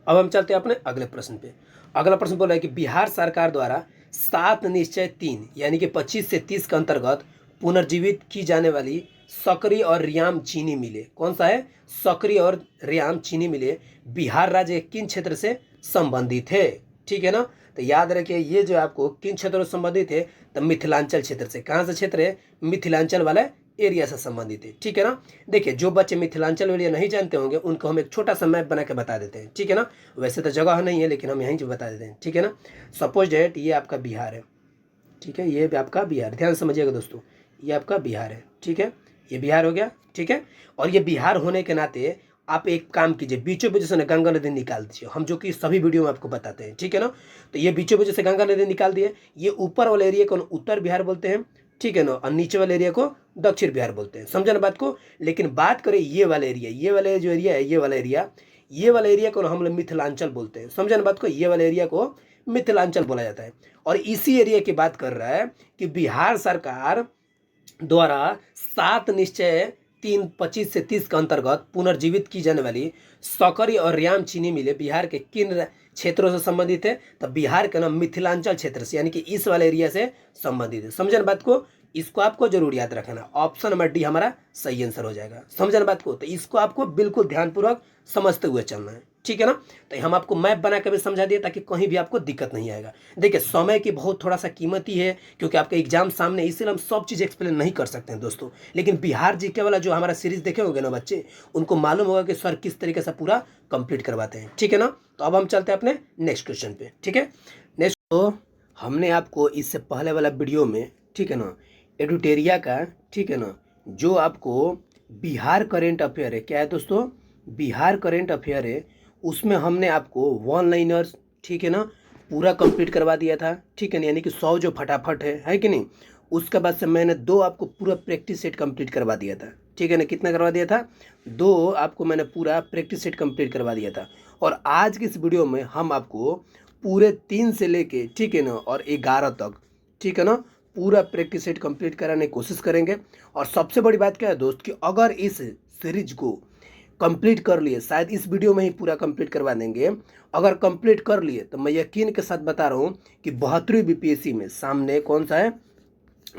अब हम चलते हैं अपने अगले प्रश्न पे। अगला प्रश्न बोल रहा है कि बिहार सरकार द्वारा 7 निश्चय 3 यानी कि 25 से 30 के अंतर्गत पुनर्जीवित की जाने वाली सकरी और रियाम चीनी मिलें, कौन सा है, सकरी और रियाम चीनी मिलें, बिहार राज्य के किन क्षेत्र से संबंधित है। ठीक है ना, तो याद रखिए ये जो आपको किन क्षेत्रों से संबंधित है, तो मिथिलांचल क्षेत्र से। कहाँ से क्षेत्र है, मिथिलांचल वाला एरिया से संबंधित है। ठीक है ना, देखिए जो बच्चे मिथिलांचल एरिया नहीं जानते होंगे उनको हम एक छोटा सा मैप बना के बता देते हैं। ठीक है ना, वैसे तो जगह नहीं है लेकिन हम यहीं से बता देते हैं। ठीक है ना, सपोज डेट ये आपका बिहार है। ठीक है, ये भी आपका बिहार, ध्यान समझिएगा दोस्तों, ये आपका बिहार है। ठीक है, ये बिहार हो गया। ठीक है, और ये बिहार होने के नाते आप एक काम कीजिए, बीचों बीच से गंगा नदी निकाल दीजिए, हम जो कि सभी वीडियो में आपको बताते हैं। ठीक है ना, तो ये बीचों बीच से गंगा नदी निकाल दिए, ये ऊपर वाले एरिया को उत्तर बिहार बोलते हैं। ठीक है ना, और नीचे वाले एरिया को दक्षिण बिहार बोलते हैं। समझे ना बात को। लेकिन बात करें ये वाला एरिया, ये वाला जो एरिया है, ये वाला एरिया को हम लोग मिथिलांचल बोलते हैं। समझे ना बात को, ये वाला एरिया को मिथिलांचल बोला जाता है। और इसी एरिया की बात कर रहा है कि बिहार सरकार द्वारा 7 निश्चय 3 25 से 30 के अंतर्गत पुनर्जीवित की जाने वाली सकरी और रियाम चीनी मिलें बिहार के किन क्षेत्रों से संबंधित है, तो बिहार के नाम मिथिलांचल क्षेत्र से यानी कि इस वाले एरिया से संबंधित है। समझन बात को, इसको आपको जरूर याद रखना। ऑप्शन नंबर डी हमारा सही आंसर हो जाएगा। समझन बात को, तो इसको आपको बिल्कुल ध्यानपूर्वक समझते हुए चलना है। ठीक है ना, तो हम आपको मैप बना के भी समझा दिए ताकि कहीं भी आपको दिक्कत नहीं आएगा। देखिए समय की बहुत थोड़ा सा कीमती है क्योंकि आपका एग्जाम सामने, इसलिए हम सब चीज़ एक्सप्लेन नहीं कर सकते हैं दोस्तों। लेकिन बिहार जीके वाला जो हमारा सीरीज देखे होंगे ना बच्चे, उनको मालूम होगा कि सर किस तरीके से पूरा कंप्लीट करवाते हैं। ठीक है ना, तो अब हम चलते हैं अपने नेक्स्ट क्वेश्चन पे। ठीक है, नेक्स्ट तो हमने आपको इससे पहले वाला वीडियो में, ठीक है ना, एडुटेरिया का, ठीक है ना, जो आपको बिहार करेंट अफेयर है, क्या है दोस्तों, बिहार करेंट अफेयर है, उसमें हमने आपको वन लाइनर्स, ठीक है ना, पूरा कंप्लीट करवा दिया था। ठीक है ना, यानी कि 100 जो फटाफट है कि नहीं। उसके बाद से मैंने 2 आपको पूरा प्रैक्टिस सेट कंप्लीट करवा दिया था। ठीक है ना, कितना करवा दिया था, 2 आपको मैंने पूरा प्रैक्टिस सेट कंप्लीट करवा दिया था। और आज की इस वीडियो में हम आपको पूरे 3 से लेके, ठीक है ना, और 11 तक, ठीक है ना, पूरा प्रैक्टिस सेट कंप्लीट कराने की कोशिश करेंगे। और सबसे बड़ी बात क्या है दोस्त कि अगर इस सीरीज को कंप्लीट कर लिए, शायद इस वीडियो में ही पूरा कंप्लीट करवा देंगे, अगर कंप्लीट कर लिए तो मैं यकीन के साथ बता रहा हूँ कि 72वीं बीपीएससी में, सामने कौन सा है,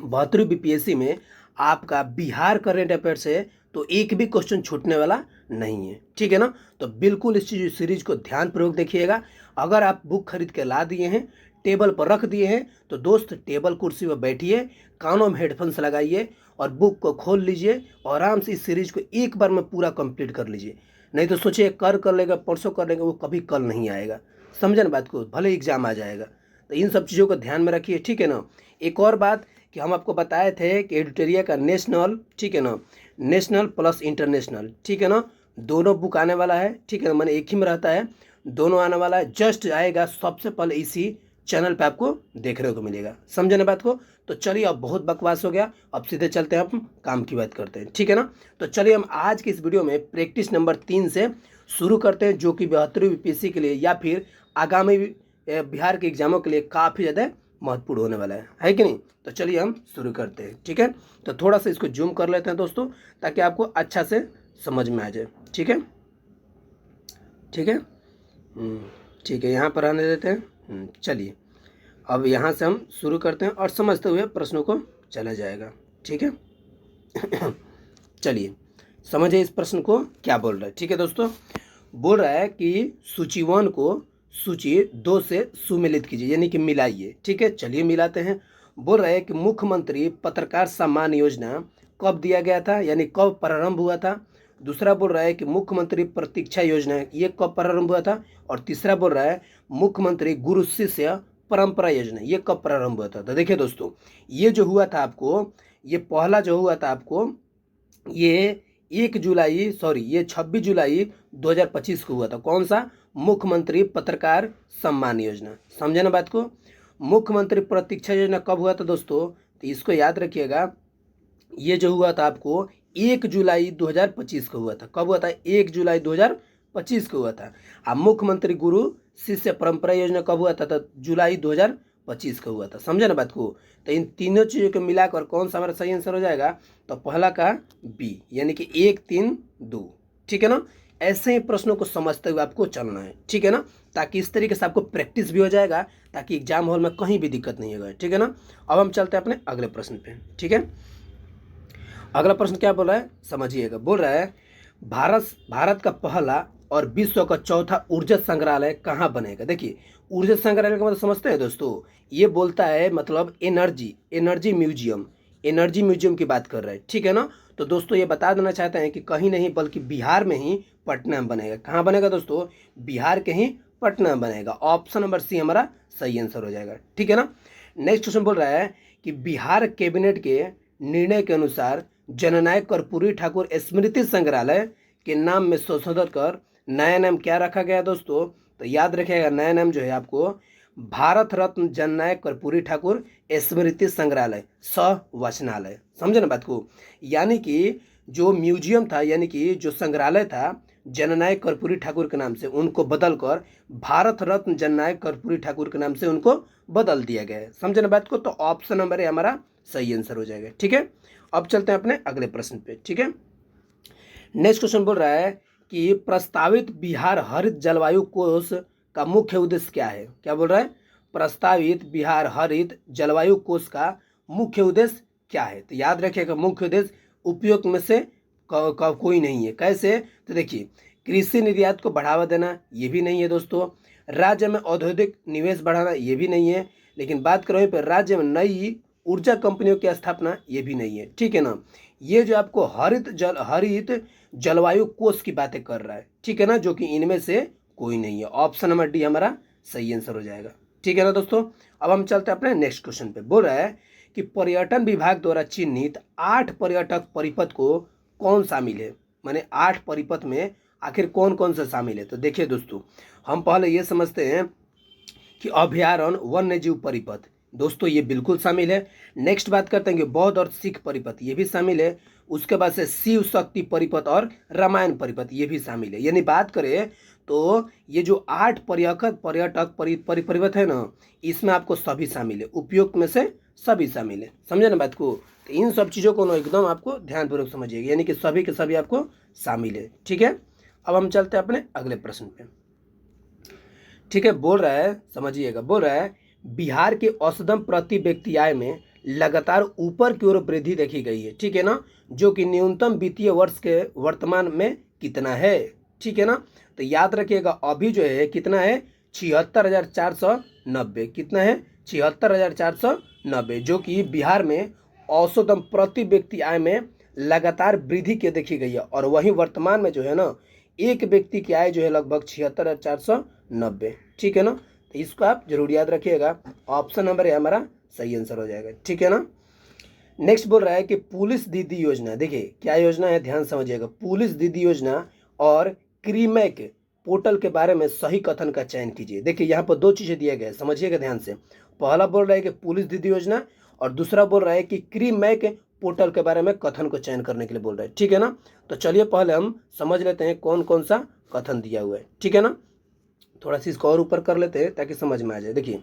72वीं बीपीएससी में आपका बिहार करेंट अफेयर से तो एक भी क्वेश्चन छूटने वाला नहीं है। ठीक है ना, तो बिल्कुल इस चीज सीरीज को ध्यानपूर्वक देखिएगा। अगर आप बुक खरीद के ला दिए हैं, टेबल पर रख दिए हैं, तो दोस्त टेबल कुर्सी पर बैठिए, कानों में हेडफोन्स लगाइए और बुक को खोल लीजिए और आराम से इस सीरीज को एक बार में पूरा कंप्लीट कर लीजिए। नहीं तो सोचिए कर लेगा, परसों कर लेगा, वो कभी कल नहीं आएगा। समझे बात को, भले एग्जाम आ जाएगा। तो इन सब चीज़ों को ध्यान में रखिए। ठीक है ना, एक और बात कि हम आपको बताए थे कि एडिटोरिया का नेशनल, ठीक है ना, नेशनल प्लस इंटरनेशनल, ठीक है ना, दोनों बुक आने वाला है। ठीक है ना, मैंने एक ही में रहता है, दोनों आने वाला है, जस्ट आएगा सबसे पहले इसी चैनल पे आपको देखने को मिलेगा। समझे ना बात को। तो चलिए, अब बहुत बकवास हो गया, अब सीधे चलते हैं, हम काम की बात करते हैं। ठीक है ना, तो चलिए हम आज की इस वीडियो में प्रैक्टिस नंबर 3 से शुरू करते हैं, जो कि 72वीं बीपीएससी के लिए या फिर आगामी बिहार के एग्जामों के लिए काफ़ी ज़्यादा महत्वपूर्ण होने वाला है कि नहीं। तो चलिए हम शुरू करते हैं। ठीक है, तो थोड़ा सा इसको जूम कर लेते हैं दोस्तों, ताकि आपको अच्छा से समझ में आ जाए। ठीक है, ठीक है, ठीक है, यहाँ पर आने देते हैं। चलिए अब यहाँ से हम शुरू करते हैं और समझते हुए प्रश्नों को चला जाएगा। ठीक है, चलिए समझिए इस प्रश्न को क्या बोल रहा है। ठीक है दोस्तों, बोल रहा है कि सूची 1 को सूची 2 से सुमेलित कीजिए, यानी कि मिलाइए। ठीक है, चलिए मिलाते हैं। बोल रहा है कि मुख्यमंत्री पत्रकार सम्मान योजना कब दिया गया था, यानी कब प्रारंभ हुआ था। दूसरा बोल रहा है कि मुख्यमंत्री प्रतीक्षा योजना ये कब प्रारंभ हुआ था। और तीसरा बोल रहा है मुख्यमंत्री गुरु शिष्य परंपरा योजना ये कब प्रारंभ हुआ था। तो देखिए दोस्तों, ये जो हुआ था आपको, ये पहला जो हुआ था आपको, ये 26 जुलाई 2025 को हुआ था। कौन सा, मुख्यमंत्री पत्रकार सम्मान योजना। समझे ना बात को। मुख्यमंत्री प्रतीक्षा योजना कब हुआ था दोस्तों, तो इसको याद रखिएगा, ये जो हुआ था आपको 1 जुलाई 2025 को हुआ था। कब हुआ था, 1 जुलाई 2025 को हुआ था। अब मुख्यमंत्री गुरु शिष्य परंपरा योजना कब हुआ था, तो जुलाई 2025 को हुआ था। समझे ना बात को। तो इन तीनों चीज़ों को मिलाकर कौन सा हमारा सही आंसर हो जाएगा, तो पहला का बी, यानी कि 1 3 2। ठीक है ना, ऐसे ही प्रश्नों को समझते हुए आपको चलना है, ठीक है ना, ताकि इस तरीके से आपको प्रैक्टिस भी हो जाएगा, ताकि एग्जाम हॉल में कहीं भी दिक्कत नहीं होगा, ठीक है ना। अब हम चलते हैं अपने अगले प्रश्न पे, ठीक है। अगला प्रश्न क्या बोल रहा है समझिएगा, बोल रहा है भारत का पहला और विश्व का चौथा ऊर्जा संग्रहालय कहाँ बनेगा। देखिए ऊर्जा संग्रहालय का मतलब समझते हैं दोस्तों, ये बोलता है मतलब एनर्जी म्यूजियम की बात कर रहे हैं, ठीक है ना। तो दोस्तों ये बता देना चाहते हैं कि कहीं नहीं बल्कि बिहार में ही पटना में बनेगा। कहाँ बनेगा दोस्तों, बिहार के ही पटना में बनेगा। ऑप्शन नंबर सी हमारा सही आंसर हो जाएगा, ठीक है ना। नेक्स्ट क्वेश्चन बोल रहा है कि बिहार कैबिनेट के निर्णय के अनुसार जननायक कर्पूरी ठाकुर स्मृति संग्रहालय के नाम में संशोधन कर नया नाम क्या रखा गया दोस्तों। तो याद रखिएगा नया नाम जो है आपको भारत रत्न जननायक कर्पूरी ठाकुर स्मृति संग्रहालय संवाचनालय। समझे ना बात को, यानी कि जो म्यूजियम था यानी कि जो संग्रहालय था जननायक कर्पूरी ठाकुर के नाम से, उनको बदलकर भारत रत्न जननायक कर्पूरी ठाकुर के नाम से उनको बदल दिया गया है। समझे ना बात को, तो ऑप्शन नंबर है हमारा सही आंसर हो जाएगा, ठीक है। अब चलते हैं अपने अगले प्रश्न पे, ठीक है। नेक्स्ट क्वेश्चन बोल रहा है कि प्रस्तावित बिहार हरित जलवायु कोष का मुख्य उद्देश्य क्या है। क्या बोल रहा है, प्रस्तावित बिहार हरित जलवायु कोष का मुख्य उद्देश्य क्या है। तो याद रखिएगा मुख्य उद्देश्य उपयोग में से कोई नहीं है। कैसे, तो देखिए कृषि निर्यात को बढ़ावा देना ये भी नहीं है दोस्तों, राज्य में औद्योगिक निवेश बढ़ाना ये भी नहीं है, लेकिन बात करें पर राज्य में नई ऊर्जा कंपनियों की स्थापना ये भी नहीं है, ठीक है ना। ये जो आपको हरित जलवायु कोष की बातें कर रहा है, ठीक है ना, जो कि इनमें से कोई नहीं है। ऑप्शन नंबर डी हमारा सही आंसर हो जाएगा, ठीक है ना दोस्तों। अब हम चलते हैं अपने नेक्स्ट क्वेश्चन पे। बोल रहा है कि पर्यटन विभाग द्वारा चिन्हित 8 पर्यटक परिपथ को कौन शामिल है, माने 8 परिपथ में आखिर कौन कौन सा शामिल है। तो देखिए दोस्तों हम पहले ये समझते हैं कि अभयारण्य वन्य जीव परिपथ, दोस्तों ये बिल्कुल शामिल है। नेक्स्ट बात करते हैं कि बौद्ध और सिख परिपथ, ये भी शामिल है। उसके बाद से शिव शक्ति परिपथ और रामायण परिपथ ये भी शामिल है। यानी बात करें तो ये जो 8 पर्यटक परिपथ है ना, इसमें आपको सभी शामिल है, उपयुक्त में से सभी शामिल है। समझे ना बात को, तो इन सब चीज़ों को ना एकदम आपको ध्यानपूर्वक समझिएगा, यानी कि सभी के सभी आपको शामिल है, ठीक है। अब हम चलते हैं अपने अगले प्रश्न पे, ठीक है। बोल रहा है समझिएगा, बोल रहा है बिहार के औसतन प्रति व्यक्ति आय में लगातार ऊपर की ओर वृद्धि देखी गई है, ठीक है ना, जो कि न्यूनतम वित्तीय वर्ष के वर्तमान में कितना है, ठीक है ना। तो याद रखिएगा अभी जो है कितना है 76,490, कितना है 76,490, जो कि बिहार में औसतन प्रति व्यक्ति आय में लगातार वृद्धि के देखी गई है। और वहीं वर्तमान में जो है ना एक व्यक्ति की आय जो है लगभग 76,490, ठीक है ना। तो इसको आप जरूर याद रखिएगा, ऑप्शन नंबर है हमारा सही आंसर हो जाएगा, ठीक है ना। नेक्स्ट बोल रहा है कि पुलिस दीदी योजना, देखिए क्या योजना है ध्यान समझिएगा, पुलिस दीदी योजना और क्रीमैक पोर्टल के बारे में सही कथन का चयन कीजिए। देखिए यहाँ पर 2 चीज़ें दिए गए, समझिएगा ध्यान से। पहला बोल रहा है कि पुलिस दीदी योजना और दूसरा बोल रहा है कि क्रीमैक पोर्टल के बारे में कथन को चयन करने के लिए बोल रहा है, ठीक है ना। तो चलिए पहले हम समझ लेते हैं कौन कौन सा कथन दिया हुआ है, ठीक है ना। थोड़ा सा इसको और ऊपर कर लेते हैं ताकि समझ में आ जाए। देखिए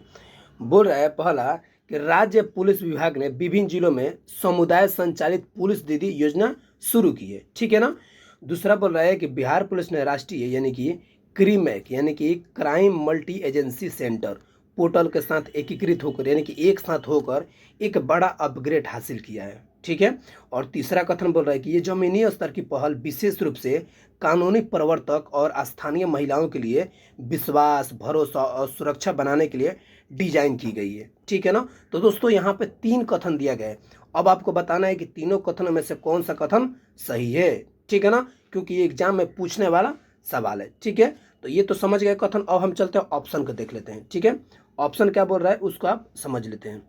बोल रहा है पहला कि राज्य पुलिस विभाग ने विभिन्न जिलों में समुदाय संचालित पुलिस दीदी योजना शुरू की है, ठीक है ना। दूसरा बोल रहा है कि बिहार पुलिस ने राष्ट्रीय यानी कि क्रीमैक यानी कि crime multi agency centre portal के साथ एकीकृत होकर यानी कि एक साथ होकर एक बड़ा अपग्रेड हासिल किया है, ठीक है। और तीसरा कथन बोल रहा है कि ये जमीनी स्तर की पहल विशेष रूप से कानूनी प्रवर्तक और स्थानीय महिलाओं के लिए विश्वास, भरोसा और सुरक्षा बनाने के लिए डिजाइन की गई है, ठीक है ना। तो दोस्तों यहाँ पे 3 कथन दिया गया है, अब आपको बताना है कि तीनों कथनों में से कौन सा कथन सही है, ठीक है ना, क्योंकि ये एग्जाम में पूछने वाला सवाल है, ठीक है। तो ये तो समझ गए कथन। अब हम चलते हैं ऑप्शन को देख लेते हैं, ठीक है। ऑप्शन क्या बोल रहा है उसको आप समझ लेते हैं,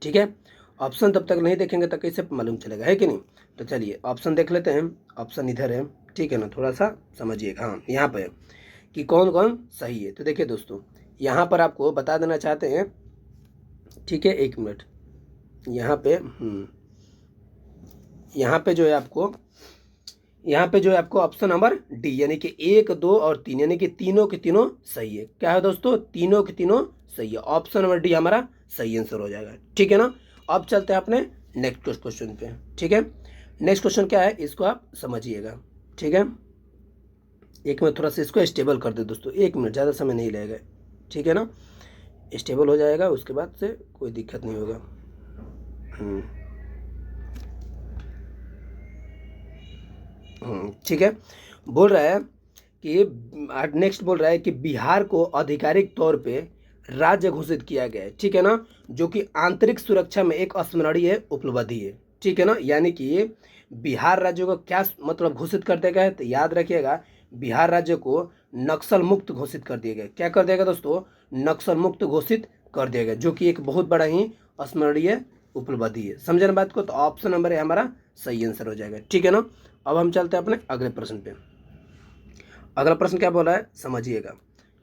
ठीक है। ऑप्शन तब तक नहीं देखेंगे तो कैसे मालूम चलेगा, है कि नहीं। तो चलिए ऑप्शन देख लेते हैं, ऑप्शन इधर है, ठीक है ना, थोड़ा सा समझिएगा। हाँ यहाँ पे कि कौन कौन सही है। तो देखिए दोस्तों यहाँ पर आपको बता देना चाहते हैं, ठीक है, 1 मिनट। यहाँ पे जो है आपको ऑप्शन नंबर डी यानी कि 1, 2 और 3 यानी कि तीनों के तीनों सही है। क्या है दोस्तों, तीनों के तीनों सही है, ऑप्शन नंबर डी हमारा सही आंसर हो जाएगा, ठीक है ना। अब चलते हैं अपने नेक्स्ट क्वेश्चन पे, ठीक है। नेक्स्ट क्वेश्चन क्या है इसको आप समझिएगा, ठीक है। एक मिनट थोड़ा सा इसको स्टेबल कर दे दोस्तों, 1 मिनट, ज़्यादा समय नहीं लगेगा, ठीक है ना। स्टेबल हो जाएगा, उसके बाद से कोई दिक्कत नहीं होगा। ठीक है। बोल रहा है कि नेक्स्ट बोल रहा है कि बिहार को आधिकारिक तौर पे राज्य घोषित किया गया है, ठीक है ना, जो कि आंतरिक सुरक्षा में एक अस्मरणीय उपलब्धि है, ठीक है ना। यानी कि बिहार राज्य को क्या मतलब घोषित कर दिया गया है, तो याद रखिएगा बिहार राज्य को नक्सल मुक्त घोषित कर दिया गया। क्या कर दिया गया दोस्तों, नक्सल मुक्त घोषित कर दिया गया, जो कि एक बहुत बड़ा ही अस्मरणीय उपलब्धि है। समझे ना बात को, तो ऑप्शन नंबर है हमारा सही आंसर हो जाएगा, ठीक है ना। अब हम चलते हैं अपने अगले प्रश्न पे। अगला प्रश्न क्या बोल रहा है समझिएगा,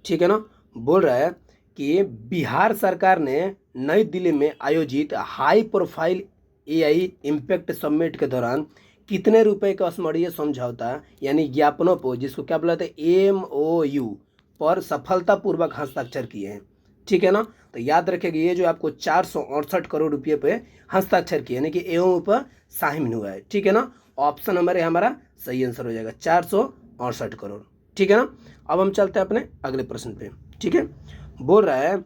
ठीक है ना। बोल रहा है कि बिहार सरकार ने नई दिल्ली में आयोजित high profile AI impact summit के दौरान कितने रुपए का स्मरणीय समझौता यानी ज्ञापनों पर, जिसको क्या बुलाते हैं MOU, पर सफलतापूर्वक हस्ताक्षर किए हैं, ठीक है ना। तो याद रखिएगा ये जो आपको 468 करोड़ रुपये पे हस्ताक्षर किए यानी कि एओ पर शामिल हुआ है, ठीक है ना। ऑप्शन नंबर है हमारा सही आंसर हो जाएगा 468 करोड़, ठीक है ना। अब हम चलते हैं अपने अगले प्रश्न पे, ठीक है। बोल रहा है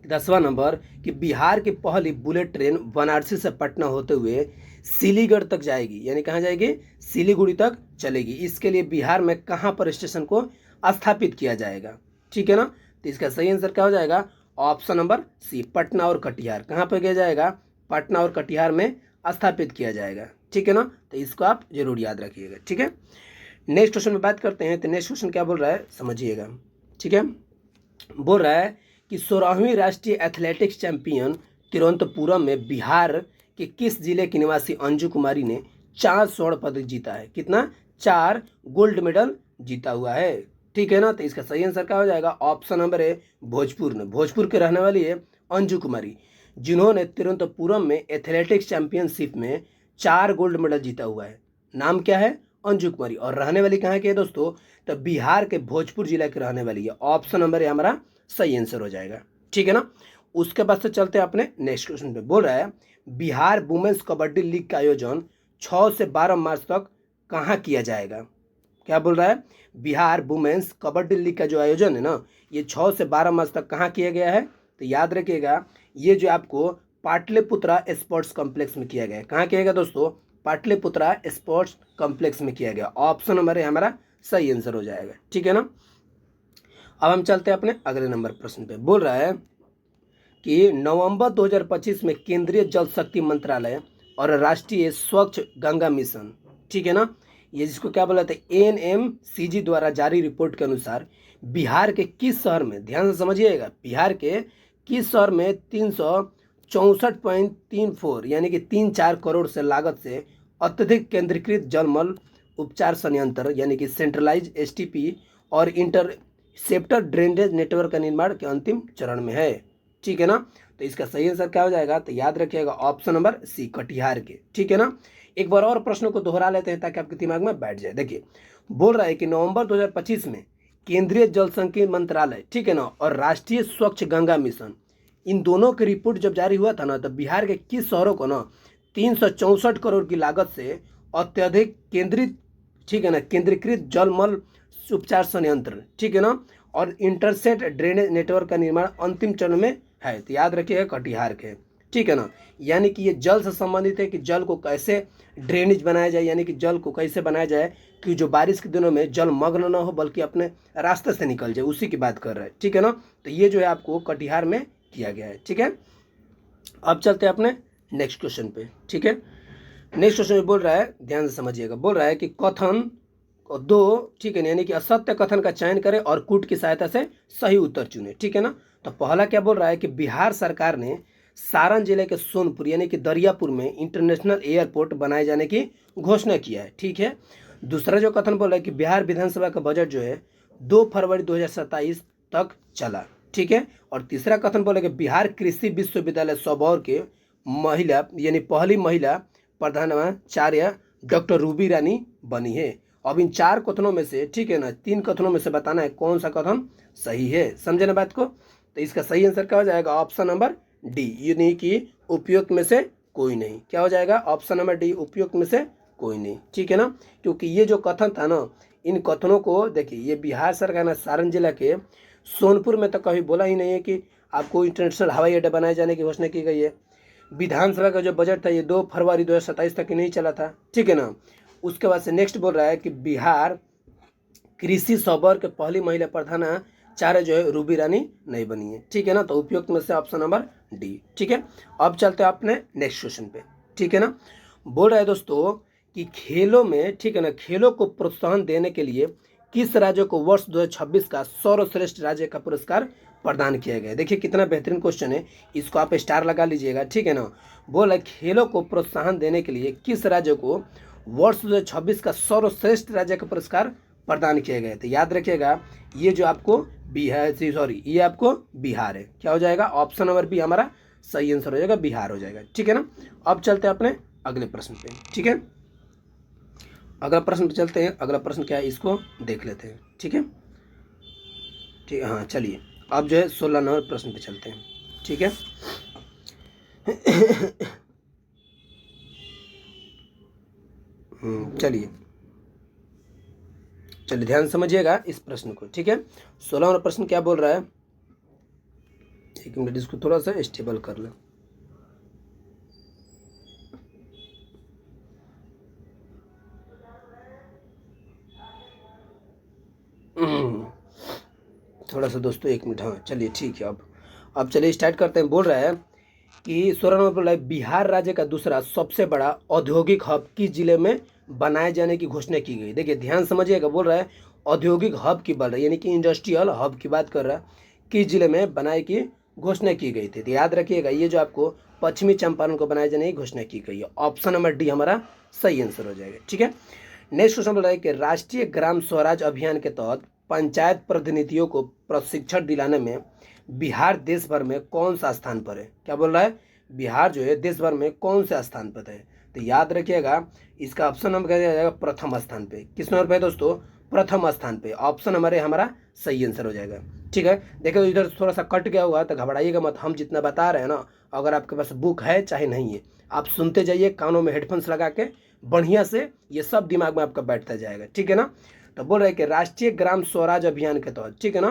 10वां नंबर कि बिहार की पहली बुलेट ट्रेन बनारसी से पटना होते हुए सिलीगुड़ी तक जाएगी, यानी कहाँ जाएगी, सिलीगुड़ी तक चलेगी। इसके लिए बिहार में कहाँ पर स्टेशन को स्थापित किया जाएगा, ठीक है ना। तो इसका सही आंसर क्या हो जाएगा, ऑप्शन नंबर सी, पटना और कटिहार। कहाँ पर किया जाएगा, पटना और कटिहार में स्थापित किया जाएगा, ठीक है ना। तो इसको आप जरूर याद रखिएगा, ठीक है। नेक्स्ट क्वेश्चन में बात करते हैं। तो नेक्स्ट क्वेश्चन क्या बोल रहा है समझिएगा, ठीक है। बोल रहा है कि 16वीं राष्ट्रीय एथलेटिक्स चैंपियन तिरुवनंतपुरम में बिहार के किस जिले की निवासी अंजू कुमारी ने 4 स्वर्ण पदक जीता है, कितना, 4 गोल्ड मेडल जीता हुआ है, ठीक है ना। तो इसका सही आंसर क्या हो जाएगा, ऑप्शन नंबर है भोजपुर में, भोजपुर के रहने वाली है अंजू कुमारी, जिन्होंने तिरुवनंतपुरम में एथलेटिक्स चैंपियनशिप में 4 गोल्ड मेडल जीता हुआ है। नाम क्या है, अंजू कुमारी, और रहने वाली कहाँ की है दोस्तों, तो बिहार के भोजपुर जिला के रहने वाली है। ऑप्शन नंबर है हमारा सही आंसर हो जाएगा, ठीक है ना। उसके बाद से चलते हैं अपने नेक्स्ट क्वेश्चन पे। बोल रहा है बिहार वुमेन्स कबड्डी लीग का आयोजन 6 से 12 मार्च तक कहाँ किया जाएगा। क्या बोल रहा है, बिहार वुमेन्स कबड्डी लीग का जो आयोजन है ना, ये 6 से 12 मार्च तक कहाँ किया गया है, तो याद रखिएगा ये जो आपको पाटलिपुत्रा स्पोर्ट्स कॉम्प्लेक्स में किया गया है। कहाँ किया गया दोस्तों, पाटलिपुत्रा स्पोर्ट्स कॉम्प्लेक्स में किया गया। ऑप्शन नंबर है हमारा सही आंसर हो जाएगा, ठीक है ना। अब हम चलते हैं अपने अगले नंबर प्रश्न पे। बोल रहा है कि नवंबर 2025 में केंद्रीय जल शक्ति मंत्रालय और राष्ट्रीय स्वच्छ गंगा मिशन, ठीक है ना, ये जिसको क्या बोला था NMCG द्वारा जारी रिपोर्ट के अनुसार बिहार के किस शहर में, ध्यान से समझिएगा, बिहार के किस शहर में 364.34 यानी कि 3-4 करोड़ से लागत से अत्यधिक केंद्रीकृत जलमल उपचार संयंत्र यानी कि सेंट्रलाइज STP और इंटरसेप्टर ड्रेनेज नेटवर्क का निर्माण के अंतिम चरण में है, ठीक है ना। तो इसका सही आंसर क्या हो जाएगा, तो याद रखिएगा ऑप्शन नंबर सी, कटिहार के, ठीक है ना। एक बार और प्रश्नों को दोहरा लेते हैं ताकि आपके दिमाग में बैठ जाए। देखिए बोल रहा है कि नवंबर 2025 में केंद्रीय जल शक्ति मंत्रालय, ठीक है ना, और राष्ट्रीय स्वच्छ गंगा मिशन, इन दोनों की रिपोर्ट जब जारी हुआ था ना, तो बिहार के किस शहरों को ना 364 करोड़ की लागत से अत्यधिक केंद्रित, ठीक है ना, केंद्रीकृत जलमल उपचार संयंत्र, ठीक है ना, और इंटरसेट ड्रेनेज नेटवर्क का निर्माण अंतिम चरण में है। तो याद रखिएगा कटिहार के, ठीक है ना। यानी कि ये जल से संबंधित है कि जल को कैसे ड्रेनेज बनाया जाए, यानी कि जल को कैसे बनाया जाए कि जो बारिश के दिनों में जल मग्न ना हो बल्कि अपने रास्ते से निकल जाए, उसी की बात कर रहे हैं, ठीक है ना। तो ये जो है आपको कटिहार में किया गया है, ठीक है। अब चलते हैं अपने नेक्स्ट क्वेश्चन पे, ठीक है। नेक्स्ट क्वेश्चन में बोल रहा है, ध्यान से समझिएगा, बोल रहा है कि कथन दो, ठीक है, यानी कि असत्य कथन का चयन करें और कूट की सहायता से सही उत्तर चुने, ठीक है ना। तो पहला क्या बोल रहा है कि बिहार सरकार ने सारण जिले के सोनपुर यानी कि दरियापुर में इंटरनेशनल एयरपोर्ट बनाए जाने की घोषणा किया है, ठीक है। दूसरा जो कथन बोल रहा है कि बिहार विधानसभा का बजट जो है 2 फरवरी 2027 तक चला, ठीक है। और तीसरा कथन बोला कि बिहार कृषि विश्वविद्यालय सबौर के महिला यानी पहली महिला प्रधानाचार्य डॉक्टर रूबी रानी बनी है। अब इन 4 कथनों में से, ठीक है ना, 3 कथनों में से बताना है कौन सा कथन सही है, समझे ना बात को। तो इसका सही आंसर क्या हो जाएगा, ऑप्शन नंबर डी, यानी कि उपयुक्त में से कोई नहीं। क्या हो जाएगा, ऑप्शन नंबर डी, उपयुक्त में से कोई नहीं, ठीक है ना। क्योंकि ये जो कथन था ना, इन कथनों को देखिए, ये बिहार सरकार ने सारण जिला के सोनपुर में तो कभी बोला ही नहीं है कि आपको इंटरनेशनल हवाई अड्डा बनाए जाने की घोषणा की गई है। विधानसभा का जो बजट था ये 2 फरवरी 2027 तक ही नहीं चला था, ठीक है ना। उसके बाद से नेक्स्ट बोल रहा है कि बिहार कृषि सौबर के पहली महिला प्रधानाचार्य जो है रूबी रानी नहीं बनी है, ठीक है ना। तो उपयुक्त में से ऑप्शन नंबर डी, ठीक है। अब चलते हैं अपने नेक्स्ट क्वेश्चन पे, ठीक है ना। बोल रहा है दोस्तों कि खेलों में, ठीक है ना, खेलों को प्रोत्साहन देने के लिए किस राज्य को वर्ष 2026 का सर्वश्रेष्ठ राज्य का पुरस्कार प्रदान किया गया है। देखिए कितना बेहतरीन क्वेश्चन है, इसको आप स्टार लगा लीजिएगा, ठीक है ना। बोला खेलों को प्रोत्साहन देने के लिए किस राज्य को वर्ष 2026 का सर्वश्रेष्ठ राज्य का पुरस्कार प्रदान किया गया है। तो याद रखिएगा ये जो आपको बिहार, सॉरी ये आपको बिहार है, क्या हो जाएगा, ऑप्शन नंबर बी हमारा सही आंसर हो जाएगा, बिहार हो जाएगा, ठीक है ना। अब चलते हैं अपने अगले प्रश्न पे, ठीक है। अगला प्रश्न पे चलते हैं। अगला प्रश्न क्या है इसको देख लेते हैं, ठीक है। ठीक, हाँ चलिए अब जो है 16 नंबर प्रश्न पे चलते हैं, ठीक है। चलिए चलिए ध्यान समझिएगा इस प्रश्न को, ठीक है। 16 नंबर प्रश्न क्या बोल रहा है, एक मिनट इसको थोड़ा सा स्टेबल कर लें। थोड़ा सा दोस्तों एक मिनट, हाँ चलिए ठीक है। अब चलिए स्टार्ट करते हैं। बोल रहा है कि 16 नंबर बोल रहा है बिहार राज्य का दूसरा सबसे बड़ा औद्योगिक हब किस जिले में बनाए जाने की घोषणा की गई। देखिए ध्यान समझिएगा, बोल रहा है औद्योगिक हब की बात, यानी कि इंडस्ट्रियल हब की बात कर रहा है, किस जिले में बनाए की घोषणा की गई थी। तो याद रखिएगा ये जो आपको पश्चिमी चंपारण को बनाए जाने की घोषणा की गई है, ऑप्शन नंबर डी हमारा सही आंसर हो जाएगा, ठीक है। नेक्स्ट क्वेश्चन बोल रहा है कि राष्ट्रीय ग्राम स्वराज अभियान के तहत पंचायत प्रतिनिधियों को प्रशिक्षण दिलाने में बिहार देश भर में कौन सा स्थान पर है। क्या बोल रहा है, बिहार जो है देश भर में कौन से स्थान पर है। तो याद रखिएगा इसका ऑप्शन नंबर क्या जाएगा, प्रथम स्थान पे। किस नंबर पे है दोस्तों, प्रथम स्थान पे, ऑप्शन नंबर हमारा सही आंसर हो जाएगा, ठीक है। देखो इधर थोड़ा सा कट गया हुआ तो घबराइएगा मत, हम जितना बता रहे हैं ना, अगर आपके पास बुक है चाहे नहीं है, आप सुनते जाइए, कानों में हेडफोन्स लगा के बढ़िया से, ये सब दिमाग में आपका बैठता जाएगा, ठीक है ना। तो बोल रहे हैं कि राष्ट्रीय ग्राम स्वराज अभियान के तहत, ठीक है ना,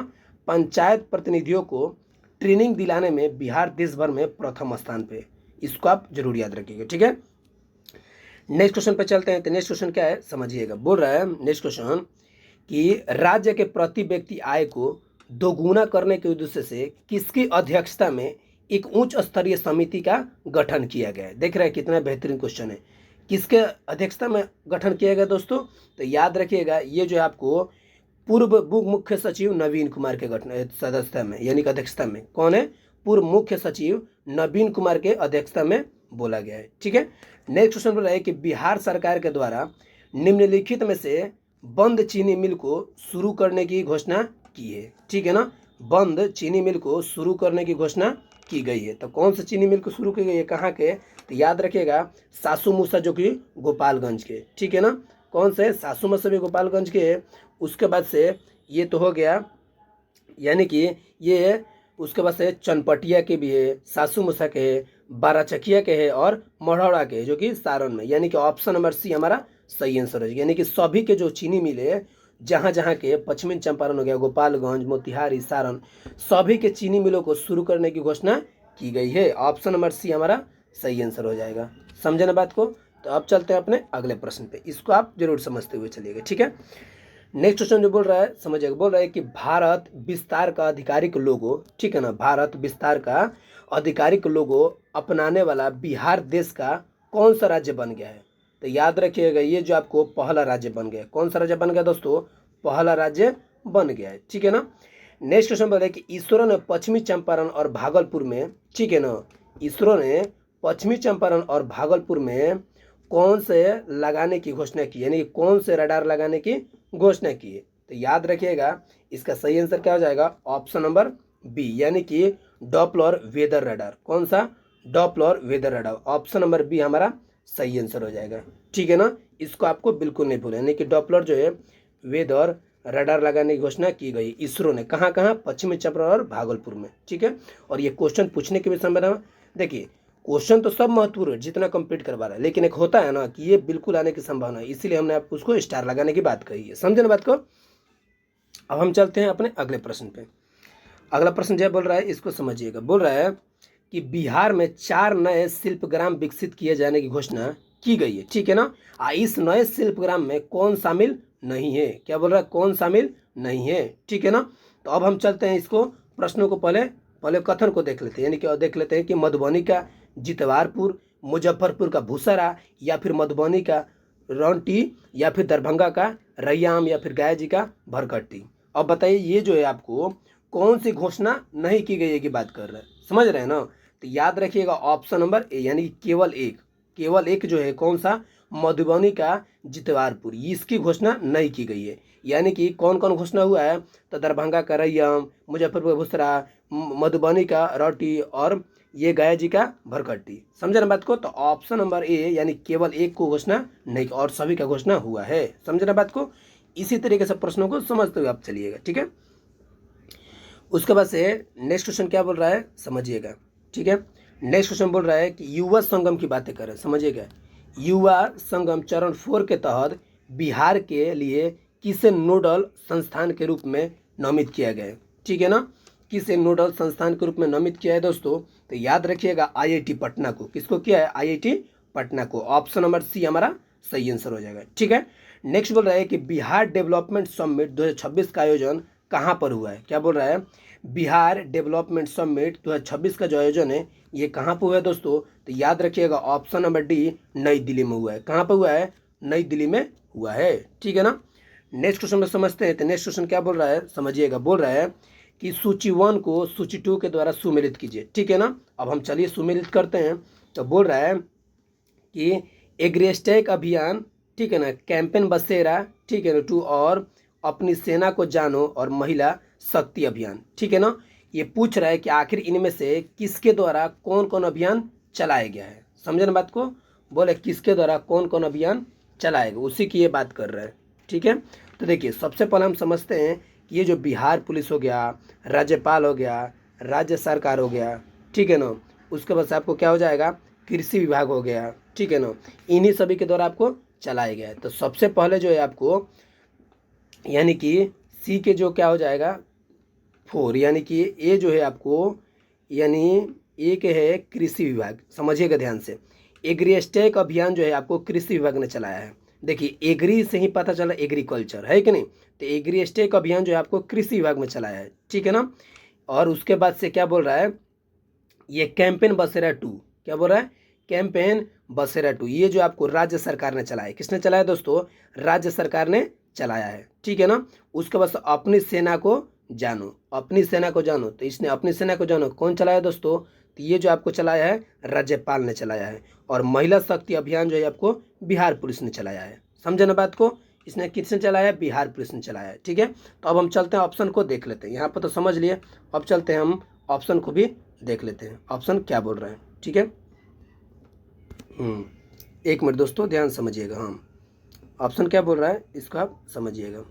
पंचायत प्रतिनिधियों को ट्रेनिंग दिलाने में बिहार देश भर में प्रथम स्थान पे, इसको आप जरूर याद रखिएगा, ठीक है। नेक्स्ट क्वेश्चन पे चलते हैं। तो नेक्स्ट क्वेश्चन क्या है समझिएगा, बोल रहा है नेक्स्ट क्वेश्चन कि राज्य के प्रति व्यक्ति आय को दोगुना करने के उद्देश्य से किसकी अध्यक्षता में एक उच्च स्तरीय समिति का गठन किया गया है। देख रहे हैं कितना बेहतरीन क्वेश्चन है, किसके अध्यक्षता में गठन किया गया दोस्तों। तो याद रखिएगा ये जो आपको पूर्व मुख्य सचिव नवीन कुमार के गठन सदस्यता में, यानी कि अध्यक्षता में, कौन है, पूर्व मुख्य सचिव नवीन कुमार के अध्यक्षता में बोला गया है, ठीक है। नेक्स्ट क्वेश्चन बोला है कि बिहार सरकार के द्वारा निम्नलिखित में से बंद चीनी मिल को शुरू करने की घोषणा की है, ठीक है ना। बंद चीनी मिल को शुरू करने की घोषणा की गई है। तो कौन सा चीनी मिल को शुरू की गई है, कहाँ के, तो याद रखिएगा सासू मूसा जो कि गोपालगंज के, ठीक है ना। कौन से, सासू मूसा भी गोपालगंज के। उसके बाद से ये तो हो गया, यानी कि ये उसके बाद से चनपटिया के भी है, सासू मूसा के है, बाराचकिया के है और मढ़ौरा के जो कि सारण में, यानी कि ऑप्शन नंबर सी हमारा सही आंसर है। यानी कि सभी के जो चीनी मिले जहाँ जहाँ के, पश्चिमी चंपारण हो गया, गोपालगंज, मोतिहारी, सारण, सभी के चीनी मिलों को शुरू करने की घोषणा की गई है, ऑप्शन नंबर सी हमारा सही आंसर हो जाएगा। समझे ना बात को। तो अब चलते हैं अपने अगले प्रश्न पे, इसको आप जरूर समझते हुए चलिएगा, ठीक है। नेक्स्ट क्वेश्चन जो बोल रहा है समझिएगा, बोल रहा है कि भारत विस्तार का आधिकारिक लोगो, ठीक है ना, भारत विस्तार का आधिकारिक लोगो अपनाने वाला बिहार देश का कौन सा राज्य बन गया है। तो याद रखिएगा ये जो आपको पहला राज्य बन गया, कौन सा राज्य बन गया दोस्तों, पहला राज्य बन गया है, ठीक है ना। नेक्स्ट क्वेश्चन बोल रहा है कि इसरो ने पश्चिमी चंपारण और भागलपुर में, ठीक है ना, इसरो ने पश्चिमी चंपारण और भागलपुर में कौन से लगाने की घोषणा की, यानी कौन से रडार लगाने की घोषणा की है। तो याद रखिएगा इसका सही आंसर क्या हो जाएगा, ऑप्शन नंबर बी, यानी कि डॉपलर वेदर रडार। कौन सा, Doppler weather radar, option number B हमारा सही आंसर हो जाएगा, ठीक है ना। इसको आपको बिल्कुल नहीं भूलें, यानी कि डॉपलर जो है वेदर रडार लगाने की घोषणा की गई इसरो ने, कहाँ कहाँ, पश्चिमी चंपारण और भागलपुर में, ठीक है। और ये क्वेश्चन पूछने के भी संभावना, देखिए क्वेश्चन तो सब महत्वपूर्ण है जितना कंप्लीट करवा रहा है, लेकिन एक होता है ना कि ये बिल्कुल आने की संभावना है, इसीलिए हमने आपको उसको स्टार लगाने की बात कही है। समझे ना बात को। अब हम चलते हैं अपने अगले प्रश्न पे। अगला प्रश्न जो बोल रहा है इसको समझिएगा। बोल रहा है कि बिहार में 4 नए शिल्पग्राम विकसित किए जाने की घोषणा की गई है, ठीक है ना। इस नए शिल्पग्राम में कौन शामिल नहीं है, क्या बोल रहा है, कौन शामिल नहीं है, ठीक है ना। तो अब हम चलते हैं इसको प्रश्नों को पहले पहले कथन को देख लेते हैं, यानी कि देख लेते हैं कि मधुबनी का जितवारपुर, मुजफ्फरपुर का भूसरा, या फिर मधुबनी का रौंटी, या फिर दरभंगा का रैयाम, या फिर गया जी का भरकट्टी। अब बताइए ये जो है आपको कौन सी घोषणा नहीं की गई है की बात कर रहे हैं, समझ रहे हैं ना। तो याद रखिएगा ऑप्शन नंबर ए, यानी केवल एक जो है कौन सा, मधुबनी का जितवारपुर, इसकी घोषणा नहीं की गई है। यानी कि कौन कौन घोषणा हुआ है, तो दरभंगा का रैयाम, मुजफ्फरपुर भूसरा, मधुबनी का रौटी, और ये गया जी का भरकट्टी। समझे ना बात को। तो ऑप्शन नंबर ए यानी केवल एक को घोषणा नहीं, और सभी का घोषणा हुआ है। समझे ना बात को। इसी तरीके से प्रश्नों को समझते हुए आप चलिएगा, ठीक है। उसके बाद से नेक्स्ट क्वेश्चन क्या बोल रहा है समझिएगा, ठीक है। नेक्स्ट क्वेश्चन बोल रहा है कि युवा संगम की बातें करें, समझिएगा। युवा संगम चरण 4 के तहत बिहार के लिए किसे नोडल संस्थान के रूप में नामित किया गया है, ठीक है ना। किसे नोडल संस्थान के रूप में नामित किया है दोस्तों, तो याद रखिएगा आईआईटी पटना को। किसको किया है, आईआईटी पटना को। ऑप्शन नंबर सी हमारा सही आंसर हो जाएगा, ठीक है। नेक्स्ट बोल रहा है कि बिहार डेवलपमेंट समिट 2026 का आयोजन कहाँ पर हुआ है, क्या बोल रहा है, बिहार डेवलपमेंट समिट 2026 का जो आयोजन है ये कहाँ पर हुआ है दोस्तों। तो याद रखिएगा ऑप्शन नंबर डी नई दिल्ली में हुआ है। कहाँ पर हुआ है, नई दिल्ली में हुआ है, ठीक है ना। नेक्स्ट क्वेश्चन में समझते हैं। तो नेक्स्ट क्वेश्चन क्या बोल रहा है समझिएगा। बोल रहा है कि सूची 1 को सूची 2 के द्वारा सुमेलित कीजिए, ठीक है ना। अब हम चलिए सुमेलित करते हैं। तो बोल रहा है कि एग्रेस्टेक अभियान, ठीक है ना, कैंपेन बसेरा, ठीक है ना, 2, और अपनी सेना को जानो, और महिला शक्ति अभियान, ठीक है ना। ये पूछ रहा है कि आखिर इनमें से किसके द्वारा कौन कौन अभियान चलाया गया है। समझे ना बात को। बोले किसके द्वारा कौन कौन अभियान चलाएगा, उसी की ये बात कर रहा है, ठीक है। तो देखिए सबसे पहले हम समझते हैं कि ये जो बिहार पुलिस हो गया, राज्यपाल हो गया, राज्य सरकार हो गया, ठीक है ना। उसके बाद से आपको क्या हो जाएगा, कृषि विभाग हो गया, ठीक है ना। इन्हीं सभी के द्वारा आपको चलाया गया है। तो सबसे पहले जो है आपको यानी कि सी के जो क्या हो जाएगा 4, यानी कि ये जो है आपको यानी एक है कृषि विभाग। समझिएगा ध्यान से, एग्रीस्टेक अभियान जो है आपको कृषि विभाग ने चलाया है। देखिए एग्री से ही पता चला एग्रीकल्चर है कि नहीं। तो एग्रीस्टेक अभियान जो है आपको कृषि विभाग में चलाया है, ठीक है ना। और उसके बाद से क्या बोल रहा है, ये कैंपेन बसेरा 2, क्या बोल रहा है, कैंपेन बसेरा 2, ये जो आपको राज्य सरकार ने चलाया है। किसने चलाया दोस्तों, राज्य सरकार ने चलाया है, ठीक है ना। उसके बाद अपनी सेना को जानो, अपनी सेना को जानो, तो इसने अपनी सेना को जानो कौन चलाया दोस्तों, तो ये जो आपको चलाया है राज्यपाल ने चलाया है। और महिला शक्ति अभियान जो है आपको बिहार पुलिस ने चलाया है। समझे ना बात को। इसने किसने चलाया है, बिहार पुलिस ने चलाया है, ठीक है। तो अब हम चलते हैं ऑप्शन को देख लेते हैं। यहाँ पर तो समझ लिए, अब चलते हैं हम ऑप्शन को भी देख लेते हैं, ऑप्शन क्या बोल रहे हैं, ठीक है। एक मिनट दोस्तों ध्यान समझिएगा। हाँ ऑप्शन क्या बोल रहा है इसको आप समझिएगा।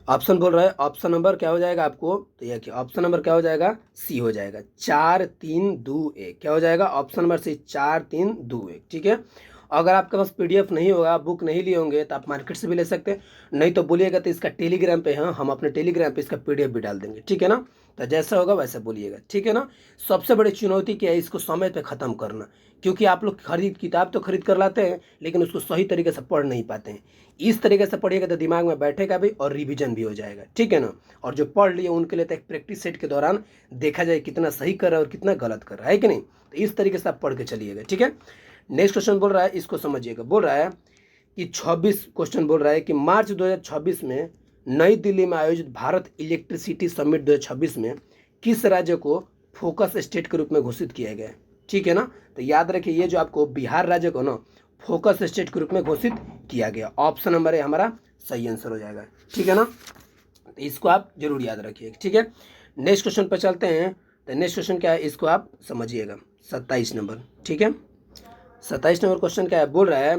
ऑप्शन बोल रहा है, ऑप्शन नंबर क्या हो जाएगा आपको, तो यह कि ऑप्शन नंबर क्या हो जाएगा, सी हो जाएगा, 4 3 2 1। क्या हो जाएगा ऑप्शन नंबर सी, 4 3 2 1, ठीक है। अगर आपके पास पीडीएफ नहीं होगा, बुक नहीं लिए होंगे, तो आप मार्केट से भी ले सकते हैं। नहीं तो बोलिएगा तो इसका टेलीग्राम पे, हाँ हम अपने टेलीग्राम पे इसका पीडीएफ भी डाल देंगे, ठीक है ना। तो जैसा होगा वैसा बोलिएगा, ठीक है ना। सबसे बड़ी चुनौती क्या है, इसको समय पे ख़त्म करना। क्योंकि आप लोग किताब तो खरीद कर लाते हैं, लेकिन उसको सही तरीके से पढ़ नहीं पाते हैं। इस तरीके से पढ़िएगा तो दिमाग में बैठेगा भी और रिवीजन भी हो जाएगा, ठीक है ना। और जो पढ़ लिए उनके लिए तो एक प्रैक्टिस सेट के दौरान देखा जाए कितना सही कर रहा है और कितना गलत कर रहा है कि नहीं। तो इस तरीके से आप पढ़ के चलिएगा, ठीक है। नेक्स्ट क्वेश्चन बोल रहा है, इसको समझिएगा। बोल रहा है कि 26 क्वेश्चन बोल रहा है कि मार्च 2026 में नई दिल्ली में आयोजित भारत इलेक्ट्रिसिटी समिट 2026 में किस राज्य को फोकस स्टेट के रूप में घोषित किया गया है, ठीक है ना। तो याद रखिए ये जो आपको बिहार राज्य को ना फोकस स्टेट के रूप में घोषित किया गया। ऑप्शन नंबर है हमारा सही आंसर हो जाएगा, ठीक है ना। तो इसको आप जरूर याद रखिए, ठीक है। नेक्स्ट क्वेश्चन पर चलते हैं। तो नेक्स्ट क्वेश्चन क्या है इसको आप समझिएगा, 27 नंबर, ठीक है। 27 नंबर क्वेश्चन क्या है, बोल रहा है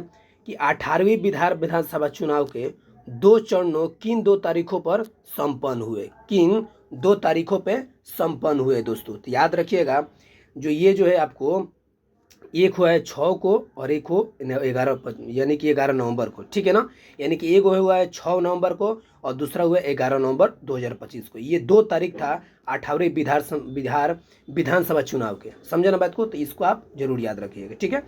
कि 18वीं विधानसभा चुनाव के 2 चरणों किन 2 तारीखों पर संपन्न हुए, किन 2 तारीखों पे संपन्न हुए दोस्तों। तो याद रखिएगा, जो ये जो है आपको एक हुआ है 6 को और एक हो 11, यानी कि 11 नवंबर को, ठीक है ना। यानी कि एक हुआ है 6 नवंबर को और दूसरा हुआ है 11 नवंबर 2025 को। ये 2 तारीख था 18वीं बिहार विधानसभा चुनाव के। समझे ना बात को, तो इसको आप जरूर याद रखिएगा, ठीक है।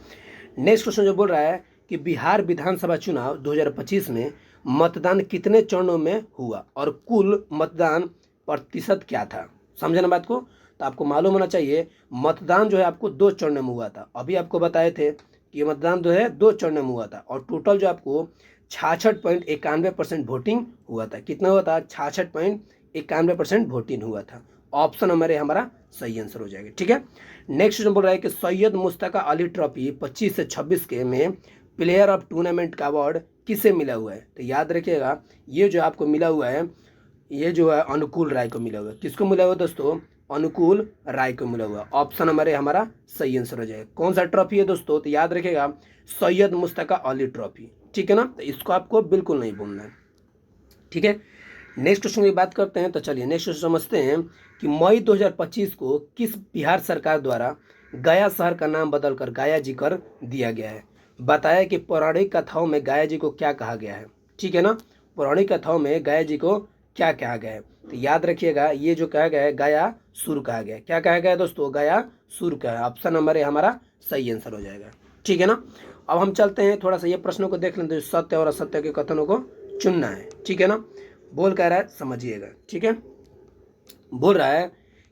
नेक्स्ट क्वेश्चन जो बोल रहा है कि बिहार विधानसभा चुनाव 2025 में मतदान कितने चरणों में हुआ और कुल मतदान प्रतिशत क्या था। समझे ना बात को, तो आपको मालूम होना चाहिए मतदान जो है आपको 2 चरणों में हुआ था। अभी आपको बताए थे कि ये मतदान जो है 2 चरणों में हुआ था और टोटल जो आपको 66.91% वोटिंग हुआ था। कितना हुआ था? 66.91% वोटिंग हुआ था। ऑप्शन हमारा सही आंसर हो जाएगा, ठीक है। नेक्स्ट क्वेश्चन बोल रहा है कि सैयद मुश्ताक अली ट्रॉफी 25 से 26 के में प्लेयर ऑफ टूर्नामेंट का अवार्ड किसे मिला हुआ है। तो याद रखिएगा, ये जो आपको मिला हुआ है, ये जो है अनुकूल राय को मिला हुआ है। किसको मिला हुआ है दोस्तों? अनुकूल राय को मिला हुआ। ऑप्शन हमारा सही आंसर हो जाएगा। कौन सा ट्रॉफी है दोस्तों? तो याद रखिएगा सैयद मुश्ताक अली ट्रॉफी, ठीक है ना। तो इसको आपको बिल्कुल नहीं भूलना है, ठीक है। नेक्स्ट क्वेश्चन की बात करते हैं। तो चलिए नेक्स्ट क्वेश्चन समझते हैं कि मई 2025 को किस बिहार सरकार द्वारा गया शहर का नाम बदलकर गया जी कर दिया गया है। बताया कि पौराणिक कथाओं में गया जी को क्या कहा गया है, ठीक है ना। पौराणिक कथाओं में गया जी को क्या कहा गया है? तो याद रखिएगा, ये जो कहा गया है गया सुर कहा गया है। क्या कहा गया है दोस्तों? गया सुर का है। ऑप्शन नंबर हमारा सही आंसर हो जाएगा, ठीक है ना। अब हम चलते हैं, थोड़ा सा ये प्रश्नों को देख लेते हैं। सत्य और असत्य के कथनों को चुनना है, ठीक है ना। बोल कह रहा है, समझिएगा, ठीक है। बोल रहा है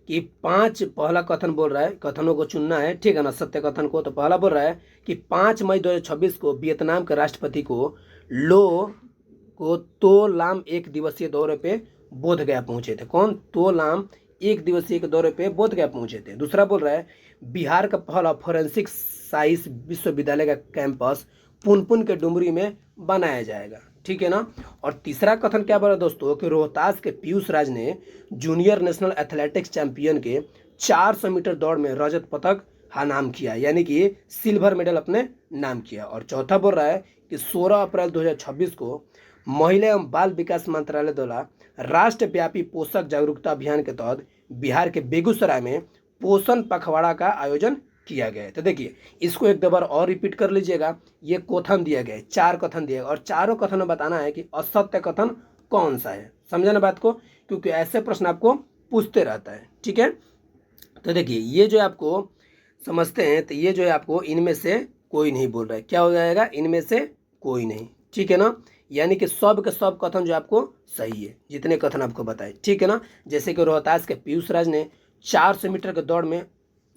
कि 5, पहला कथन बोल रहा है कथनों को चुनना है, ठीक है ना, सत्य कथन को। तो पहला बोल रहा है कि 5 मई 2026 को वियतनाम के राष्ट्रपति को तो लाम 1 दिवसीय दौरे पे बोधगया पहुंचे थे। कौन? तो लाम 1 दिवसीय के दौरे पे बोधगया पहुंचे थे। दूसरा बोल रहा है बिहार का पहला फोरेंसिक साइंस विश्वविद्यालय का कैंपस पुनपुन के डुमरी में बनाया जाएगा, ठीक है ना। और तीसरा कथन क्या बोला दोस्तों कि रोहतास के पीयूष राज ने जूनियर नेशनल एथलेटिक्स चैंपियन के 400 मीटर दौड़ में रजत पदक नाम किया, यानी कि सिल्वर मेडल अपने नाम किया। और चौथा बोल रहा है कि 16 अप्रैल 2026 को महिला एवं बाल विकास मंत्रालय द्वारा राष्ट्रव्यापी पोषक जागरूकता अभियान के तहत बिहार के बेगूसराय में पोषण पखवाड़ा का आयोजन किया गया है। तो देखिए, इसको एक दो बार और रिपीट कर लीजिएगा। ये कथन दिया गया है, 4 कथन दिए और चारों कथन में बताना है कि असत्य कथन कौन सा है। समझे ना बात को, क्योंकि ऐसे प्रश्न आपको पूछते रहता है, ठीक है। तो देखिए, ये जो आपको समझते हैं, तो ये जो है आपको इनमें से कोई नहीं बोल रहा है। क्या हो जाएगा? इनमें से कोई नहीं, ठीक है ना। यानी कि सब के सब कथन जो आपको सही है, जितने कथन आपको बताए, ठीक है ना। जैसे कि रोहतास के पीयूष राज ने 400 मीटर के दौड़ में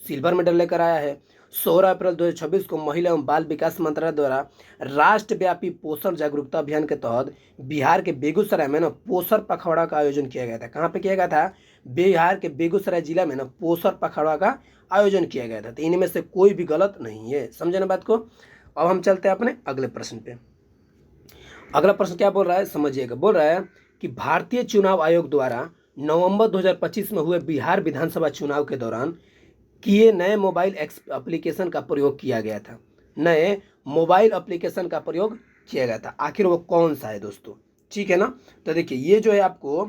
सिल्वर मेडल लेकर आया है। 16 अप्रैल 2026 को महिला एवं बाल विकास मंत्रालय द्वारा राष्ट्रव्यापी पोषण जागरूकता अभियान के तहत बिहार के बेगूसराय में ना पोषण पखवाड़ा का आयोजन किया गया था। कहाँ पे किया गया था? बिहार के बेगूसराय जिला में ना पोषण पखवाड़ा का आयोजन किया गया था। तो इनमें से कोई भी गलत नहीं है। समझे ना बात को। अब हम चलते हैं अपने अगले प्रश्न पे। अगला प्रश्न क्या बोल रहा है, समझिएगा। बोल रहा है कि भारतीय चुनाव आयोग द्वारा नवंबर 2025 में हुए बिहार विधानसभा चुनाव के दौरान किए नए मोबाइल एप्लीकेशन का प्रयोग किया गया था। नए मोबाइल एप्लीकेशन का प्रयोग किया गया था, आखिर वो कौन सा है दोस्तों, ठीक है ना। तो देखिए, ये जो है आपको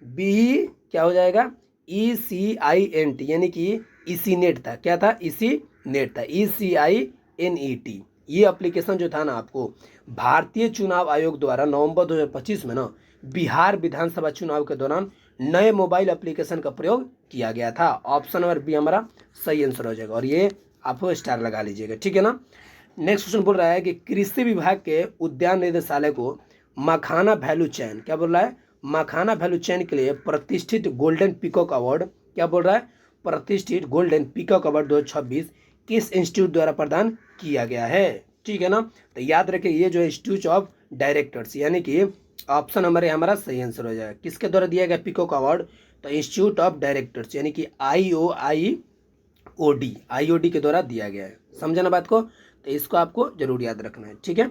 बी क्या हो जाएगा? ECINT, यानी कि इसी नेट था। क्या था? इसी नेट था, ECINET। ये एप्लीकेशन जो था ना, आपको भारतीय चुनाव आयोग द्वारा नवंबर 2025 में ना बिहार विधानसभा चुनाव के दौरान नए मोबाइल एप्लीकेशन का प्रयोग किया गया था। ऑप्शन नंबर बी हमारा सही आंसर हो जाएगा और ये आप स्टार लगा लीजिएगा, ठीक है ना। नेक्स्ट क्वेश्चन बोल रहा है कि कृषि विभाग के उद्यान निदेशालय को मखाना वैल्यू चेन, क्या बोल रहा है? मखाना वैल्यू चेन के लिए प्रतिष्ठित गोल्डन पीकॉक अवार्ड, क्या बोल रहा है? प्रतिष्ठित गोल्डन पीकॉक अवार्ड 2026 किस इंस्टीट्यूट द्वारा प्रदान किया गया है, ठीक है ना। तो याद रखिए, ये जो इंस्टीट्यूट ऑफ डायरेक्टर्स, यानी कि ऑप्शन नंबर हमारा सही आंसर हो जाएगा। किसके द्वारा दिया गया पीकॉक अवार्ड? तो इंस्टीट्यूट ऑफ डायरेक्टर्स, यानी कि IOD के द्वारा दिया गया है। समझा ना बात को। तो इसको आपको जरूर याद रखना है, ठीक है।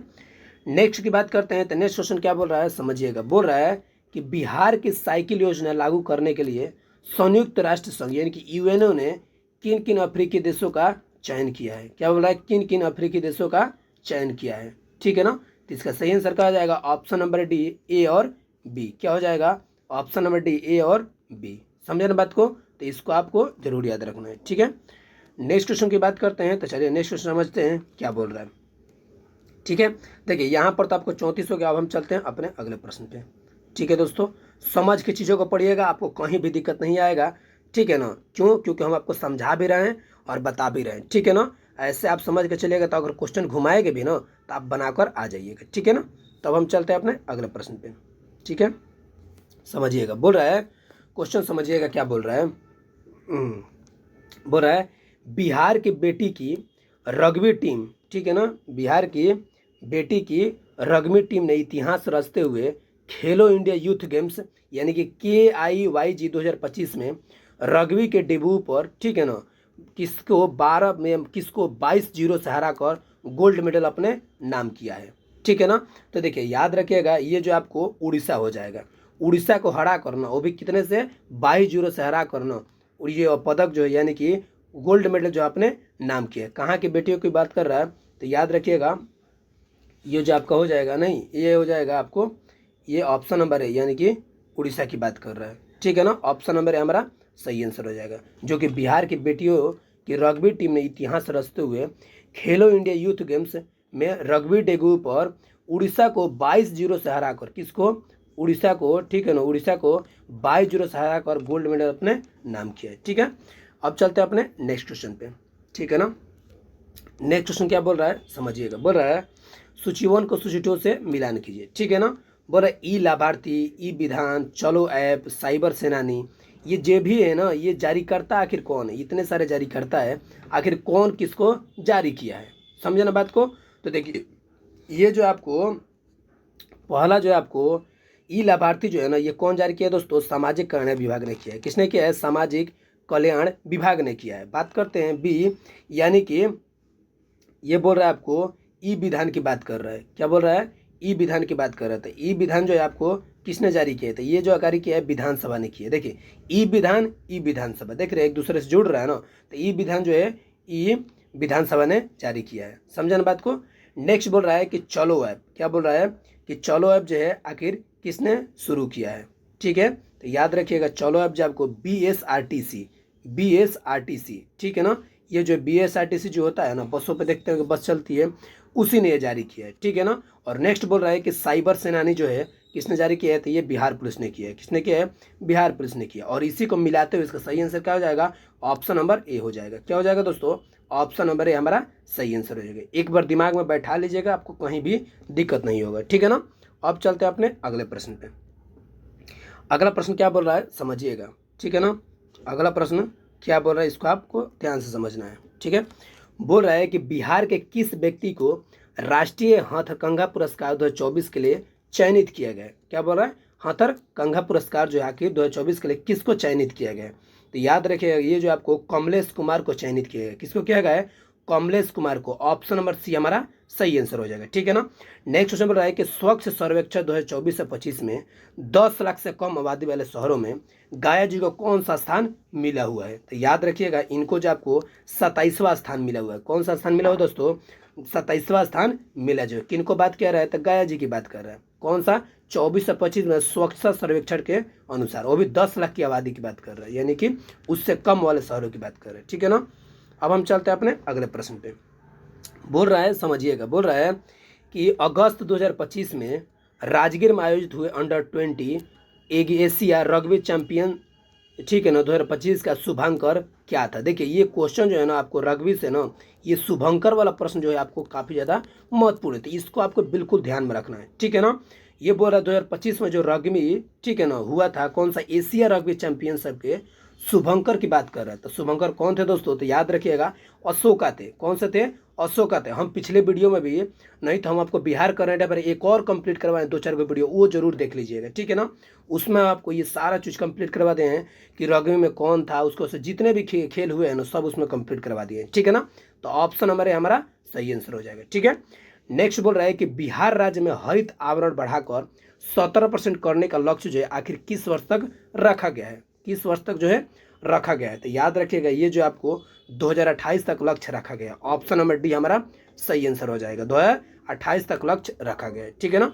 नेक्स्ट की बात करते हैं। तो नेक्स्ट क्वेश्चन क्या बोल रहा है, समझिएगा। बोल रहा है कि बिहार की साइकिल योजना लागू करने के लिए संयुक्त राष्ट्र संघ, यानी कि UNO ने किन किन अफ्रीकी देशों का चयन किया है। क्या बोल रहा है? किन किन अफ्रीकी देशों का चयन किया है, ठीक है ना। तो इसका सही आंसर क्या हो जाएगा? ऑप्शन नंबर डी, A और B। क्या हो जाएगा? ऑप्शन नंबर डी, A और B। समझे ना बात को, तो इसको आपको जरूर याद रखना है, ठीक है। नेक्स्ट क्वेश्चन की बात करते हैं, तो चलिए नेक्स्ट क्वेश्चन समझते हैं क्या बोल रहा है, ठीक है। देखिए यहाँ पर तो आपको 34 हो गया, अब हम चलते हैं अपने अगले प्रश्न पे, ठीक है दोस्तों। समझ के चीज़ों को पढ़िएगा, आपको कहीं भी दिक्कत नहीं आएगा, ठीक है ना। क्यों? क्योंकि हम आपको समझा भी रहे हैं और बता भी रहे हैं, ठीक है ना। ऐसे आप समझ के चलिएगा, तो अगर क्वेश्चन घुमाएंगे भी ना तो आप बनाकर आ जाइएगा, ठीक है ना। तब हम चलते हैं अपने अगले प्रश्न पे, ठीक है। समझिएगा, बोल रहा है क्वेश्चन, समझिएगा क्या बोल रहा है। बोल रहा है बिहार की बेटी की रग्बी टीम, ठीक है ना, बिहार की बेटी की रग्बी टीम ने इतिहास रचते हुए खेलो इंडिया यूथ गेम्स यानी कि KIYG 2025 में रग्बी के डेब्यू पर, ठीक है ना, किसको 22-0 से हरा कर गोल्ड मेडल अपने नाम किया है, ठीक है ना। तो देखिए याद रखिएगा, ये जो आपको उड़ीसा हो जाएगा, उड़ीसा को हरा करना, वो भी कितने से 22-0 से हरा करना, और ये पदक जो है यानी कि गोल्ड मेडल जो आपने नाम किया। कहाँ की बेटियों की बात कर रहा है, तो याद रखिएगा ये जो आपका हो जाएगा, नहीं ये हो जाएगा आपको, ये ऑप्शन नंबर है यानी कि उड़ीसा की बात कर रहा है, ठीक है ना। ऑप्शन नंबर है हमारा सही आंसर हो जाएगा, जो कि बिहार की बेटियों की रग्बी टीम ने इतिहास रचते हुए खेलो इंडिया यूथ गेम्स में रग्बी डेब्यू पर उड़ीसा को 22-0 से हराकर, किसको? उड़ीसा को, ठीक है ना, उड़ीसा को 22-0 से हराकर गोल्ड मेडल अपने नाम किया है, ठीक है। अब चलते हैं अपने नेक्स्ट क्वेश्चन पे, ठीक है ना। नेक्स्ट क्वेश्चन क्या बोल रहा है, समझिएगा। बोल रहा है सूची 1 को सूची 2 से मिलान कीजिए, ठीक है ना। बोल रहा है ई लाभार्थी, ई विधान, चलो ऐप, साइबर सेनानी, ये जो भी है ना, ये जारी करता आखिर कौन है? इतने सारे जारी करता है, आखिर कौन किसको जारी किया है, समझे ना बात को। तो देखिए ये जो आपको पहला जो है आपको ई लाभार्थी जो है ना, ये कौन जारी किया है दोस्तों? सामाजिक कल्याण विभाग ने किया है। किसने किया है? सामाजिक कल्याण विभाग ने किया है। बात करते हैं बी, यानी कि ये बोल रहा है आपको ई विधान की बात कर रहा है। क्या बोल रहा है? ई विधान की बात कर रहा था। ई विधान जो है आपको किसने जारी किया था? ये जो जारी किया है विधानसभा ने किया है। देखिए ई विधान, ई विधानसभा, देख रहे हैं एक दूसरे से जुड़ रहा है ना, तो ई विधान जो है ई विधानसभा ने जारी किया है, समझा ना बात को। नेक्स्ट बोल रहा है कि चलो ऐप, क्या बोल रहा है कि चलो ऐप जो है आखिर किसने शुरू किया है, ठीक है। तो याद रखिएगा चलो ऐप जो आपको BSRTC, ठीक है ना, ये जो BSRTC जो होता है ना, बसों पे देखते हैं कि बस चलती है, उसी ने ये जारी किया है, ठीक है ना। और नेक्स्ट बोल रहा है कि साइबर सेनानी जो है किसने जारी किया है? तो ये बिहार पुलिस ने किया है। किसने किया है? बिहार पुलिस ने किया। और इसी को मिलाते हुए इसका सही आंसर क्या हो जाएगा? ऑप्शन नंबर ए हो जाएगा। क्या हो जाएगा दोस्तों? ऑप्शन नंबर ए हमारा सही आंसर हो जाएगा। एक बार दिमाग में बैठा लीजिएगा, आपको कहीं भी दिक्कत नहीं होगा, ठीक है ना। अब चलते हैं अपने अगले प्रश्न पे। अगला प्रश्न क्या बोल रहा है समझिएगा, ठीक है ना। अगला प्रश्न क्या बोल रहा है इसको आपको ध्यान से समझना है, ठीक है। बोल रहा है कि बिहार के किस व्यक्ति को राष्ट्रीय हथकंघा पुरस्कार 2024 के लिए चयनित किया गया? क्या बोल रहा है? हथकंघा पुरस्कार जो है आखिर 2024 के लिए किसको चयनित किया गया? तो याद रखिएगा ये जो आपको कमलेश कुमार को चयनित किया गया। किसको किया गया है? कमलेश कुमार को। ऑप्शन नंबर सी हमारा सही आंसर हो जाएगा, ठीक है ना। नेक्स्ट क्वेश्चन बोल रहा है कि स्वच्छ सर्वेक्षण 2024 से 25 में 10 लाख से कम आबादी वाले शहरों में गाया जी को कौन सा स्थान मिला हुआ है? तो याद रखिएगा इनको जो आपको 27वां स्थान मिला हुआ है। कौन सा स्थान मिला हुआ दोस्तों? 27वां स्थान मिला। जो किनको बात कर रहा है? तो गाया जी की बात कर रहा है। कौन सा? 24 से 25 में स्वच्छता सर्वेक्षण के अनुसार, वो भी 10 लाख की आबादी की बात कर रहा है, यानी कि उससे कम वाले शहरों की बात कर रहे हैं, ठीक है ना। अब हम चलते हैं अपने अगले प्रश्न पे। बोल रहा है समझिएगा, बोल रहा है कि अगस्त 2025 में राजगीर में आयोजित हुए अंडर-20 एशिया रग्बी चैंपियन, ठीक है ना, 2025 का शुभंकर क्या था? देखिए ये क्वेश्चन जो है ना आपको रग्बी से ना, ये शुभंकर वाला प्रश्न जो है आपको काफ़ी ज़्यादा महत्वपूर्ण है, तो इसको आपको बिल्कुल ध्यान में रखना है, ठीक है ना। ये बोल रहा है 2025 में जो रग्बी, ठीक है ना, हुआ था, कौन सा? एशिया रग्बी चैंपियनशिप के शुभंकर की बात कर रहा है। तो शुभंकर कौन थे दोस्तों? तो याद रखिएगा अशोका थे। कौन से थे? अशोका थे। हम पिछले वीडियो में भी, नहीं तो हम आपको बिहार करंट अफेयर एक और कंप्लीट करवाएं, 2-4 वीडियो, वो जरूर देख लीजिएगा, ठीक है ना। उसमें आपको ये सारा चीज़ कंप्लीट करवा दें हैं कि रग्बी में कौन था, उसको से जितने भी खेल हुए हैं ना सब उसमें कंप्लीट करवा दिए, ठीक है ना। तो ऑप्शन नंबर हमारा सही आंसर हो जाएगा, ठीक है। नेक्स्ट बोल रहा है कि बिहार राज्य में हरित आवरण बढ़ाकर 17% करने का लक्ष्य जो है आखिर किस वर्ष तक रखा गया है? किस वर्ष तक जो है रखा गया है? तो याद रखिएगा ये जो आपको 2028 तक लक्ष्य रखा गया। ऑप्शन नंबर डी हमारा सही आंसर हो जाएगा। 2028 तक लक्ष्य रखा गया है, ठीक है ना।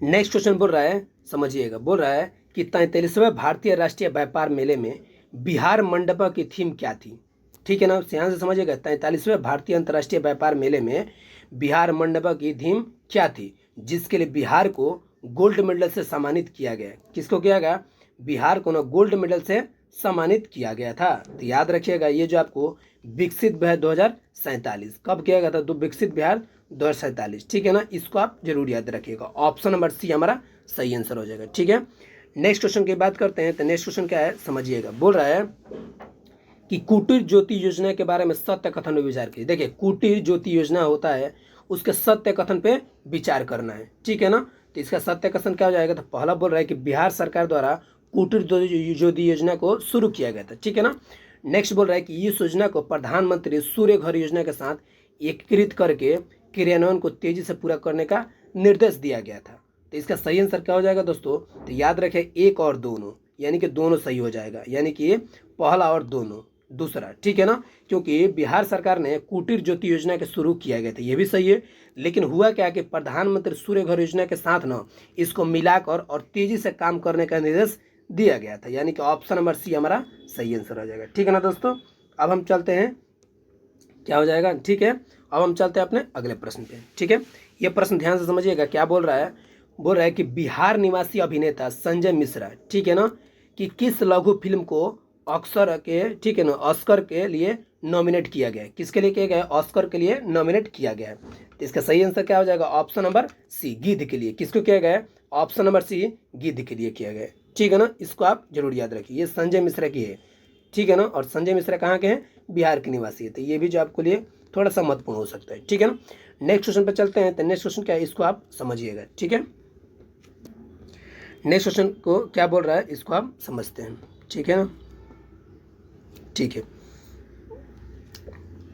नेक्स्ट क्वेश्चन बोल रहा है समझिएगा, बोल रहा है कि 43वें भारतीय राष्ट्रीय व्यापार मेले में बिहार मंडपा की थीम क्या थी। ठीक है ना, ध्यान से समझिएगा। 43वें भारतीय अंतर्राष्ट्रीय व्यापार मेले में बिहार मंडपा की थीम क्या थी, जिसके लिए बिहार को गोल्ड मेडल से सम्मानित किया गया। किसको किया गया? बिहार को ना गोल्ड मेडल से सम्मानित किया गया था। तो याद रखिएगा, ये जो आपको विकसित बिहार 2047 कब किया गया था? तो विकसित बिहार 2047। ठीक है ना, इसको आप जरूर याद रखिएगा। ऑप्शन नंबर सी हमारा सही आंसर हो जाएगा। ठीक है, नेक्स्ट क्वेश्चन की बात करते हैं। तो नेक्स्ट क्वेश्चन क्या है, समझिएगा। बोल रहा है कि कुटीर ज्योति योजना के बारे में सत्य कथन पर विचार कीजिए। देखिए, कुटीर ज्योति योजना होता है, उसके सत्य कथन पे विचार करना है। ठीक है ना, तो इसका सत्य कथन क्या हो जाएगा? तो पहला बोल रहा है कि बिहार सरकार द्वारा कुटीर ज्योति योजना को शुरू किया गया था। ठीक है ना। नेक्स्ट बोल रहा है कि इस योजना को प्रधानमंत्री सूर्य घर योजना के साथ एकीकृत करके क्रियान्वयन को तेजी से पूरा करने का निर्देश दिया गया था। तो इसका सही आंसर क्या हो जाएगा दोस्तों? तो याद रखें, एक और दोनों, यानी कि दोनों सही हो जाएगा, यानी कि पहला और दोनों दूसरा। ठीक है ना, क्योंकि बिहार सरकार ने कुटीर ज्योति योजना के शुरू किया गया था, ये भी सही है। लेकिन हुआ क्या कि प्रधानमंत्री सूर्य घर योजना के साथ ना इसको मिलाकर और तेजी से काम करने का निर्देश दिया गया था, यानी कि ऑप्शन नंबर सी हमारा सही आंसर हो जाएगा। ठीक है ना दोस्तों, अब हम चलते हैं, क्या हो जाएगा? ठीक है, अब हम चलते हैं अपने अगले प्रश्न पे। ठीक है, ये प्रश्न ध्यान से समझिएगा। क्या बोल रहा है? बोल रहा है कि बिहार निवासी अभिनेता संजय मिश्रा, ठीक है ना, कि किस लघु फिल्म को ऑस्कर के, ठीक है ना, ऑस्कर के लिए नॉमिनेट किया गया है। किसके लिए किया गया है? ऑस्कर के लिए नॉमिनेट किया गया है। तो इसका सही आंसर क्या हो जाएगा? ऑप्शन नंबर सी, गिद्ध के लिए। किसको किया गया है? ऑप्शन नंबर सी, गिद्ध के लिए किया गया है। ठीक है ना, इसको आप जरूर याद रखिए, ये संजय मिश्रा की है। ठीक है ना, और संजय मिश्रा कहाँ के हैं? बिहार के निवासी है। तो ये भी जो आपके लिए थोड़ा सा महत्वपूर्ण हो सकता है। ठीक है ना, नेक्स्ट क्वेश्चन पर चलते हैं। तो नेक्स्ट क्वेश्चन क्या है, इसको आप समझिएगा। ठीक है, नेक्स्ट क्वेश्चन को क्या बोल रहा है, इसको आप समझते हैं। ठीक है ना, ठीक है,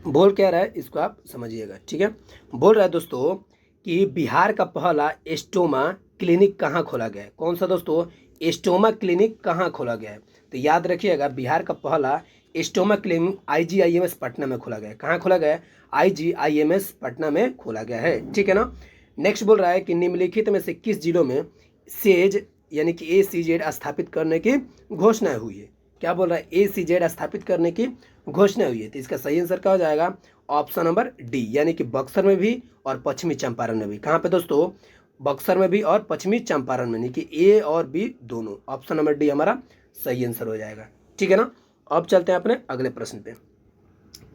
बोल क्या रहा है, इसको आप समझिएगा। ठीक है, बोल रहा है दोस्तों कि बिहार का पहला एस्टोमा क्लिनिक कहाँ खोला गया है। कौन सा दोस्तों? एस्टोमा क्लिनिक कहाँ खोला गया है? तो याद रखिएगा, बिहार का पहला एस्टोमा क्लिनिक IGIMS पटना में खोला गया है। कहाँ खोला गया है? IGIMS पटना में खोला गया है। ठीक है ना, नेक्स्ट बोल रहा है कि निम्नलिखित में से किस जिलों में सेज यानी कि ACZ स्थापित करने की घोषणा हुई है। क्या बोल रहा है? ACZ स्थापित करने की घोषणा हुई है। तो इसका सही आंसर क्या हो जाएगा? ऑप्शन नंबर डी, यानी कि बक्सर में भी और पश्चिमी चंपारण में भी। कहाँ पे दोस्तों? बक्सर में भी और पश्चिमी चंपारण में, यानी कि A और B दोनों। ऑप्शन नंबर डी हमारा सही आंसर हो जाएगा। ठीक है ना, अब चलते हैं अपने अगले प्रश्न पे।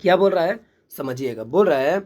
क्या बोल रहा है, समझिएगा। बोल रहा है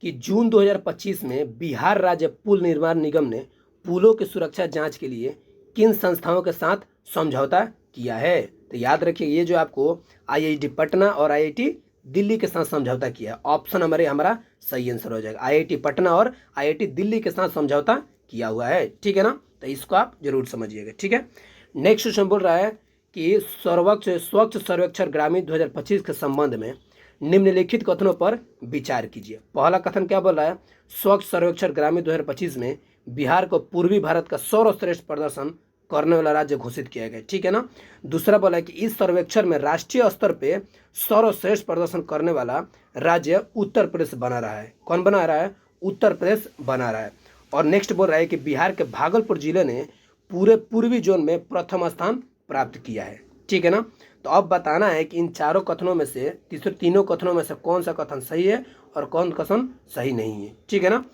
कि जून 2025 में बिहार राज्य पुल निर्माण निगम ने पुलों की सुरक्षा जांच के लिए किन संस्थाओं के साथ समझौता किया है। तो याद रखिए, ये जो आपको IIT पटना और IIT दिल्ली के साथ समझौता किया है। ऑप्शन नंबर ए हमारा सही आंसर हो जाएगा। IIT पटना और IIT दिल्ली के साथ समझौता किया हुआ है। ठीक है ना, तो इसको आप जरूर समझिएगा। ठीक है, नेक्स्ट क्वेश्चन बोल रहा है कि स्वच्छ सर्वेक्षण ग्रामीण 2025 के संबंध में निम्नलिखित कथनों पर विचार कीजिए। पहला कथन क्या बोल रहा है? स्वच्छ सर्वेक्षण ग्रामीण 2025 में बिहार को पूर्वी भारत का सर्वश्रेष्ठ प्रदर्शन करने वाला राज्य घोषित किया गया। ठीक है ना। दूसरा बोला कि इस सर्वेक्षण में राष्ट्रीय स्तर पे सर्वश्रेष्ठ प्रदर्शन करने वाला राज्य उत्तर प्रदेश बना रहा है। कौन बना रहा है? उत्तर प्रदेश बना रहा है। और नेक्स्ट बोल रहा है कि बिहार के भागलपुर जिले ने पूरे पूर्वी जोन में प्रथम स्थान प्राप्त किया है। ठीक है ना। तो अब बताना है कि इन चारों कथनों में से तीनों कथनों में से कौन सा कथन सही है और कौन कथन सही नहीं है। ठीक है ना।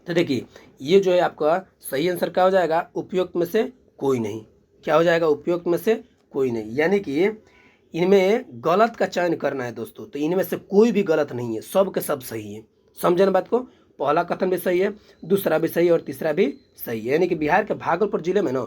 तो देखिए, ये जो है आपका सही आंसर क्या हो जाएगा? उपयुक्त में से कोई नहीं। क्या हो जाएगा? उपयुक्त में से कोई नहीं, यानी कि इनमें गलत का चयन करना है दोस्तों। तो इनमें से कोई भी गलत नहीं है, सब के सब सही है। समझे ना बात को? पहला कथन भी सही है, दूसरा भी सही है और तीसरा भी सही है। यानी कि बिहार के भागलपुर जिले में ना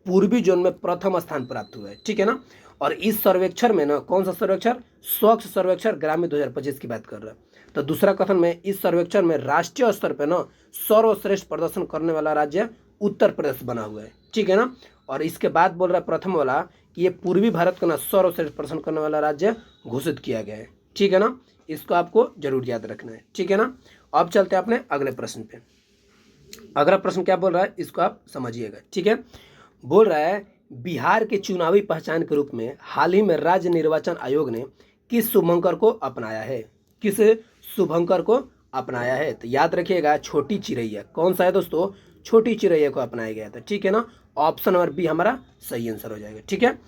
पूर्वी जोन में प्रथम स्थान प्राप्त हुआ है। ठीक है ना। और इस सर्वेक्षण में ना कौन सा सर्वेक्षण? स्वच्छ सर्वेक्षण ग्रामीण 2025 की बात कर रहा है। तो दूसरा कथन में इस सर्वेक्षण में राष्ट्रीय स्तर पर ना सर्वश्रेष्ठ प्रदर्शन करने वाला राज्य उत्तर प्रदेश बना हुआ है। ठीक है ना। और इसके बाद बोल रहा है प्रथम वाला कि ये पूर्वी भारत का ना सर्वश्रेष्ठ प्रदर्शन करने वाला राज्य घोषित किया गया है। ठीक है ना, इसको आपको जरूर याद रखना है। ठीक है ना। अब चलते हैं अपने अगले प्रश्न पे। अगला प्रश्न क्या बोल रहा है, इसको आप समझिएगा। ठीक है, बोल रहा है बिहार के चुनावी पहचान के रूप में हाल ही में राज्य निर्वाचन आयोग ने किस शुभंकर को अपनाया है? किस शुभंकर को अपनाया है? तो याद रखिएगा, छोटी चिरैया। कौन सा है दोस्तों? छोटी चिरैया को अपनाया गया था। ठीक है ना। ऑप्शन नंबर बी हमारा सही आंसर हो जाएगा। ठीक है,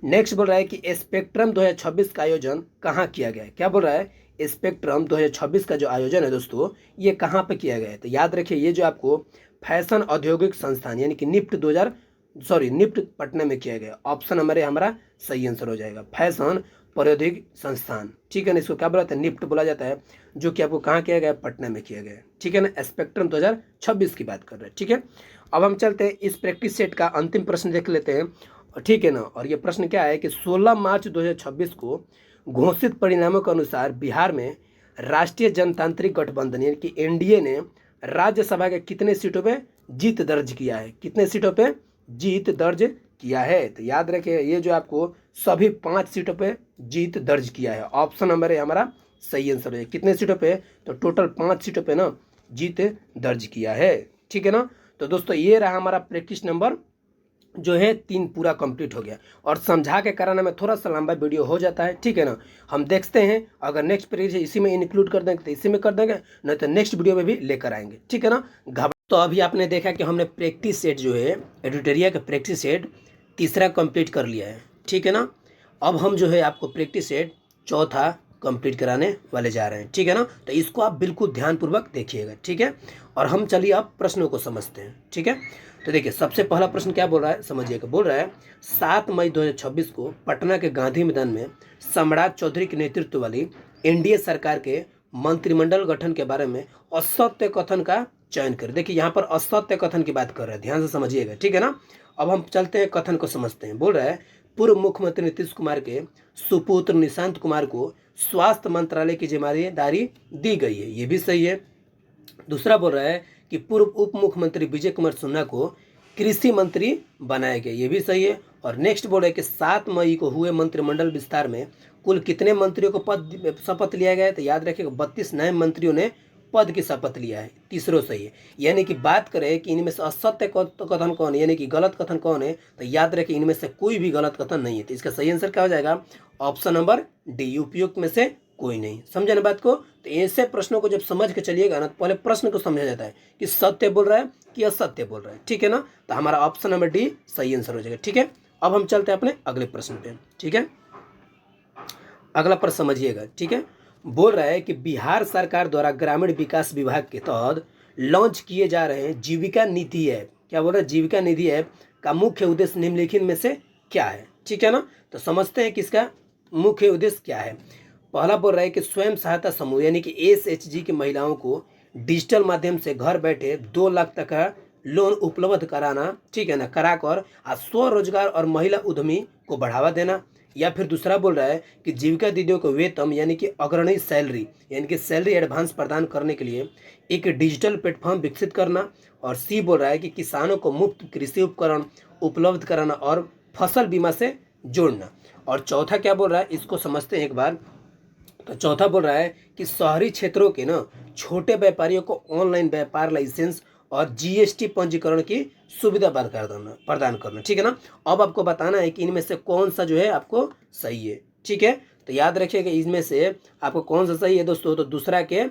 नेक्स्ट बोल रहा है कि स्पेक्ट्रम 2026 का आयोजन कहाँ किया गया है। क्या बोल रहा है, स्पेक्ट्रम 2026 का जो आयोजन है दोस्तों ये कहाँ पे किया गया है। तो याद रखिए ये जो आपको फैशन औद्योगिक संस्थान यानी कि निफ्ट पटना में किया गया। ऑप्शन नंबर ए हमारा सही आंसर हो जाएगा, फैशन प्रौद्योगिक संस्थान। ठीक है ना, इसको क्या बोला जाता है, निफ्ट बोला जाता है, जो कि आपको कहाँ किया गया है, पटना में किया गया है। ठीक है ना, स्पेक्ट्रम 2026 की बात कर रहे हैं। ठीक है, अब हम चलते हैं इस प्रैक्टिस सेट का अंतिम प्रश्न देख लेते हैं। ठीक है ना, और ये प्रश्न क्या है कि 16 मार्च 2026 को घोषित परिणामों के अनुसार बिहार में राष्ट्रीय जनतांत्रिक गठबंधन यानी कि एनडीए ने राज्यसभा के कितने सीटों पे जीत दर्ज किया है, कितने सीटों पे जीत दर्ज किया है। तो याद रखिए ये जो आपको सभी 5 सीटों पे जीत दर्ज किया है। ऑप्शन नंबर है हमारा सही आंसर है। कितने सीटों पे, तो टोटल 5 सीटों पे ना जीत दर्ज किया है। ठीक है ना, तो दोस्तों ये रहा हमारा प्रैक्टिस नंबर जो है 3 पूरा कंप्लीट हो गया। और समझा के कराने में थोड़ा सा लंबा वीडियो हो जाता है। ठीक है ना, हम देखते हैं अगर नेक्स्ट प्रैक्टिस इसी में इंक्लूड कर देंगे तो इसी में कर देंगे, नहीं तो नेक्स्ट वीडियो में भी लेकर आएंगे। ठीक है ना, तो अभी आपने देखा कि हमने प्रैक्टिस सेट जो है एडिटोरिया का प्रैक्टिस सेट तीसरा कंप्लीट कर लिया है। ठीक है ना, अब हम जो है आपको प्रैक्टिस सेट चौथा कंप्लीट कराने वाले जा रहे हैं। ठीक है ना, तो इसको आप बिल्कुल ध्यानपूर्वक देखिएगा। ठीक है, और हम चलिए अब प्रश्नों को समझते हैं। ठीक है, तो देखिए सबसे पहला प्रश्न क्या बोल रहा है, समझिएगा। बोल रहा है 7 मई 2026 को पटना के गांधी मैदान में सम्राट चौधरी के नेतृत्व वाली एनडीए सरकार के मंत्रिमंडल गठन के बारे में असत्य कथन का चयन करें। देखिए यहाँ पर असत्य कथन की बात कर रहे हैं, ध्यान से समझिएगा। ठीक है ना, अब हम चलते हैं कथन को समझते हैं। बोल रहा है पूर्व मुख्यमंत्री नीतीश कुमार के सुपुत्र निशांत कुमार को स्वास्थ्य मंत्रालय की जिम्मेदारी दी गई है, ये भी सही है। दूसरा बोल रहा है कि पूर्व उप मुख्यमंत्री विजय कुमार सिन्हा को कृषि मंत्री बनाया गया, ये भी सही है। और नेक्स्ट बोल रहा है कि 7 मई को हुए मंत्रिमंडल विस्तार में कुल कितने मंत्रियों को पद शपथ लिया गया है। तो याद रखिएगा 32 नए मंत्रियों ने पद की शपथ लिया है, तीसरो सही है। यानी कि बात करें कि इनमें से असत्य कथन कौन है यानी कि गलत कथन कौन है, तो याद रखें इनमें से कोई भी गलत कथन नहीं है। तो इसका सही आंसर क्या हो जाएगा, ऑप्शन नंबर डी, उपयुक्त में से कोई नहीं। समझे ना बात को, तो ऐसे प्रश्नों को जब समझ के चलिएगा ना, पहले प्रश्न को समझा जाता है कि सत्य बोल रहा है कि असत्य बोल रहा है। ठीक है ना, तो हमारा ऑप्शन नंबर डी सही आंसर हो जाएगा। ठीक है, अब हम चलते हैं अपने अगले प्रश्न पे। ठीक है, अगला प्रश्न समझिएगा। ठीक है, बोल रहा है कि बिहार सरकार द्वारा ग्रामीण विकास विभाग के तहत लॉन्च किए जा रहे हैं जीविका निधि ऐप, क्या बोल रहा है, जीविका निधि ऐप का मुख्य उद्देश्य निम्नलिखित में से क्या है। ठीक है ना, तो समझते हैं कि इसका मुख्य उद्देश्य क्या है। पहला बोल रहा है कि स्वयं सहायता समूह यानी कि एसएचजी की महिलाओं को डिजिटल माध्यम से घर बैठे 2 लाख तक का लोन उपलब्ध कराना। ठीक है ना, कराकर स्वरोजगार और महिला उद्यमी को बढ़ावा देना। या फिर दूसरा बोल रहा है कि जीविका दीदियों को वेतन यानी कि अग्रणी सैलरी यानी कि सैलरी एडवांस प्रदान करने के लिए एक डिजिटल प्लेटफॉर्म विकसित करना। और सी बोल रहा है कि किसानों को मुफ्त कृषि उपकरण उपलब्ध कराना और फसल बीमा से जोड़ना। और चौथा क्या बोल रहा है, इसको समझते हैं एक बार। तो चौथा बोल रहा है कि शहरी क्षेत्रों के ना छोटे व्यापारियों को ऑनलाइन व्यापार लाइसेंस और जीएसटी पंजीकरण की सुविधा प्रदान करना। ठीक है ना, अब आपको बताना है कि इनमें से कौन सा जो है आपको सही है। ठीक है, तो याद रखिएगा इनमें से आपको कौन सा सही है दोस्तों, तो दूसरा के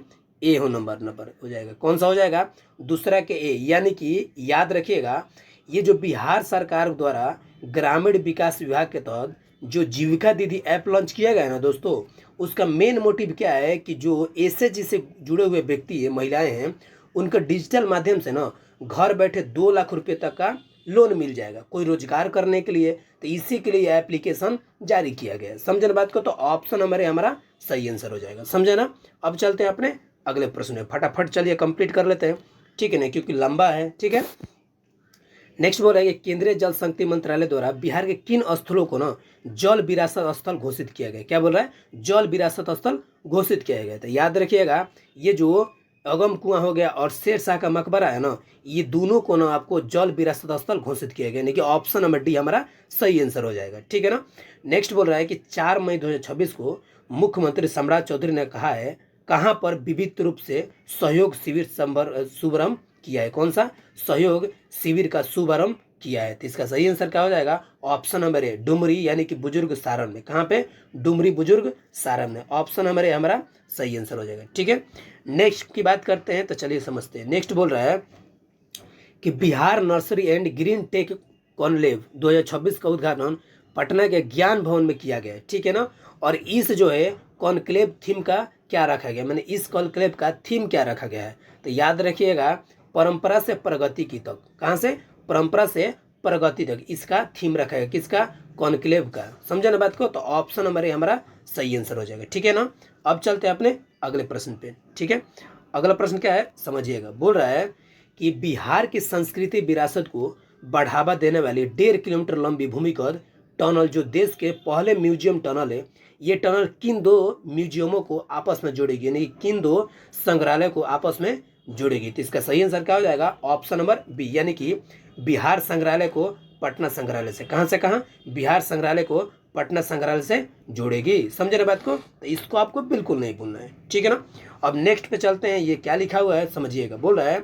ए हो नंबर हो जाएगा। कौन सा हो जाएगा, दूसरा के ए। यानी कि याद रखिएगा ये जो बिहार सरकार द्वारा ग्रामीण विकास विभाग के तहत जो जीविका दीदी ऐप लॉन्च किया गया है ना दोस्तों, उसका मेन मोटिव क्या है कि जो एसएचजी से जुड़े हुए व्यक्ति है, महिलाएं हैं, उनका डिजिटल माध्यम से ना घर बैठे 2 लाख रुपए तक का लोन मिल जाएगा कोई रोजगार करने के लिए। तो इसी के लिए एप्लीकेशन जारी किया गया है। समझे ना बात को, तो ऑप्शन हमारे हमारा सही आंसर हो जाएगा। समझे ना, अब चलते हैं अपने अगले प्रश्न में, फटाफट चलिए कंप्लीट कर लेते हैं। ठीक है ना, क्योंकि लंबा है। ठीक है, नेक्स्ट बोल रहा है कि केंद्रीय जल शक्ति मंत्रालय द्वारा बिहार के किन स्थलों को ना जल विरासत स्थल घोषित किया गया। क्या बोल रहा है, जल विरासत स्थल घोषित किया गया। तो याद रखिएगा ये जो अगम कुआं हो गया और शेरशाह का मकबरा है ना, ये दोनों को ना आपको जल विरासत स्थल घोषित किया गया, यानी कि ऑप्शन नंबर डी हमारा सही आंसर हो जाएगा। ठीक है ना, नेक्स्ट बोल रहा है कि 4 मई 2026 को मुख्यमंत्री सम्राट चौधरी ने कहा है कहाँ पर विविध रूप से सहयोग शिविर शुभारंभ किया है। कौन सा, सहयोग शिविर का शुभारंभ किया है। तो इसका सही आंसर क्या हो जाएगा, ऑप्शन नंबर ए डुमरी यानी कि बुजुर्ग सारण में। कहाँ पे, डुमरी बुजुर्ग सारण में। ऑप्शन नंबर ए हमारा सही आंसर हो जाएगा। ठीक है, नेक्स्ट की बात करते हैं, तो चलिए समझते हैं। नेक्स्ट बोल रहा है कि Bihar nursery and green tech conclave 2026 का उद्घाटन पटना के ज्ञान भवन में किया गया है, ठीक है ना। और इस जो है कॉनक्लेव थीम का क्या रखा गया, मैंने इस कॉनक्लेव का थीम क्या रखा गया है, तो याद रखिएगा परंपरा से प्रगति की तक। कहाँ से? परंपरा से प्रगति तक इसका थीम रखा है, किसका? कॉनक्लेव का। समझे ना बात को? तो ऑप्शन नंबर ए हमारा सही आंसर हो जाएगा, ठीक है ना। अब चलते हैं अपने अगले प्रश्न पे, ठीक है। अगला प्रश्न क्या है समझिएगा, बोल रहा है कि बिहार की संस्कृति विरासत को बढ़ावा देने वाली 1.5 किलोमीटर लंबी भूमिगत टनल जो देश के पहले म्यूजियम टनल है, ये टनल किन दो म्यूजियमों को आपस में जोड़ेगी, यानी किन दो संग्रहालय को आपस में जोड़ेगी। तो इसका सही आंसर क्या हो जाएगा? ऑप्शन नंबर बी, यानी कि बिहार संग्रहालय को पटना संग्रहालय से, कहाँ से कहाँ? बिहार संग्रहालय को पटना संग्रहालय से जोड़ेगी। समझे ना बात को? तो इसको आपको बिल्कुल नहीं भूलना है, ठीक है ना। अब नेक्स्ट पे चलते हैं, ये क्या लिखा हुआ है समझिएगा। बोल रहा है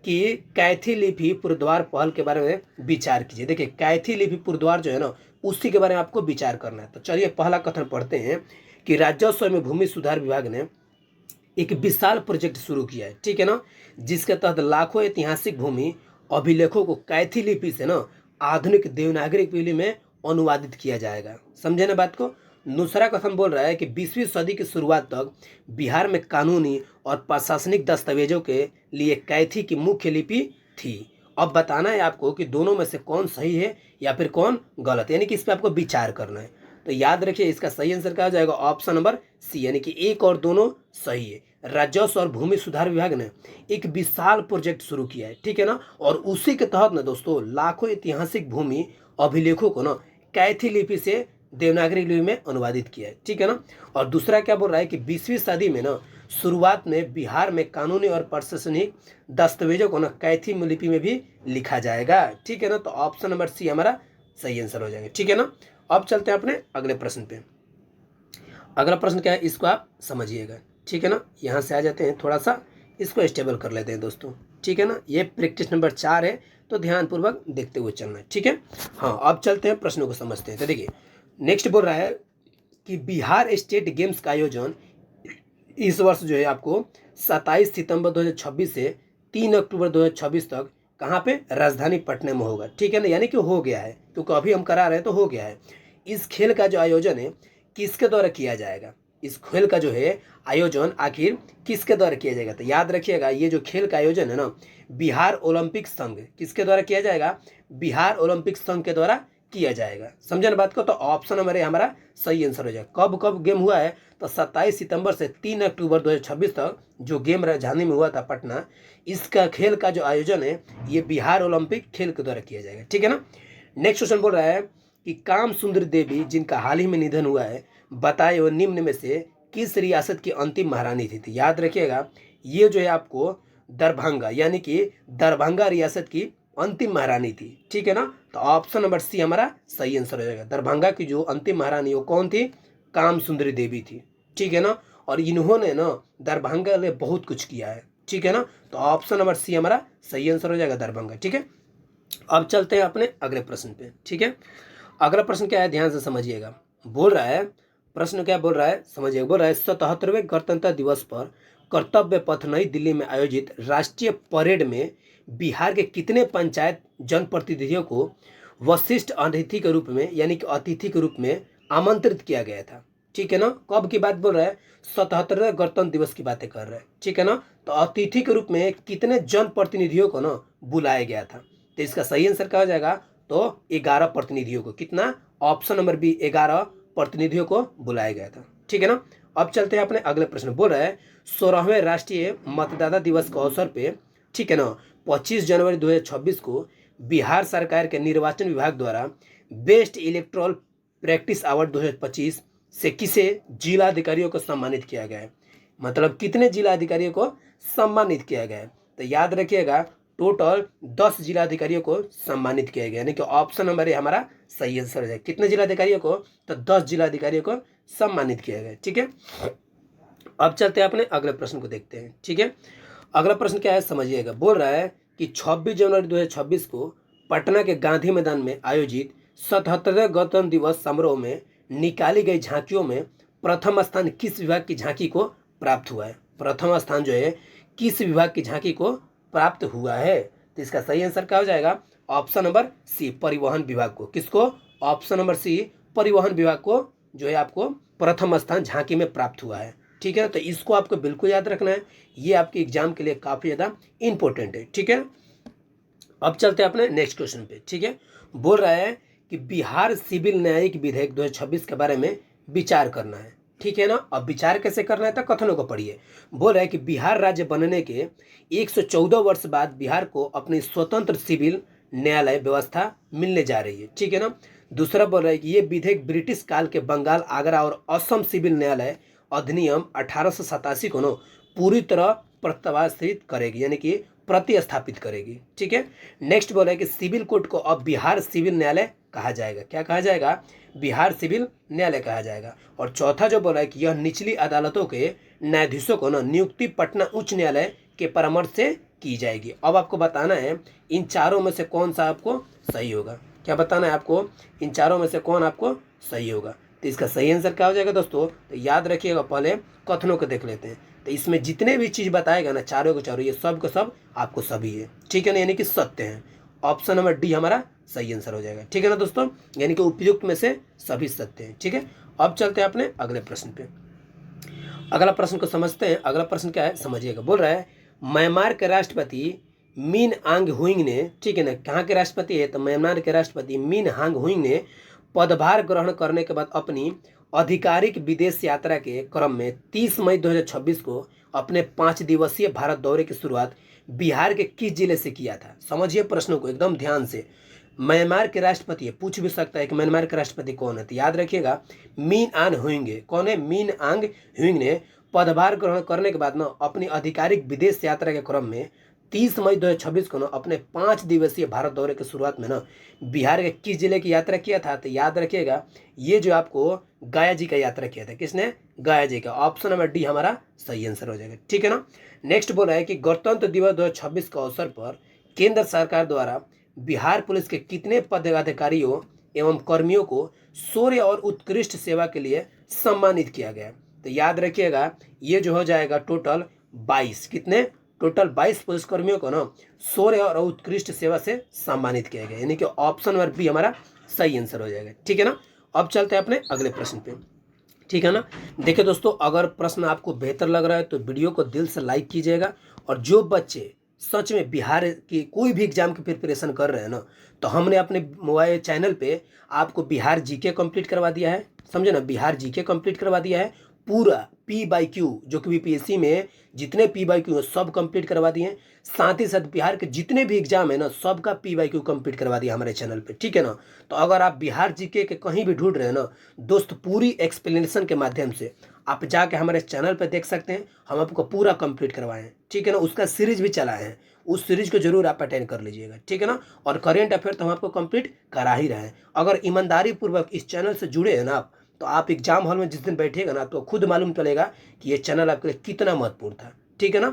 कि कैथी लिपि पुरद्वार पहल के बारे में विचार कीजिए। देखिए कैथी लिपि पुरद्वार जो है ना, उसी के बारे में आपको विचार करना है। तो चलिए पहला कथन पढ़ते हैं कि राजस्व एवं भूमि सुधार विभाग ने एक विशाल प्रोजेक्ट शुरू किया है, ठीक है ना, जिसके तहत लाखों ऐतिहासिक भूमि अभिलेखों को कैथी लिपि से ना आधुनिक देवनागरी लिपि में अनुवादित किया जाएगा। समझे ना बात को? दूसरा कथन बोल रहा है कि 20वीं सदी की शुरुआत तक बिहार में कानूनी और प्रशासनिक दस्तावेजों के लिए कैथी की मुख्य लिपि थी। अब बताना है आपको कि दोनों में से कौन सही है या फिर कौन गलत, यानी कि इस पर आपको विचार करना है। तो याद रखिए इसका सही आंसर क्या हो जाएगा? ऑप्शन नंबर सी, यानी कि एक और दोनों सही है। राजस्व और भूमि सुधार विभाग ने एक विशाल प्रोजेक्ट शुरू किया है, ठीक है ना, और उसी के तहत ना दोस्तों लाखों ऐतिहासिक भूमि अभिलेखों को ना कैथी लिपि से देवनागरी लिपि में अनुवादित किया है, ठीक है ना। और दूसरा क्या बोल रहा है कि 20वीं सदी में ना शुरुआत में बिहार में कानूनी और प्रशासनिक दस्तावेजों को ना कैथी लिपि में भी लिखा जाएगा, ठीक है ना। तो ऑप्शन नंबर सी हमारा सही आंसर हो जाएगा, ठीक है ना। अब चलते हैं अपने अगले प्रश्न पे। अगला प्रश्न क्या है इसको आप समझिएगा, ठीक है ना। यहाँ से आ जाते हैं, थोड़ा सा इसको स्टेबल कर लेते हैं दोस्तों, ठीक है ना। ये प्रैक्टिस नंबर 4 है, तो ध्यानपूर्वक देखते हुए चलना है, ठीक है। हाँ अब चलते हैं प्रश्नों को समझते हैं। तो देखिए नेक्स्ट बोल रहा है कि बिहार स्टेट गेम्स का आयोजन इस वर्ष जो है आपको 27 सितंबर 2026 से 3 अक्टूबर 2026 तक कहाँ पे? राजधानी पटना में होगा, ठीक है ना, यानी कि हो गया है, क्योंकि अभी हम करा रहे हैं तो हो गया है। इस खेल का जो आयोजन है किसके द्वारा किया जाएगा? इस खेल का जो है आयोजन आखिर किसके द्वारा किया जाएगा? तो याद रखिएगा ये जो खेल का आयोजन है ना बिहार ओलंपिक संघ, किसके द्वारा किया जाएगा? बिहार ओलंपिक संघ के द्वारा किया जाएगा। समझे ना बात को? तो ऑप्शन नंबर ए हमारा सही आंसर हो जाएगा। कब कब गेम हुआ है? तो 27 सितंबर से 3 अक्टूबर 2026 तक जो गेम राजधानी में हुआ था पटना, इसका खेल का जो आयोजन है ये बिहार ओलंपिक खेल के द्वारा किया जाएगा, ठीक है ना। नेक्स्ट क्वेश्चन बोल रहा है कि काम सुंदरी देवी जिनका हाल ही में निधन हुआ है, बताए वो निम्न में से किस रियासत की अंतिम महारानी थी? तो याद रखिएगा ये जो है आपको दरभंगा, यानी कि दरभंगा रियासत की अंतिम महारानी थी, ठीक है ना। तो ऑप्शन नंबर सी हमारा सही आंसर हो जाएगा। दरभंगा की जो अंतिम महारानी वो कौन थी? काम सुंदरी देवी थी, ठीक है ना। और इन्होंने ना दरभंगा में बहुत कुछ किया है, ठीक है ना। तो ऑप्शन नंबर सी हमारा सही आंसर हो जाएगा दरभंगा, ठीक है। अब चलते हैं अपने अगले प्रश्न पे, ठीक है। अगला प्रश्न क्या है ध्यान से समझिएगा। बोल रहा है, प्रश्न क्या बोल रहा है समझिएगा। बोल रहा है 77वें गणतंत्र दिवस पर कर्तव्य पथ नई दिल्ली में आयोजित राष्ट्रीय परेड में बिहार के कितने पंचायत जनप्रतिनिधियों को वशिष्ठ अतिथि के रूप में, यानी कि अतिथि के रूप में आमंत्रित किया गया था? ठीक है ना। कब की बात बोल रहा है? 77वें गणतंत्र दिवस की बातें कर रहा है, ठीक है ना। तो अतिथि के रूप में कितने जनप्रतिनिधियों को ना बुलाया गया था? तो इसका सही आंसर क्या हो जाएगा? तो 11 प्रतिनिधियों को। कितना? ऑप्शन नंबर बी 11 प्रतिनिधियों को बुलाया गया था, ठीक है ना। अब चलते हैं अपने अगले प्रश्न। बोल रहा है 16वें राष्ट्रीय मतदाता दिवस के अवसर पे, ठीक है ना, 25 जनवरी 2026 को बिहार सरकार के निर्वाचन विभाग द्वारा बेस्ट इलेक्टोरल प्रैक्टिस अवार्ड 2025 से किसे जिला अधिकारियों को सम्मानित किया गया है? मतलब कितने जिला अधिकारियों को सम्मानित किया गया है? तो याद रखिएगा टोटल 10 जिला अधिकारियों को सम्मानित किया गया, यानी कि ऑप्शन नंबर ए हमारा सही आंसर है। कितने जिला अधिकारियों को? तो 10 जिला अधिकारियों को सम्मानित किया गया, ठीक है। अब चलते हैं अपने अगले प्रश्न को देखते हैं, ठीक है। अगला प्रश्न क्या है समझिएगा। बोल रहा है कि 26 जनवरी 2026 को पटना के गांधी मैदान में आयोजित 77वें गणतंत्र दिवस समारोह में निकाली गई झांकियों में प्रथम स्थान किस विभाग की झांकी को प्राप्त हुआ है? प्रथम स्थान जो है किस विभाग की झांकी को प्राप्त हुआ है? तो इसका सही आंसर क्या हो जाएगा? ऑप्शन नंबर सी परिवहन विभाग को। किसको? ऑप्शन नंबर सी परिवहन विभाग को जो है आपको प्रथम स्थान झांकी में प्राप्त हुआ है। ठीक है, तो इसको आपको बिल्कुल याद रखना है, ये आपके एग्जाम के लिए काफ़ी ज़्यादा इंपॉर्टेंट है। ठीक है, अब चलते हैं अपने नेक्स्ट क्वेश्चन पे। ठीक है, बोल रहा है कि बिहार सिविल न्यायिक विधेयक 2026 के बारे में विचार करना है। ठीक है ना, अब विचार कैसे करना है तो कथनों को पढ़िए। बोल रहा है कि बिहार राज्य बनने के 114 वर्ष बाद बिहार को अपनी स्वतंत्र सिविल न्यायालय व्यवस्था मिलने जा रही है। ठीक है ना, दूसरा बोल रहा है कि ये विधेयक ब्रिटिश काल के बंगाल, आगरा और असम सिविल न्यायालय अधिनियम 1887 को पूरी तरह प्रतिस्थापित करेगी, यानी कि प्रतिस्थापित करेगी। ठीक है, नेक्स्ट बोला है कि सिविल कोर्ट को अब बिहार सिविल न्यायालय कहा जाएगा। क्या कहा जाएगा? बिहार सिविल न्यायालय कहा जाएगा। और चौथा जो बोला है कि यह निचली अदालतों के न्यायाधीशों को नियुक्ति पटना उच्च न्यायालय के परामर्श से की जाएगी। अब आपको बताना है इन चारों में से कौन सा आपको सही होगा। क्या बताना है आपको? इन चारों में से कौन आपको सही होगा। तो इसका सही आंसर क्या हो जाएगा दोस्तों? तो याद रखिएगा, पहले कथनों को देख लेते हैं। तो इसमें जितने भी चीज़ बताएगा ना, चारों के चारों, ये सब का सब आपको सभी है। ठीक है ना, यानी कि सत्य है। ऑप्शन नंबर डी हमारा सही आंसर हो जाएगा। ठीक है ना दोस्तों, यानी कि उपयुक्त में से सभी सत्य हैं। ठीक है, अब चलते हैं अपने अगले प्रश्न पे। अगला प्रश्न को समझते हैं। अगला प्रश्न क्या है समझिएगा। बोल रहा है म्यांमार के राष्ट्रपति मिन आंग हुइंग ने, ठीक है ना, कहाँ के राष्ट्रपति है? तो म्यांमार के राष्ट्रपति मिन आंग हुइंग ने पदभार ग्रहण करने के बाद अपनी आधिकारिक विदेश यात्रा के क्रम में 30 मई 2026 को अपने 5 दिवसीय भारत दौरे की शुरुआत बिहार के किस जिले से किया था? समझिए प्रश्नों को एकदम ध्यान से। म्यांमार के राष्ट्रपति है, पूछ भी सकता है कि म्यांमार के राष्ट्रपति कौन है, तो याद रखिएगा मिन आंग हुइंग। कौन है? मिन आंग हुइंग ने पदभार ग्रहण करने के बाद अपनी आधिकारिक विदेश यात्रा के क्रम में 30 मई 2026 को अपने 5 दिवसीय भारत दौरे की शुरुआत में बिहार के किस जिले की यात्रा किया था? तो याद रखिएगा ये जो आपको गया जी का यात्रा किया था। किसने? गया जी का। ऑप्शन नंबर डी हमारा सही आंसर हो जाएगा। ठीक है ना, नेक्स्ट बोला है कि गणतंत्र दिवस 2026 के अवसर पर केंद्र सरकार द्वारा बिहार पुलिस के कितने पदाधिकारियों एवं कर्मियों को शौर्य और उत्कृष्ट सेवा के लिए सम्मानित किया गया? तो याद रखिएगा ये जो हो जाएगा टोटल 22। कितने? टोटल 22 पुलिसकर्मियों को शौर्य और उत्कृष्ट सेवा से सम्मानित किया गया, यानी कि ऑप्शन नंबर बी हमारा सही आंसर हो जाएगा। ठीक है ना, अब चलते हैं अपने अगले प्रश्न पे। ठीक है ना, देखिए दोस्तों, अगर प्रश्न आपको बेहतर लग रहा है तो वीडियो को दिल से लाइक कीजिएगा। और जो बच्चे सच में बिहार की कोई भी एग्जाम की प्रिपरेशन कर रहे हैं ना, तो हमने अपने मोबाइल चैनल पे आपको बिहार जीके कंप्लीट करवा दिया है। समझे ना, बिहार जीके कंप्लीट करवा दिया है। पूरा P/Q जो कि बीपीएससी में जितने P/Q है सब कंप्लीट करवा दिए हैं। साथ ही साथ बिहार के जितने भी एग्जाम है ना, सबका P/Q कंप्लीट करवा दिया हमारे चैनल पे। ठीक है ना, तो अगर आप बिहार जीके के कहीं भी ढूंढ रहे हैं ना दोस्त, पूरी एक्सप्लेनेशन के माध्यम से आप जाके हमारे चैनल पे देख सकते हैं। हम आपको पूरा कंप्लीट करवाए हैं। ठीक है ना, उसका सीरीज भी चलाए हैं, उस सीरीज को जरूर आप अटेंड कर लीजिएगा। ठीक है ना, और करेंट अफेयर तो हम आपको कंप्लीट करा ही रहे हैं। अगर ईमानदारी पूर्वक इस चैनल से जुड़े हैं ना आप, तो आप एग्जाम हॉल में जिस दिन बैठिएगा ना तो खुद मालूम चलेगा कि ये चैनल आपके लिए कितना महत्वपूर्ण था। ठीक है ना,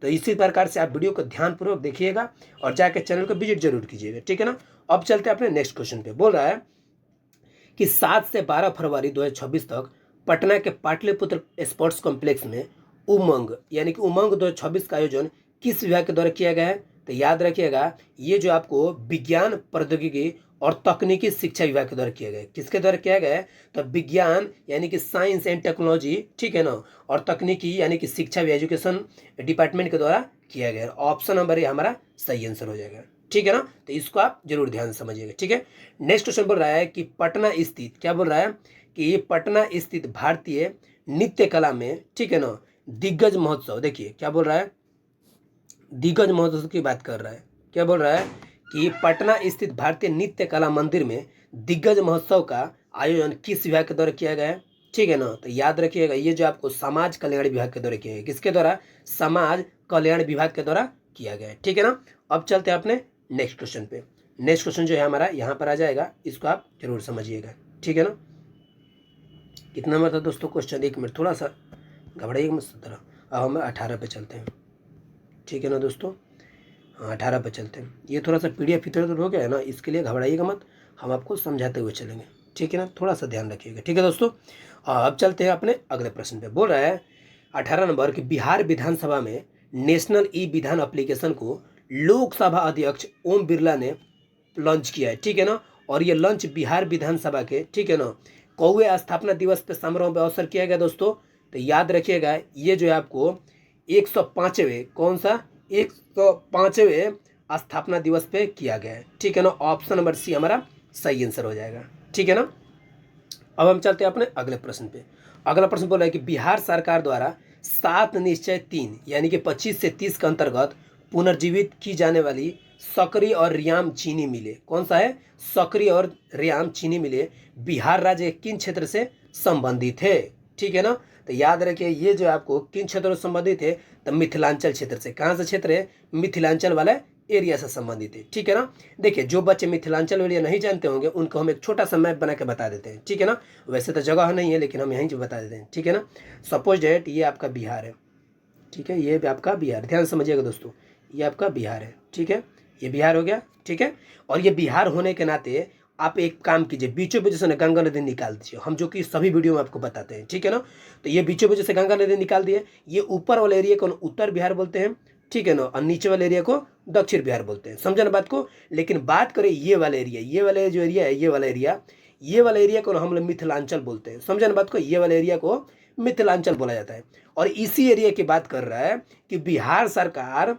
तो इसी प्रकार से आप वीडियो को ध्यानपूर्वक देखिएगा और जाकर चैनल को विजिट जरूर कीजिएगा। ठीक है ना, अब चलते हैं अपने नेक्स्ट क्वेश्चन पे। बोल रहा है कि 7 से 12 फरवरी 2026 तक पटना के पाटलिपुत्र स्पोर्ट्स कॉम्प्लेक्स में उमंग यानी कि उमंग 2026 का आयोजन किस विभाग के द्वारा किया गया है? तो याद रखिएगा ये जो आपको विज्ञान प्रौद्योगिकी और तकनीकी शिक्षा विभाग के द्वारा किया गया है। किसके द्वारा किया गया है? तो विज्ञान यानी कि साइंस एंड टेक्नोलॉजी, ठीक है ना, और तकनीकी यानी कि शिक्षा भी एजुकेशन डिपार्टमेंट के द्वारा किया गया है। ऑप्शन नंबर ये हमारा सही आंसर हो जाएगा। ठीक है ना, तो इसको आप जरूर ध्यान से समझिएगा। ठीक है, नेक्स्ट क्वेश्चन बोल रहा है कि पटना स्थित, क्या बोल रहा है कि ये पटना स्थित भारतीय नृत्य कला में, ठीक है ना, दिग्गज महोत्सव, देखिए क्या बोल रहा है, दिग्गज महोत्सव की बात कर रहा है। क्या बोल रहा है कि पटना स्थित भारतीय नृत्य कला मंदिर में दिग्गज महोत्सव का आयोजन किस विभाग के द्वारा किया गया है? ठीक है ना, तो याद रखिएगा ये जो आपको समाज कल्याण विभाग के द्वारा किया गया है। किसके द्वारा? समाज कल्याण विभाग के द्वारा किया गया है। ठीक है ना, अब चलते हैं अपने नेक्स्ट क्वेश्चन पे। नेक्स्ट क्वेश्चन जो है हमारा यहाँ पर आ जाएगा, इसको आप जरूर समझिएगा। ठीक है ना, कितना नंबर था दोस्तों क्वेश्चन? एक मिनट, थोड़ा सा घबराइएगा मत तरह। अब हम 18 पे चलते हैं। ठीक है ना दोस्तों, हाँ 18 पे चलते हैं। ये थोड़ा सा PDF इधर उधर हो गया है ना, इसके लिए घबराइएगा मत, हम आपको समझाते हुए चलेंगे। ठीक है ना, थोड़ा सा ध्यान रखिएगा। ठीक है दोस्तों, अब चलते हैं अपने अगले प्रश्न पे। बोल रहा है 18 नंबर कि बिहार विधानसभा में नेशनल ई विधान एप्लीकेशन को लोकसभा अध्यक्ष ओम बिरला ने लॉन्च किया है, ठीक है ना। और ये लॉन्च बिहार विधानसभा के, ठीक है ना, कौवे स्थापना दिवस पे समारोह में अवसर किया गया दोस्तों। तो याद रखिएगा ये जो है आपको 105वें, कौन सा 105वें स्थापना दिवस पे किया गया है, ठीक है ना। ऑप्शन नंबर सी हमारा सही आंसर हो जाएगा, ठीक है ना। अब हम चलते हैं अपने अगले प्रश्न पे। अगला प्रश्न बोला है कि बिहार सरकार द्वारा 7 निश्चय 3 यानी कि 25 से 30 के अंतर्गत पुनर्जीवित की जाने वाली सकरी और रियाम चीनी मिले, कौन सा है, सकरी और रियाम चीनी मिले, बिहार राज्य के किन क्षेत्र से संबंधित है, ठीक है ना। तो याद रखिए ये जो आपको किन क्षेत्रों से संबंधित है, तो मिथिलांचल क्षेत्र से। कहाँ से क्षेत्र है, मिथिलांचल वाला एरिया से संबंधित है, ठीक है ना। देखिए जो बच्चे मिथिलांचल एरिया नहीं जानते होंगे उनको हम एक छोटा सा मैप बना के बता देते हैं, ठीक है ना। वैसे तो जगह नहीं है लेकिन हम यहीं से बता देते हैं, ठीक है ना। सपोज डेट ये आपका बिहार है, ठीक है, ये भी आपका बिहार, ध्यान समझिएगा दोस्तों, ये आपका बिहार है, ठीक है, ये बिहार हो गया, ठीक है। और ये बिहार होने के नाते आप एक काम कीजिए, बीचों बीच से ना गंगा नदी निकाल दीजिए, हम जो कि सभी वीडियो में आपको बताते हैं, ठीक है ना। तो ये बीचों बीच से गंगा नदी निकाल दिए, ये ऊपर वाले एरिया को उत्तर बिहार बोलते हैं, ठीक है ना, और नीचे वाले एरिया को दक्षिण बिहार बोलते हैं, समझे ना बात को। लेकिन बात करें ये वाले एरिया, ये वाले जो एरिया है, ये वाला एरिया को हम लोग मिथिलांचल बोलते हैं, समझे ना बात को। ये वाले एरिया को मिथिलांचल बोला जाता है। और इसी एरिया की बात कर रहा है कि बिहार सरकार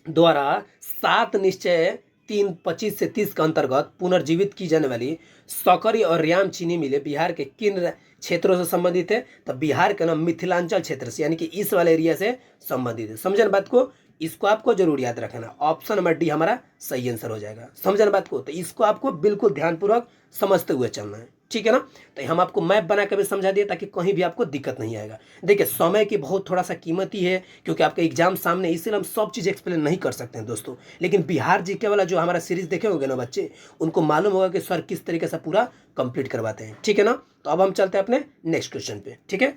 द्वारा 7 निश्चय 3 25 से 30 के अंतर्गत पुनर्जीवित की जाने वाली सकरी और रियाम चीनी मिले बिहार के किन क्षेत्रों से संबंधित है, तो बिहार के नाम मिथिलांचल क्षेत्र से यानी कि इस वाले एरिया से संबंधित है, समझे ना बात को। इसको आपको जरूर याद रखना, ऑप्शन नंबर डी हमारा सही आंसर हो जाएगा, समझे ना बात को। तो इसको आपको बिल्कुल ध्यानपूर्वक समझते हुए चलना है, ठीक है ना। तो हम आपको मैप बना के भी समझा दिए ताकि कहीं भी आपको दिक्कत नहीं आएगा। देखिए समय की बहुत थोड़ा सा कीमती है क्योंकि आपका एग्जाम सामने, इसलिए हम सब चीज़ एक्सप्लेन नहीं कर सकते हैं दोस्तों। लेकिन बिहार जीके वाला जो हमारा सीरीज देखे होंगे ना बच्चे, उनको मालूम होगा कि सर किस तरीके से पूरा कंप्लीट करवाते हैं, ठीक है ना। तो अब हम चलते हैं अपने नेक्स्ट क्वेश्चन पे, ठीक है।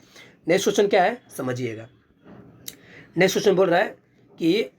नेक्स्ट क्वेश्चन क्या है समझिएगा। नेक्स्ट क्वेश्चन बोल रहा है कि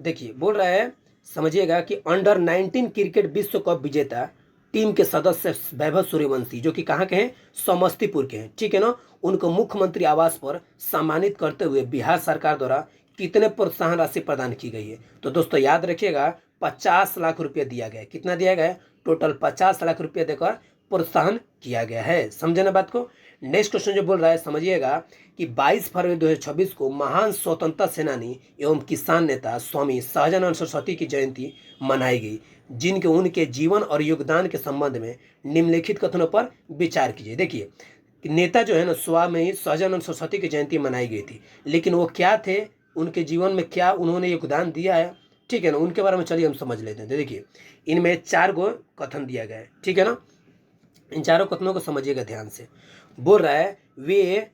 देखिए बोल रहा है, समझिएगा कि अंडर 19 क्रिकेट विश्व कप विजेता टीम के सदस्य वैभव सूर्यवंशी जो कि कहाँ के हैं, समस्तीपुर के हैं, ठीक है ना, उनको मुख्यमंत्री आवास पर सम्मानित करते हुए बिहार सरकार द्वारा कितने प्रोत्साहन राशि प्रदान की गई है। तो दोस्तों याद रखिएगा 50 लाख रुपये दिया गया है, कितना दिया गया है, टोटल 50 लाख रुपये देकर प्रोत्साहन किया गया है, समझे ना बात को। नेक्स्ट क्वेश्चन जो बोल रहा है समझिएगा कि 22 फरवरी 2026 को महान स्वतंत्रता सेनानी एवं किसान नेता स्वामी सहजानंद सरस्वती की जयंती मनाई गई, जिनके उनके जीवन और योगदान के संबंध में निम्नलिखित कथनों पर विचार कीजिए। देखिए कि नेता जो है ना स्वामी सहजानंद सरस्वती की जयंती मनाई गई थी, लेकिन वो क्या थे, उनके जीवन में क्या उन्होंने योगदान दिया है, ठीक है ना, उनके बारे में चलिए हम समझ लेते हैं। देखिए इनमें 4 गो कथन दिया गया है, ठीक है ना। इन चारों कथनों को समझिएगा ध्यान से। बोल रहा है वे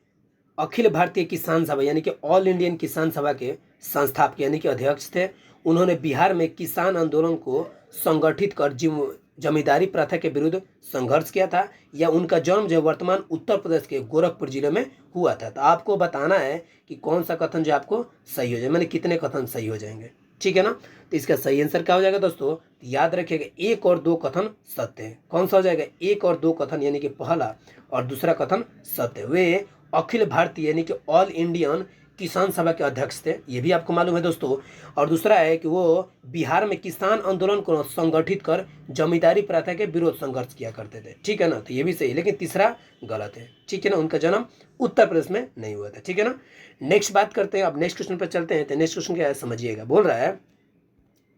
अखिल भारतीय किसान सभा यानी कि ऑल इंडियन किसान सभा के संस्थापक यानी कि अध्यक्ष थे। उन्होंने बिहार में किसान आंदोलन को संगठित कर जमींदारी प्रथा के विरुद्ध संघर्ष किया था, या उनका जन्म जो वर्तमान उत्तर प्रदेश के गोरखपुर जिले में हुआ था। तो आपको बताना है कि कौन सा कथन जो आपको सही हो जाए, मैंने कितने कथन सही हो जाएंगे, ठीक है ना। तो इसका सही आंसर क्या हो जाएगा दोस्तों, याद रखिएगा 1 और 2 कथन सत्य है। कौन सा हो जाएगा, 1 और 2 कथन यानी कि पहला और दूसरा कथन सत्य। वे अखिल भारतीय यानी कि ऑल इंडियन किसान सभा के अध्यक्ष थे, ये भी आपको मालूम है दोस्तों। और दूसरा है कि वो बिहार में किसान आंदोलन को संगठित कर जमींदारी प्रथा के विरोध संघर्ष किया करते थे, ठीक है ना। तो ये भी सही, लेकिन तीसरा गलत है, ठीक है ना, उनका जन्म उत्तर प्रदेश में नहीं हुआ था, ठीक है ना। नेक्स्ट बात करते हैं, अब नेक्स्ट क्वेश्चन पर चलते हैं। तो नेक्स्ट क्वेश्चन क्या है समझिएगा। बोल रहा है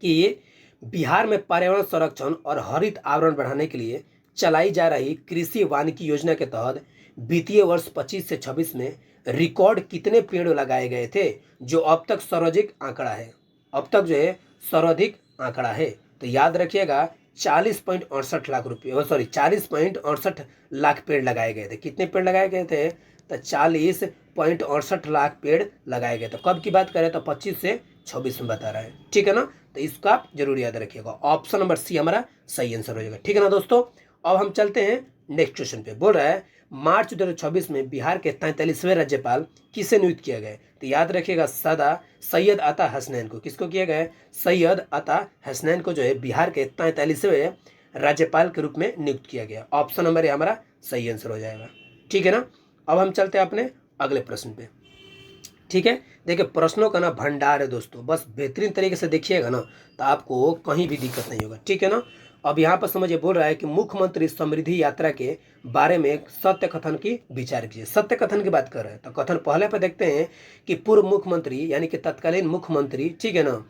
कि बिहार में पर्यावरण संरक्षण और हरित आवरण बढ़ाने के लिए चलाई जा रही कृषि वानिकी योजना के तहत वित्तीय वर्ष 25 से 26 में रिकॉर्ड कितने पेड़ लगाए गए थे, जो अब तक सर्वाधिक आंकड़ा है, अब तक जो है सर्वाधिक आंकड़ा है। तो याद रखिएगा 40.68 लाख रुपये, सॉरी 40.68 लाख पेड़ लगाए गए थे। कितने पेड़ लगाए गए थे, तो 40.68 लाख पेड़ लगाए गए थे। कब की बात करें तो 25 से 26 में बता रहा है, ठीक है ना। तो इसको आप जरूर याद रखिएगा, ऑप्शन नंबर सी हमारा सही आंसर हो जाएगा, ठीक है ना दोस्तों। अब हम चलते हैं नेक्स्ट क्वेश्चन पे। बोल रहा है मार्च 2026 में बिहार के 43वें राज्यपाल किसे नियुक्त किया गया। तो याद रखिएगा सैयद अता हसनैन को। किसको किया गया है, सैयद अता हसनैन को जो है बिहार के 43वें राज्यपाल के रूप में नियुक्त किया गया। ऑप्शन नंबर ए हमारा सही आंसर हो जाएगा, ठीक है ना। अब हम चलते हैं अपने अगले प्रश्न पे, ठीक है। देखिए प्रश्नों का ना भंडार है दोस्तों, बस बेहतरीन तरीके से देखिएगा ना तो आपको कहीं भी दिक्कत नहीं होगा, ठीक है ना। अब यहाँ पर समझिए बोल रहा है कि मुख्यमंत्री समृद्धि यात्रा के बारे में एक सत्य कथन की विचार कीजिए। सत्य कथन की बात कर रहे हैं तो कथन पहले पर देखते हैं कि पूर्व मुख्यमंत्री यानी कि तत्कालीन मुख्यमंत्री, ठीक है ना,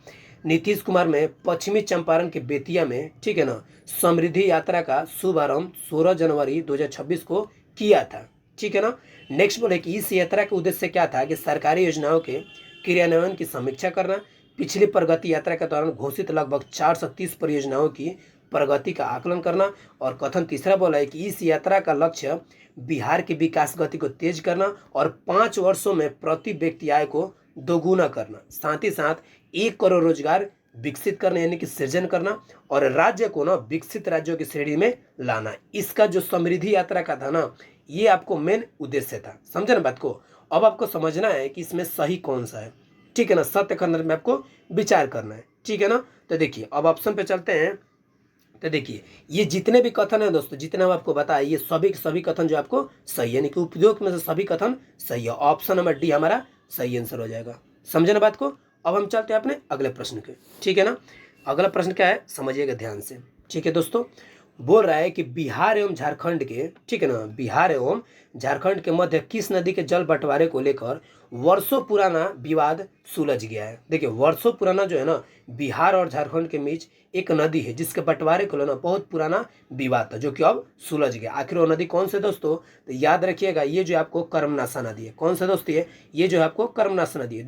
नीतीश कुमार ने पश्चिमी चंपारण के बेतिया में, ठीक है ना, समृद्धि यात्रा का शुभारंभ 16 जनवरी 2026 को किया था, ठीक है ना। नेक्स्ट बोले कि इस यात्रा का उद्देश्य क्या था कि सरकारी योजनाओं के क्रियान्वयन की समीक्षा करना, पिछली प्रगति यात्रा के दौरान घोषित लगभग 430 परियोजनाओं की प्रगति का आकलन करना। और कथन तीसरा बोला है कि इस यात्रा का लक्ष्य बिहार की विकास गति को तेज करना और 5 वर्षों में प्रति व्यक्ति आय को दोगुना करना, साथ ही साथ 1 करोड़ रोजगार विकसित करना यानी कि सृजन करना और राज्य को ना विकसित राज्यों की श्रेणी में लाना। इसका जो समृद्धि यात्रा का था ना, ये आपको मेन उद्देश्य था। समझे ना बात को। अब आपको समझना है कि इसमें सही कौन सा है, ठीक है ना, सत्य कथन में आपको विचार करना है, ठीक है ना। तो देखिए अब ऑप्शन पे चलते हैं। तो देखिए ये जितने भी कथन है दोस्तों, जितने हम आपको बताए, ये सभी कथन जो आपको सही है, यानी कि उपयोग में से सभी कथन सही है। ऑप्शन नंबर डी हमारा सही आंसर हो जाएगा। समझे ना बात को। अब हम चलते हैं अपने अगले प्रश्न के, ठीक है ना। अगला प्रश्न क्या है समझिएगा ध्यान से, ठीक है दोस्तों। बोल रहा है कि बिहार एवं झारखंड के, ठीक है ना, बिहार एवं झारखंड के मध्य किस नदी के जल बंटवारे को लेकर वर्षों पुराना विवाद सुलझ गया है। देखिए वर्षों पुराना जो है ना, बिहार और झारखंड के बीच एक नदी है जिसके बंटवारे को लेना बहुत पुराना विवाद था, जो कि अब सुलझ गया। आखिर वो नदी कौन से दोस्तों, तो याद रखिएगा ये जो आपको कर्मनाशा नदी है। कौन सा दोस्त ये जो है आपको कर्मनाशा नदी है,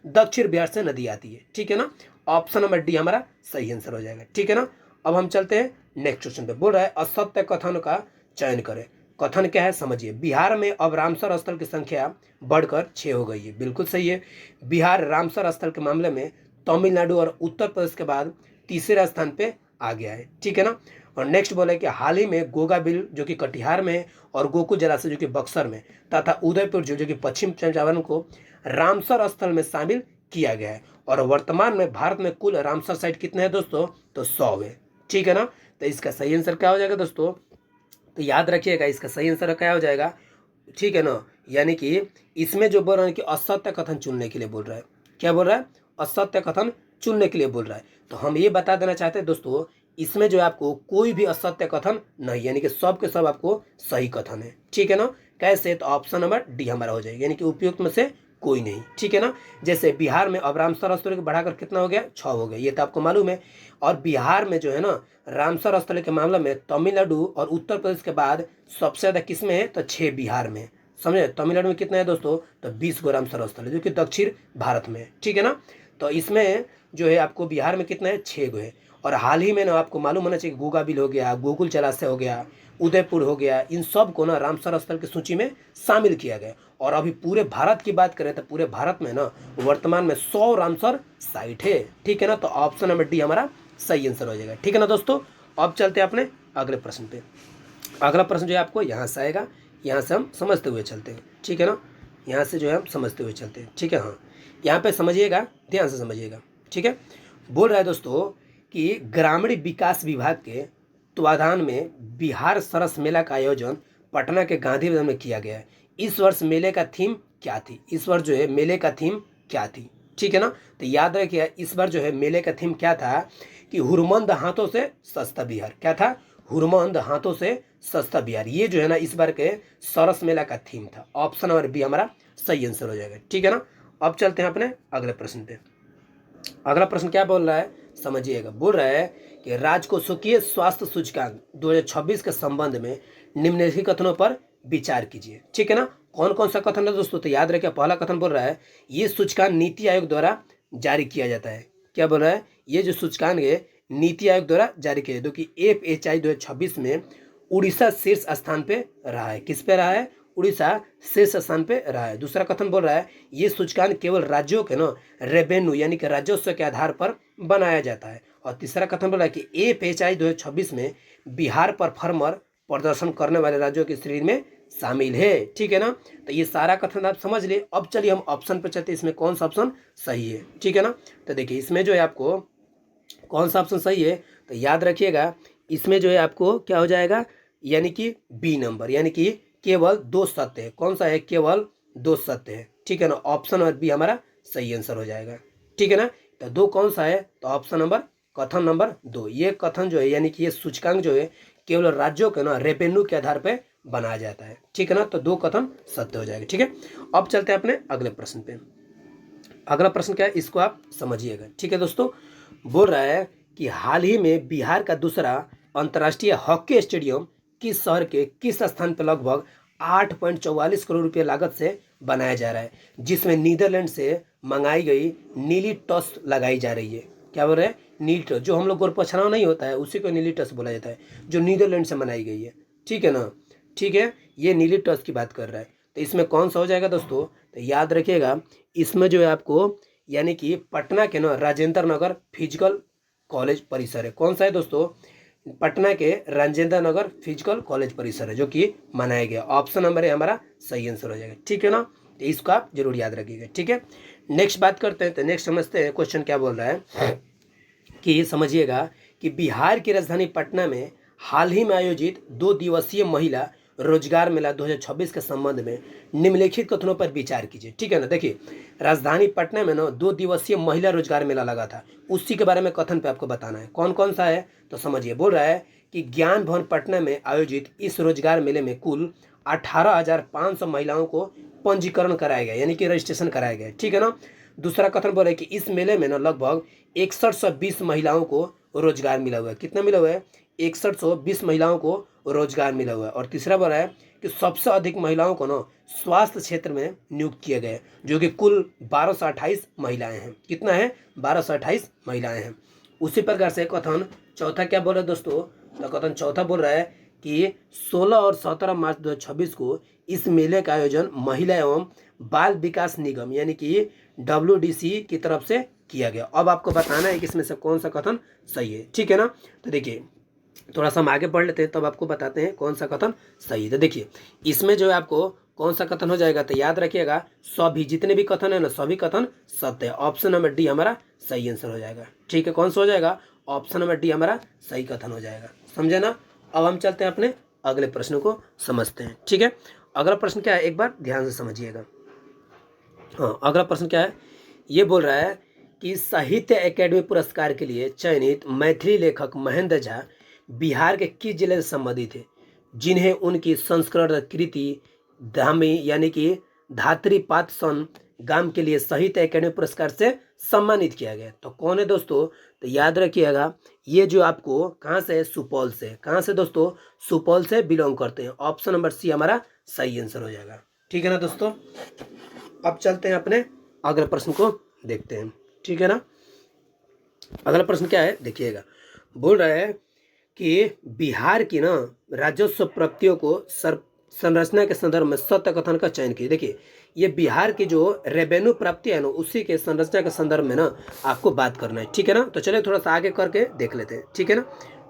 दक्षिण बिहार से नदी आती है, ठीक है ना। ऑप्शन नंबर डी हमारा सही आंसर हो जाएगा, ठीक है ना। अब हम चलते हैं नेक्स्ट क्वेश्चन पे। बोल रहा है असत्य कथन का चयन करें। कथन क्या है समझिए। बिहार में अब रामसर स्थल की संख्या बढ़कर 6 हो गई है। बिल्कुल सही है। बिहार रामसर स्थल के मामले में तमिलनाडु और उत्तर प्रदेश के बाद तीसरे स्थान पे आ गया है, ठीक है ना। और नेक्स्ट बोला है कि हाल ही में गोगा बिल जो कि कटिहार में और गोकुल जलाशय जो कि बक्सर में तथा उदयपुर जो कि पश्चिम चंपारण को रामसर स्थल में शामिल किया गया है। और वर्तमान में भारत में कुल रामसर साइट कितने हैं दोस्तों, तो 100 है, ठीक है ना। तो इसका सही आंसर क्या हो जाएगा दोस्तों, तो याद रखिएगा इसका सही आंसर क्या हो जाएगा, ठीक है ना। यानी कि इसमें जो बोल रहा है कि असत्य कथन चुनने के लिए बोल रहा है। क्या बोल रहा है, असत्य कथन चुनने के लिए बोल रहा है। तो हम ये बता देना चाहते हैं दोस्तों, इसमें जो है आपको कोई भी असत्य कथन नहीं, यानी कि सब के सब आपको सही कथन है, ठीक है ना। कैसे, तो ऑप्शन नंबर डी हमारा हो जाएगा, यानी कि उपयुक्त में से कोई नहीं, ठीक है ना। जैसे बिहार में अब रामसर स्थल को बढ़ाकर कितना हो गया, 6 हो गया, ये तो आपको मालूम है। और बिहार में जो है ना रामसर स्थल के मामले में तमिलनाडु और उत्तर प्रदेश के बाद सबसे ज़्यादा किसमें है, तो 6 बिहार में। समझे, तमिलनाडु में कितना है दोस्तों, तो 20 गो रामसर स्थल है जो कि दक्षिण भारत में है, ठीक है ना। तो इसमें जो है आपको बिहार में कितना है, 6 गो है। और हाल ही में ना आपको मालूम होना चाहिए गोगा बिल हो गया, गोकुल जलाशय हो गया, उदयपुर हो गया, इन सब को ना रामसर स्थल की सूची में शामिल किया गया। और अभी पूरे भारत की बात करें तो पूरे भारत में ना वर्तमान में 100 रामसर साइट है, ठीक है ना। तो ऑप्शन नंबर डी हमारा सही आंसर हो जाएगा, ठीक है ना दोस्तों। अब चलते हैं अपने अगले प्रश्न पे। अगला प्रश्न जो है आपको यहाँ से आएगा, यहाँ से हम समझते हुए चलते हैं, ठीक है ना। यहाँ से जो है हम समझते हुए चलते हैं, ठीक है। हाँ यहाँ पे समझिएगा, ध्यान से समझिएगा, ठीक है। बोल रहा है दोस्तों कि ग्रामीण विकास विभाग के तत्वाधान में बिहार सरस मेला का आयोजन पटना के गांधी मैदान में किया गया है। इस वर्ष मेले का थीम क्या थी, इस वर्ष जो है मेले का थीम क्या थी, ठीक है ना। तो याद रखिए इस बार जो है मेले का थीम क्या था कि हुरमंद हाथों से सस्ता बिहार। क्या था, हुरमंद हाथों से सस्ता बिहार। ये जो है ना इस बार के सरस मेला का थीम था। ऑप्शन नंबर बी हमारा सही आंसर हो जाएगा, ठीक है ना। अब चलते हैं अपने अगले प्रश्न पे। अगला प्रश्न क्या बोल रहा है समझिएगा। बोल रहा है कि राजकोषीय स्वास्थ्य सूचकांक 2026 के संबंध में निम्नलिखित कथनों पर विचार कीजिए, ठीक है ना। कौन कौन सा कथन है दोस्तों, तो याद रखिए पहला कथन बोल रहा है ये सूचकांक नीति आयोग द्वारा जारी किया जाता है। क्या बोल रहा है, ये जो सूचकांक है नीति आयोग द्वारा जारी किया, जो कि FHI 2026 में उड़ीसा शीर्ष स्थान पे रहा है। किस पे रहा है, उड़ीसा शीर्ष स्थान पे रहा है। दूसरा कथन बोल रहा है ये सूचकांक केवल राज्यों के ना रेवेन्यू यानी कि राजस्व के आधार पर बनाया जाता है। और तीसरा कथन बोल रहा है कि FHI 2026 में बिहार परफॉर्मर प्रदर्शन करने वाले राज्यों की श्रेणी में शामिल है, ठीक है ना। तो ये सारा कथन आप समझ लिए। अब चलिए हम ऑप्शन पर चलते हैं, इसमें कौन सा ऑप्शन सही है, ठीक है ना। तो देखिए इसमें जो है आपको कौन सा ऑप्शन सही है, तो याद रखिएगा इसमें जो है आपको क्या हो जाएगा, यानी कि बी नंबर, यानी कि केवल 2 सत्य है। कौन सा है, केवल 2 सत्य है, ठीक है ना। ऑप्शन नंबर बी हमारा सही आंसर हो जाएगा, ठीक है ना। तो 2 कौन सा है, तो ऑप्शन नंबर कथन नंबर 2, ये कथन जो है यानी कि ये सूचकांक जो है केवल राज्यों के ना रेवेन्यू के आधार पर बनाया जाता है, ठीक है ना। तो 2 कथन सत्य हो जाएगा, ठीक है। अब चलते हैं अपने अगले प्रश्न पे। अगला प्रश्न क्या है, इसको आप समझिएगा, ठीक है दोस्तों। बोल रहा है कि हाल ही में बिहार का दूसरा अंतर्राष्ट्रीय हॉकी स्टेडियम किस शहर के किस स्थान पर लगभग 8.44 करोड़ रुपये लागत से बनाया जा रहा है, जिसमें नीदरलैंड से मंगाई गई नीली टस लगाई जा रही है। क्या बोल रहे हैं, नीली टस, जो हम लोग गोरपछाना नहीं होता है उसी को नीली टस बोला जाता है, जो नीदरलैंड से बनाई गई है, ठीक है ना। ठीक है, ये नीली टस की बात कर रहा है। तो इसमें कौन सा हो जाएगा दोस्तों, तो याद रखिएगा इसमें जो है आपको यानी कि पटना के ना राजेंद्र नगर फिजिकल कॉलेज परिसर है। कौन सा है दोस्तों, पटना के राजेंद्र नगर फिजिकल कॉलेज परिसर है जो कि मनाया गया। ऑप्शन नंबर है हमारा सही आंसर हो जाएगा, ठीक है ना। तो इसको आप जरूर याद रखिएगा, ठीक है। नेक्स्ट बात करते हैं, तो नेक्स्ट समझते हैं क्वेश्चन क्या बोल रहा है कि समझिएगा कि बिहार की राजधानी पटना में हाल ही में आयोजित 2 दिवसीय महिला रोजगार मेला 2026 के संबंध में निम्नलिखित कथनों पर विचार कीजिए, ठीक है ना। देखिए राजधानी पटना में ना 2 दिवसीय महिला रोजगार मेला लगा था, उसी के बारे में कथन पे आपको बताना है। कौन कौन सा है, तो समझिए। बोल रहा है कि ज्ञान भवन पटना में आयोजित इस रोजगार मेले में कुल 18,500 महिलाओं को पंजीकरण कराया गया, यानी कि रजिस्ट्रेशन कराया गया, ठीक है ना। दूसरा कथन बोल रहा है कि इस मेले में ना लगभग 6120 महिलाओं को रोजगार मिला हुआ है। कितना मिला हुआ है, 6120 महिलाओं को रोजगार मिला हुआ है। और तीसरा बोल रहा है कि सबसे अधिक महिलाओं को ना स्वास्थ्य क्षेत्र में नियुक्त किया गया है, जो कि कुल 1228 महिलाएं हैं। कितना है, 1228 महिलाएं हैं। उसी प्रकार से कथन चौथा क्या बोल रहा है दोस्तों, तो कथन चौथा बोल रहा है कि 16 और 17 मार्च 2026 को इस मेले का आयोजन महिला एवं बाल विकास निगम यानी कि WDC की तरफ से किया गया। अब आपको बताना है कि इसमें से कौन सा कथन सही है, ठीक है ना। तो देखिए थोड़ा सा हम आगे पढ़ लेते हैं तब आपको बताते हैं कौन सा कथन सही है। तो देखिए इसमें जो है आपको कौन सा कथन हो जाएगा, तो याद रखिएगा सभी जितने भी कथन है ना सभी कथन सत्य है। ऑप्शन नंबर डी हमारा सही आंसर हो जाएगा, ठीक है। कौन सा हो जाएगा, ऑप्शन नंबर डी हमारा सही कथन हो जाएगा, समझे ना। अब हम चलते हैं अपने अगले प्रश्न को समझते हैं, ठीक है। अगला प्रश्न क्या है, एक बार ध्यान से समझिएगा। हाँ, अगला प्रश्न क्या है, ये बोल रहा है कि साहित्य अकेडमी पुरस्कार के लिए चयनित मैथिली लेखक महेंद्र झा बिहार के किस जिले से संबंधित थे, जिन्हें उनकी संस्करण कृति धामी यानी कि धात्री पातसन गाम के लिए साहित्य अकेडमी पुरस्कार से सम्मानित किया गया। तो कौन है दोस्तों, तो याद रखिएगा ये जो आपको कहाँ से है, सुपौल से। कहाँ से दोस्तों, सुपौल से बिलोंग करते हैं। ऑप्शन नंबर सी हमारा सही आंसर हो जाएगा, ठीक है ना दोस्तों। अब चलते हैं अपने अगले प्रश्न को देखते हैं, ठीक है ना। अगला प्रश्न क्या है देखिएगा, बोल रहा है कि बिहार की ना राजस्व प्राप्तियों को संरचना के संदर्भ में सत्य कथन का चयन कीजिए। देखिए ये बिहार की जो रेवेन्यू प्राप्ति है ना उसी के संरचना के संदर्भ में ना आपको बात करना है, ठीक है ना। तो चलिए थोड़ा सा आगे करके देख लेते हैं, ठीक है ना।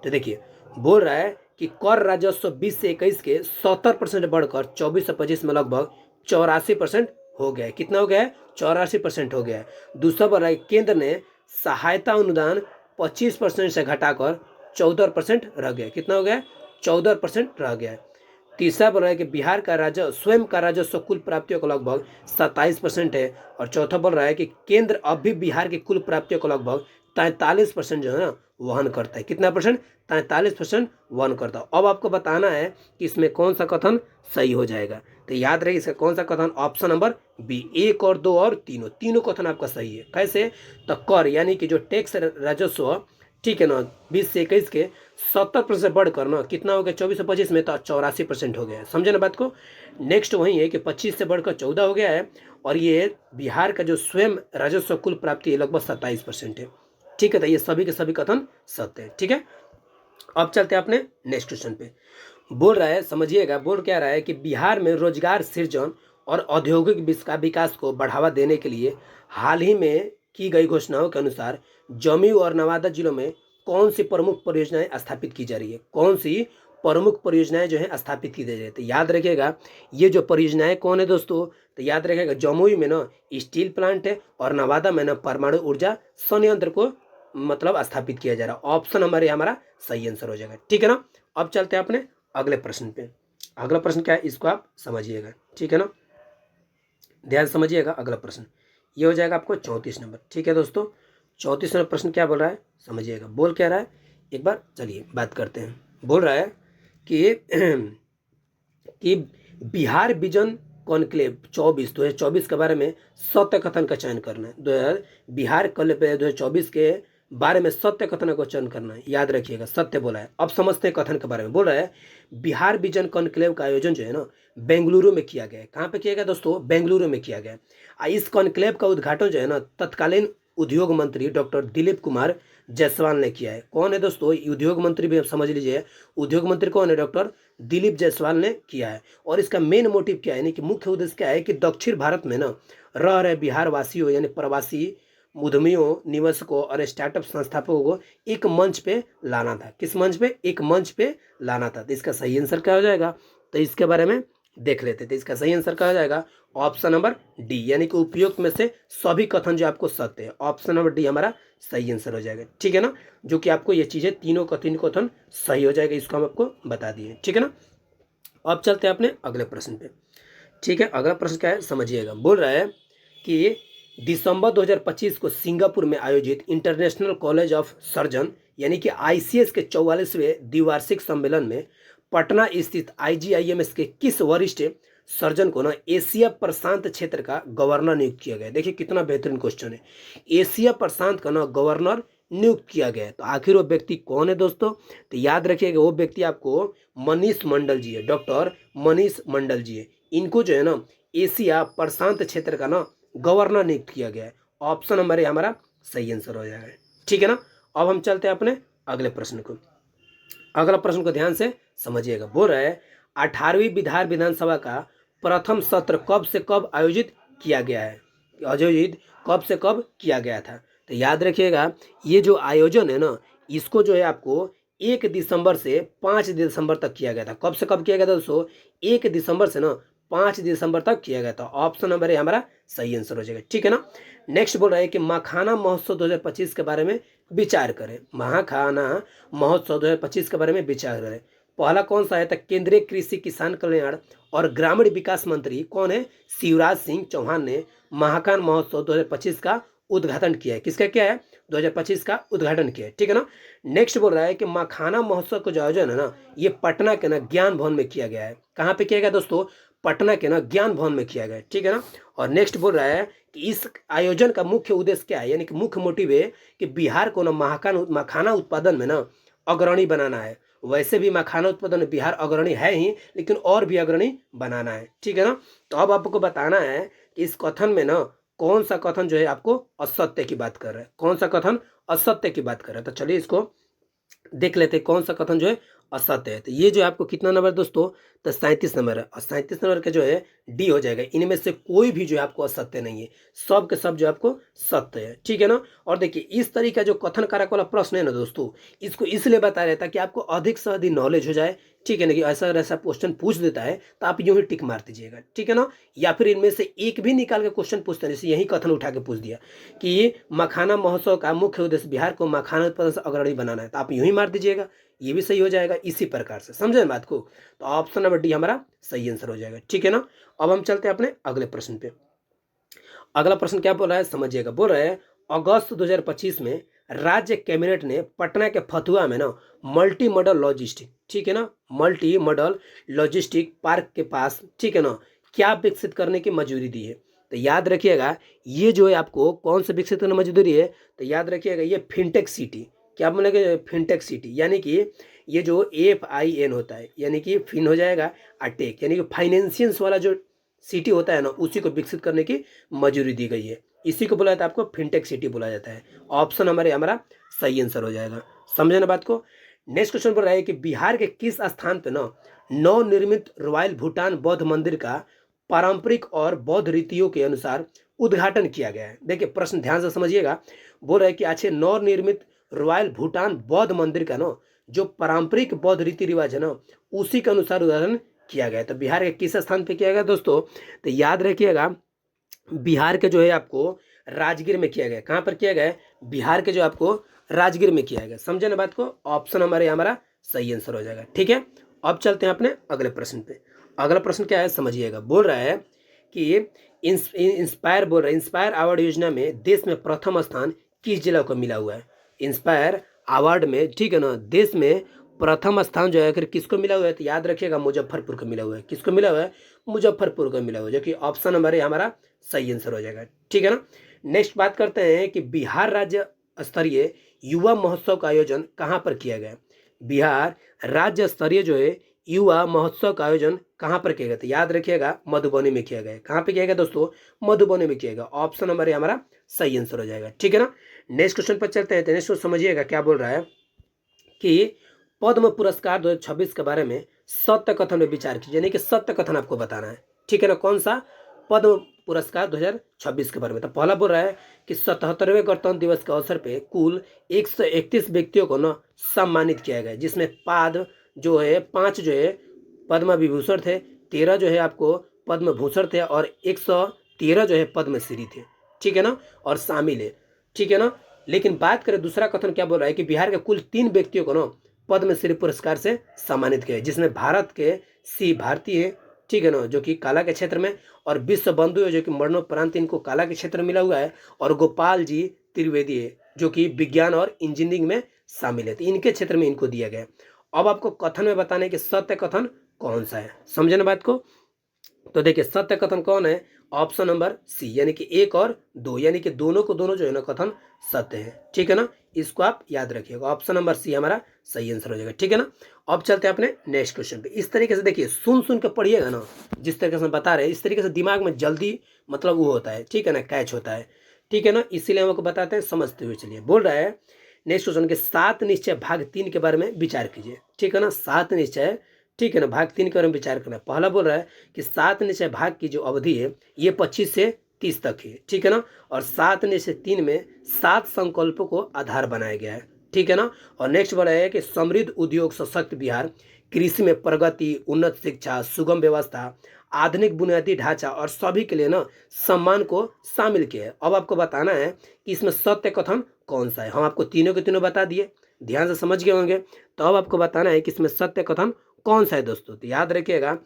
तो देखिए बोल रहा है कि कर राजस्व 20 से 21 के 70% बढ़कर 24 से 25 में लगभग 84% हो गया है। कितना हो गया है, 84% हो गया है। दूसरा बोल रहा है केंद्र ने सहायता अनुदान 25% से घटाकर 14% रह गया। कितना हो गया, 14% रह गया है। तीसरा बोल रहा है कि बिहार का राजस्व स्वयं का राजस्व कुल प्राप्तियों का लगभग 27% है। और चौथा बोल रहा है कि केंद्र अब भी बिहार की कुल प्राप्तियों को लगभग 43% जो है ना वहन करता है। कितना परसेंट, 43% वहन करता है। अब आपको बताना है कि इसमें कौन सा कथन सही हो जाएगा। तो याद रहे इसका कौन सा कथन, ऑप्शन नंबर बी, 1 और 2 और तीनों कथन आपका सही है। कैसे, तो कर यानी कि जो टैक्स राजस्व, ठीक है ना, 20 से 21 के 70% बढ़कर ना कितना हो गया, 24 से 25 में तो 84% हो गया है। समझे ना बात को। नेक्स्ट वही है कि 25 से बढ़कर 14 हो गया है। और ये बिहार का जो स्वयं राजस्व कुल प्राप्ति है लगभग 27% है, ठीक है। तो ये सभी के सभी कथन सत्य है, ठीक है। अब चलते हैं अपने नेक्स्ट क्वेश्चन पे। बोल रहा है समझिएगा, बोल क्या रहा है कि बिहार में रोजगार सृजन और औद्योगिक विकास को बढ़ावा देने के लिए हाल ही में की गई घोषणाओं के अनुसार जमुई और नवादा जिलों में कौन सी प्रमुख परियोजनाएं स्थापित की जा रही है, कौन सी प्रमुख परियोजनाएं जो है स्थापित की जा रही है। तो याद रखिएगा ये जो परियोजनाएं कौन है दोस्तों, तो याद रखिएगा जमुई में ना स्टील प्लांट है और नवादा में ना परमाणु ऊर्जा संयंत्र को मतलब स्थापित किया जा रहा है। ऑप्शन नंबर हमारा सही आंसर हो जाएगा, ठीक है ना। अब चलते हैं अपने अगले प्रश्न पे। अगला प्रश्न क्या है इसको आप समझिएगा, ठीक है ना, ध्यान समझिएगा। अगला प्रश्न ये हो जाएगा आपको 34 नंबर, ठीक है दोस्तों। 34 नंबर प्रश्न क्या बोल रहा है समझिएगा। बोल क्या रहा है एक बार चलिए बात करते हैं। बोल रहा है कि कि बिहार विजन कॉन्क्लेव 2024 के बारे में सत्य कथन का चयन करना है। बिहार कॉन्क्लेव 2024 के बारे में सत्य कथन का चयन करना है, याद रखिएगा सत्य बोला है। अब समझते हैं कथन के बारे में। बोल रहा है बिहार विजन कॉन्क्लेव का आयोजन जो है ना बेंगलुरु में किया गया है। कहाँ पे किया गया दोस्तों? बेंगलुरु में किया गया। इस कॉन्क्लेव का उद्घाटन जो है ना तत्कालीन उद्योग मंत्री डॉक्टर दिलीप कुमार जायसवाल ने किया है। कौन है दोस्तों? उद्योग मंत्री भी आप समझ लीजिए। उद्योग मंत्री कौन है? डॉक्टर दिलीप जायसवाल ने किया है। और इसका मेन मोटिव क्या है, यानी कि मुख्य उद्देश्य क्या है कि दक्षिण भारत में ना रह रहे बिहार वासियों यानी प्रवासी उद्यमियों, निवेशकों और स्टार्टअप संस्थापकों को एक मंच पे लाना था। किस मंच पे? एक मंच पे लाना था। तो इसका सही आंसर क्या हो जाएगा? तो इसके बारे में देख लेते थे। इसका सही आंसर क्या हो जाएगा? ऑप्शन नंबर डी, यानी कि उपयुक्त में से सभी कथन जो आपको सत्य है। ऑप्शन नंबर डी हमारा सही आंसर हो जाएगा। ठीक है ना, जो कि आपको ये चीजें तीनों कथन सही हो जाएगा, इसको हम आपको बता दिए। ठीक है ना, अब चलते हैं अपने अगले प्रश्न पे। ठीक है, अगला प्रश्न क्या है समझिएगा। बोल रहा है कि दिसंबर 2025 को सिंगापुर में आयोजित इंटरनेशनल कॉलेज ऑफ सर्जन यानी कि आईसीएस के 44वें द्विवार्षिक सम्मेलन में पटना स्थित आईजीआईएमएस के किस वरिष्ठ सर्जन को ना एशिया प्रशांत क्षेत्र का गवर्नर नियुक्त किया गया? देखिए कितना बेहतरीन क्वेश्चन है। एशिया प्रशांत का ना गवर्नर नियुक्त किया गया है, तो आखिर वो व्यक्ति कौन है दोस्तों? तो याद रखिएगा वो व्यक्ति आपको मनीष मंडल जी है, डॉक्टर मनीष मंडल जी है। इनको जो है ना एशिया प्रशांत क्षेत्र का ना गवर्नर नियुक्त किया गया है। ऑप्शन नंबर ए हमारा सही आंसर हो जाएगा। ठीक है ना, अब हम चलते हैं अपने अगले प्रश्न को। अगला प्रश्न को ध्यान से समझिएगा। बोल रहा है 18वीं बिहार विधानसभा का प्रथम सत्र कब से कब आयोजित किया गया है? आयोजित कब से कब किया गया था? तो याद रखिएगा ये जो आयोजन है ना इसको जो है आपको 1 दिसंबर से 5 दिसंबर तक किया गया था। कब से कब किया गया था दोस्तों? 1 दिसंबर से ना 5 दिसंबर तक किया गया था। ऑप्शन नंबर ए हमारा सही आंसर हो जाएगा। ठीक है ना, नेक्स्ट बोल रहा है कि मखाना महोत्सव 2025 के बारे में विचार करें। मखाना महोत्सव 2025 के बारे में विचार करें। पहला कौन सा है? तो केंद्रीय कृषि किसान कल्याण और ग्रामीण विकास मंत्री कौन है? शिवराज सिंह चौहान ने महाकान महोत्सव 2025 का उद्घाटन किया है। किसका क्या है? 2025 का उद्घाटन किया है। ठीक है ना, नेक्स्ट बोल रहा है कि मखाना महोत्सव का जो आयोजन है ना ये पटना के ना ज्ञान भवन में किया गया है। कहाँ पे किया गया दोस्तों? पटना के ना ज्ञान भवन में किया गया है। ठीक है ना, और नेक्स्ट बोल रहा है कि इस आयोजन का मुख्य उद्देश्य क्या है, यानी कि मुख्य मोटिव है कि बिहार को ना मखाना उत्पादन में ना अग्रणी बनाना है। वैसे भी मखाना उत्पादन में बिहार अग्रणी है ही, लेकिन और भी अग्रणी बनाना है। ठीक है ना, तो अब आपको बताना है कि इस कथन में ना कौन सा कथन जो है आपको असत्य की बात कर रहा है, कौन सा कथन असत्य की बात कर रहा है। तो चलिए इसको देख लेते हैं कौन सा कथन जो है असत्य है। तो ये जो आपको कितना नंबर दोस्तों? तो 37 नंबर है, और 37 नंबर का जो है डी हो जाएगा। इनमें से कोई भी जो है आपको असत्य नहीं है, सब के सब जो आपको सत्य है। ठीक है ना, और देखिए इस तरीके का जो कथन कारक वाला प्रश्न है ना दोस्तों इसको इसलिए बता रहता है कि आपको अधिक से अधिक नॉलेज हो जाए। ठीक है ना, कि ऐसा ऐसा क्वेश्चन पूछ देता है तो आप यूं ही टिक मार दीजिएगा। ठीक है ना, या फिर इनमें से एक भी निकाल के क्वेश्चन पूछते हैं, जैसे यही कथन उठा के पूछ दिया कि मखाना महोत्सव का मुख्य उद्देश्य बिहार को मखाना उत्पादन से अग्रणी बनाना है, तो आप यूं ही मार दीजिएगा, ये भी सही हो जाएगा। इसी प्रकार से समझे बात को? तो ऑप्शन नंबर डी हमारा सही आंसर हो जाएगा। ठीक है ना, अब हम चलते हैं अपने अगले प्रश्न पे। अगला प्रश्न क्या बोल रहा है समझिएगा। बोल रहा है अगस्त 2025 में राज्य कैबिनेट ने पटना के फतुहा में ना मल्टी मॉडल लॉजिस्टिक, ठीक है ना, मल्टी मॉडल लॉजिस्टिक पार्क के पास, ठीक है ना, क्या विकसित करने की मंजूरी दी है? तो याद रखिएगा ये जो है आपको कौन से विकसित करने की मंजूरी है? तो याद रखिएगा ये फिनटेक सिटी। क्या बोलेंगे? फिनटेक सिटी, यानी कि ये जो FIN होता है यानी कि फिन हो जाएगा अटेक, यानी कि फाइनेंशियंस वाला जो सिटी होता है ना उसी को विकसित करने की मंजूरी दी गई है। इसी को बोला जाता है, आपको फिनटेक सिटी बोला जाता है। ऑप्शन हमारे हमारा सही आंसर हो जाएगा। समझे ना बात को? नेक्स्ट क्वेश्चन बोल रहा है कि बिहार के किस स्थान पे ना नवनिर्मित रॉयल भूटान बौद्ध मंदिर का पारंपरिक और बौद्ध रीतियों के अनुसार उद्घाटन किया गया है? देखिए प्रश्न ध्यान से समझिएगा। बोल रहा है कि अच्छे नवनिर्मित रॉयल भूटान बौद्ध मंदिर का ना जो पारंपरिक बौद्ध रीति रिवाज है ना उसी के अनुसार उद्घाटन किया गया। तो बिहार के किस स्थान पे किया गया दोस्तों? तो याद रखिएगा बिहार के जो है आपको राजगीर में किया गया। कहाँ पर किया गया? बिहार के जो आपको राजगीर में किया गया। समझे ना बात को? ऑप्शन हमारा सही आंसर हो जाएगा। ठीक है, अब चलते हैं अपने अगले प्रश्न पे। अगला प्रश्न क्या है समझिएगा। बोल रहा है कि इंस्पायर बोल रहा है इंस्पायर अवार्ड योजना में देश में प्रथम स्थान किस जिला को मिला हुआ है? इंस्पायर अवार्ड में, ठीक है ना, देश में प्रथम स्थान जो है आखिर किसको मिला हुआ है? तो याद रखिएगा मुजफ्फरपुर को मिला हुआ है। किसको मिला हुआ है? मुजफ्फरपुर को मिला हुआ है, जो कि ऑप्शन नंबर है हमारा सही आंसर हो जाएगा, ठीक है ना। नेक्स्ट बात करते हैं कि बिहार राज्य स्तरीय युवा महोत्सव का आयोजन कहाँ पर किया गया? बिहार राज्य स्तरीय जो है युवा महोत्सव का आयोजन कहाँ पर किया गया? तो याद रखिएगा मधुबनी में किया गया। कहाँ पे किया गया दोस्तों? मधुबनी में किया गया। ऑप्शन नंबर है हमारा सही आंसर हो जाएगा, ठीक है ना। नेक्स्ट क्वेश्चन पर चलते हैं। तो नेक्स्ट क्वेश्चन समझिएगा क्या बोल रहा है कि पद्म पुरस्कार 2026 के बारे में सत्य कथन में विचार कीजिए, यानी कि सत्य कथन आपको बताना है, ठीक है ना। कौन सा? पद्म पुरस्कार 2026 के बारे में। तो पहला बोल रहा है कि 77वें गणतंत्र दिवस के अवसर पे कुल 131 व्यक्तियों को ना सम्मानित किया गया, जिसमें पाद जो है 5 जो है पद्म विभूषण थे, 13 जो है आपको पद्म भूषण थे और 113 जो है पद्मश्री थे, ठीक है ना, और शामिल है, ठीक है ना। लेकिन बात करें दूसरा कथन क्या बोल रहा है कि बिहार के कुल 3 व्यक्तियों को ना पद्मश्री पुरस्कार से सम्मानित किया, जिसमें भारत के सी भारती है, ठीक है ना, जो कि कला के क्षेत्र में, और विश्व बंधु है जो कि मरणोपरांत इनको कला के क्षेत्र में मिला हुआ है, और गोपाल जी त्रिवेदी है जो कि विज्ञान और इंजीनियरिंग में शामिल है। तो इनके क्षेत्र में इनको दिया गया। अब आपको कथन में बताना है कि सत्य कथन कौन सा है, समझे ना बात को। तो देखिए सत्य कथन कौन है? ऑप्शन नंबर सी, यानी कि 1 और 2, यानी कि दोनों को दोनों जो है ना कथन सत्य है, ठीक है ना। इसको आप याद रखिएगा, ऑप्शन नंबर सी हमारा सही आंसर हो जाएगा, ठीक है ना। अब चलते हैं अपने नेक्स्ट क्वेश्चन पे। इस तरीके से देखिए सुन सुन के पढ़िएगा ना, जिस तरीके से हम बता रहे हैं इस तरीके से दिमाग में जल्दी मतलब वो होता है, ठीक है ना, कैच होता है, ठीक है ना। इसीलिए हम आपको बताते हैं, समझते हुए चलिए। बोल रहा है नेक्स्ट क्वेश्चन के 7 निश्चय भाग 3 के बारे में विचार कीजिए, ठीक है ना। 7 निश्चय, ठीक है ना, भाग 3 के बारे में विचार करना है। पहला बोल रहा है कि 7 निश्चय भाग की जो अवधि है ये 25 से 30 तक है, ठीक है ना, और 7 निश्चय 3 में 7 संकल्पों को आधार बनाया गया है, ठीक है ना। और नेक्स्ट बोला है कि समृद्ध उद्योग सशक्त बिहार, कृषि में प्रगति, उन्नत शिक्षा, सुगम व्यवस्था, आधुनिक बुनियादी ढांचा और सभी के लिए ना सम्मान को शामिल किया है। अब आपको बताना है कि इसमें सत्य कथन कौन सा है। हम आपको तीनों के तीनों बता दिए, ध्यान से समझ गए होंगे। तो अब आपको बताना है कि इसमें सत्य कथन कौन सा है दोस्तों। तो याद रखिएगा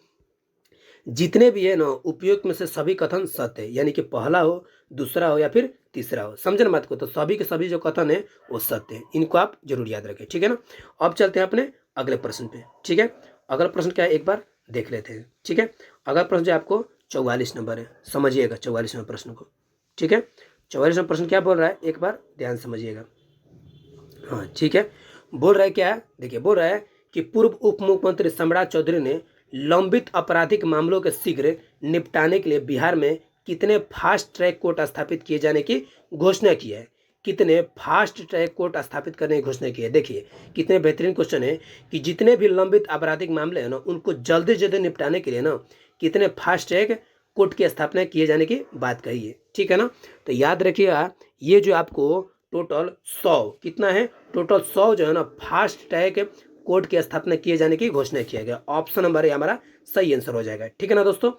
जितने भी है ना उपयुक्त में से सभी कथन सत्य है, यानी कि पहला हो, दूसरा हो या फिर तीसरा हो, समझन बात को। तो सभी के सभी जो कथन है वो सत्य है, इनको आप जरूर याद रखें, ठीक है ना। अब चलते हैं अपने अगले प्रश्न पे, ठीक है। अगला प्रश्न क्या है एक बार देख लेते हैं, ठीक है। अगला प्रश्न जो आपको 44 नंबर है, समझिएगा 44वें प्रश्न को, ठीक है। 44वां प्रश्न क्या बोल रहा है एक बार ध्यान समझिएगा। हाँ ठीक है, बोल रहा है क्या है, देखिए बोल रहा है कि पूर्व उप मुख्यमंत्री सम्राट चौधरी ने लंबित आपराधिक मामलों के शीघ्र निपटाने के लिए बिहार में कितने फास्ट ट्रैक कोर्ट स्थापित किए जाने की घोषणा की है? कितने फास्ट ट्रैक कोर्ट स्थापित करने की घोषणा की है? देखिए कितने बेहतरीन क्वेश्चन है कि जितने भी लंबित आपराधिक मामले हैं ना उनको जल्दी से जल्दी निपटाने के लिए ना कितने फास्ट ट्रैक कोर्ट की स्थापना किए जाने की बात कही है, ठीक है ना। तो याद रखिएगा ये जो आपको टोटल 100 कितना है, टोटल 100 जो है ना फास्ट ट्रैक कोर्ट की स्थापना किए जाने की घोषणा किया गया। ऑप्शन नंबर हमारा सही आंसर हो जाएगा, ठीक है ना दोस्तों।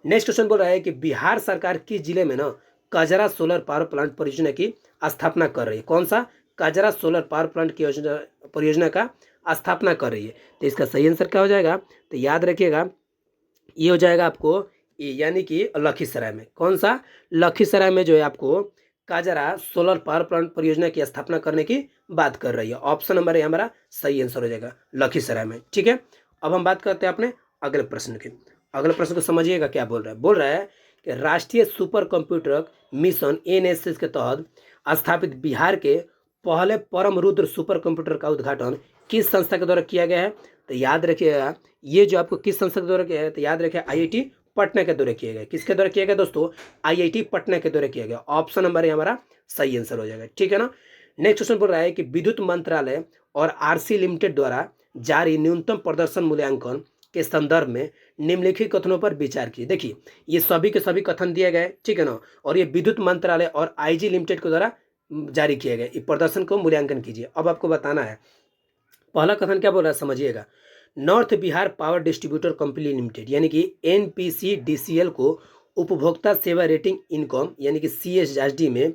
नेक्स्ट क्वेश्चन बोल रहा है कि बिहार सरकार किस जिले में ना कजरा सोलर पावर प्लांट परियोजना की स्थापना कर रही है? कौन सा? कजरा सोलर पावर प्लांट की परियोजना का स्थापना कर रही है। तो इसका सही आंसर क्या हो जाएगा? तो याद रखिएगा ये हो जाएगा आपको यानी कि लखीसराय में। कौन सा? लखीसराय में जो है आपको काजरा सोलर पावर प्लांट परियोजना की स्थापना करने की बात कर रही है। ऑप्शन नंबर है हमारा सही आंसर हो जाएगा लखीसराय में, ठीक है। अब हम बात करते हैं अपने अगले प्रश्न की। अगले प्रश्न को समझिएगा क्या बोल रहा है। बोल रहा है कि राष्ट्रीय सुपर कंप्यूटर मिशन एनएसएस के तहत स्थापित बिहार के पहले परम रुद्र सुपर कंप्यूटर का उद्घाटन किस संस्था के द्वारा किया गया है? तो याद रखिएगा ये जो आपको किस संस्था के द्वारा किया है, तो याद रखिए आईआईटी पटना के द्वारा किया गया। किसके द्वारा किया गया दोस्तों? आईआईटी पटना के द्वारा किया गया। ऑप्शन नंबर है हमारा सही आंसर हो जाएगा, ठीक है ना। नेक्स्ट क्वेश्चन बोल रहा है कि विद्युत मंत्रालय और आरसी लिमिटेड द्वारा जारी न्यूनतम प्रदर्शन मूल्यांकन के संदर्भ में निम्नलिखित कथनों पर विचार कीजिए। देखिए ये सभी के सभी कथन दिए गए, ठीक है ना, और ये विद्युत मंत्रालय और आईजी लिमिटेड के द्वारा जारी किए गए। प्रदर्शन को मूल्यांकन कीजिए। अब आपको बताना है पहला कथन क्या बोल रहा है समझिएगा। North Bihar power distributor company limited यानी कि एनपीसीडीसीएल को उपभोक्ता सेवा रेटिंग इनकम यानी कि सीएसएसडी में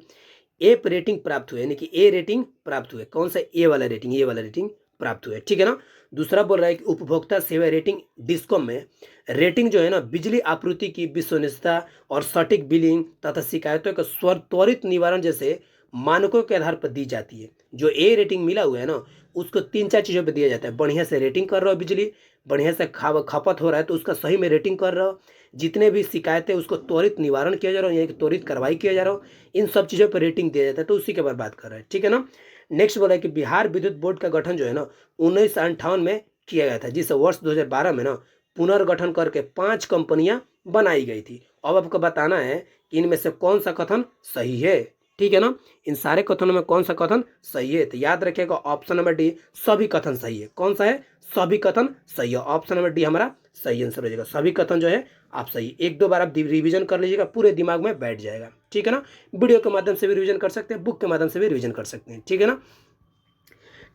ए रेटिंग प्राप्त हुए, यानी कि ए रेटिंग प्राप्त हुए। कौन सा? ए वाला रेटिंग, ये वाला रेटिंग प्राप्त हुए, ठीक है ना। दूसरा बोल रहा है कि उपभोक्ता सेवा रेटिंग डिस्कॉम में रेटिंग जो है ना बिजली आपूर्ति की विश्वसनीयता और सटीक बिलिंग तथा शिकायतों का त्वरित निवारण जैसे मानकों के आधार पर दी जाती है। जो ए रेटिंग मिला हुआ है ना, उसको 3-4 चीज़ों पे दिया जाता है। बढ़िया से रेटिंग कर रहे हो बिजली, बढ़िया से खपत हो रहा है तो उसका सही में रेटिंग कर रहे हो, जितने भी शिकायतें उसको त्वरित निवारण किया जा रहा हो, यानी कि त्वरित कार्रवाई किया जा रहा हो, इन सब चीज़ों पर रेटिंग दिया जाता है। तो उसी के बारे में बात कर रहे हैं, ठीक है ना। नेक्स्ट बोला है कि बिहार विद्युत बोर्ड का गठन जो है ना 1958 में किया गया था, जिसे वर्ष 2012 में ना पुनर्गठन करके 5 कंपनियां बनाई गई थी। अब आपको बताना है कि इनमें से कौन सा कथन सही है, ठीक है ना। इन सारे कथनों में कौन सा कथन सही है, तो याद रखिएगा ऑप्शन नंबर डी, सभी कथन सही है। कौन सा है, सभी कथन सही है। ऑप्शन नंबर डी हमारा सही आंसर हो जाएगा। सभी कथन जो है आप सही, 1-2 बार आप रिवीजन कर लीजिएगा, पूरे दिमाग में बैठ जाएगा, ठीक है ना। वीडियो के माध्यम से भी रिवीजन कर सकते हैं, बुक के माध्यम से भी रिवीजन कर सकते हैं, ठीक है ना।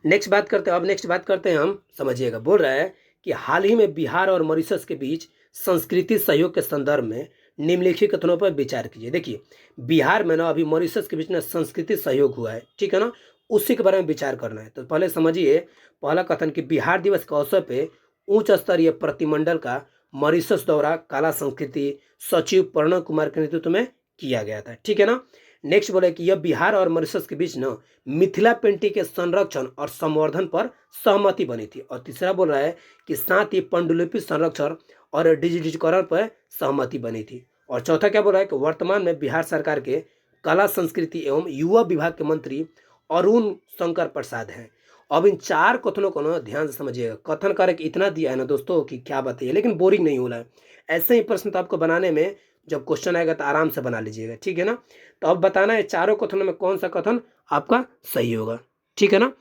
नेक्स्ट बात करते हैं, अब नेक्स्ट बात करते हैं हम, समझिएगा। बोल रहा है कि हाल ही में बिहार और मॉरिशस के बीच संस्कृति सहयोग के संदर्भ में निम्नलिखित कथनों पर विचार कीजिए। देखिए, बिहार में ना अभी मॉरिशस के बीच में संस्कृति सहयोग हुआ है, ठीक है ना, उसी के बारे में विचार करना है। तो पहले समझिए, पहला कथन कि बिहार दिवस के अवसर पे उच्च स्तरीय प्रतिमंडल का मॉरिशस दौरा कला संस्कृति सचिव प्रणव कुमार के नेतृत्व में किया गया था, ठीक है ना। नेक्स्ट बोले कि यह बिहार और मॉरिशस के बीच ना मिथिला पेंटिंग के संरक्षण और संवर्धन पर सहमति बनी थी। और तीसरा बोल रहा है कि साथ ही पांडुलिपि संरक्षण और डिजिटीकरण पर सहमति बनी थी। और चौथा क्या बोल रहा है कि वर्तमान में बिहार सरकार के कला संस्कृति एवं युवा विभाग के मंत्री अरुण शंकर प्रसाद हैं। अब इन 4 कथनों को ना ध्यान से समझिएगा। कथन कारक इतना दिया है ना दोस्तों कि क्या बताइए, लेकिन बोरिंग नहीं हो रहा है। ऐसे ही प्रश्न तो आपको बनाने में जब क्वेश्चन आएगा तो आराम से बना लीजिएगा, ठीक है ना। तो अब बताना है चारों कथनों में कौन सा कथन आपका सही होगा, ठीक है ना।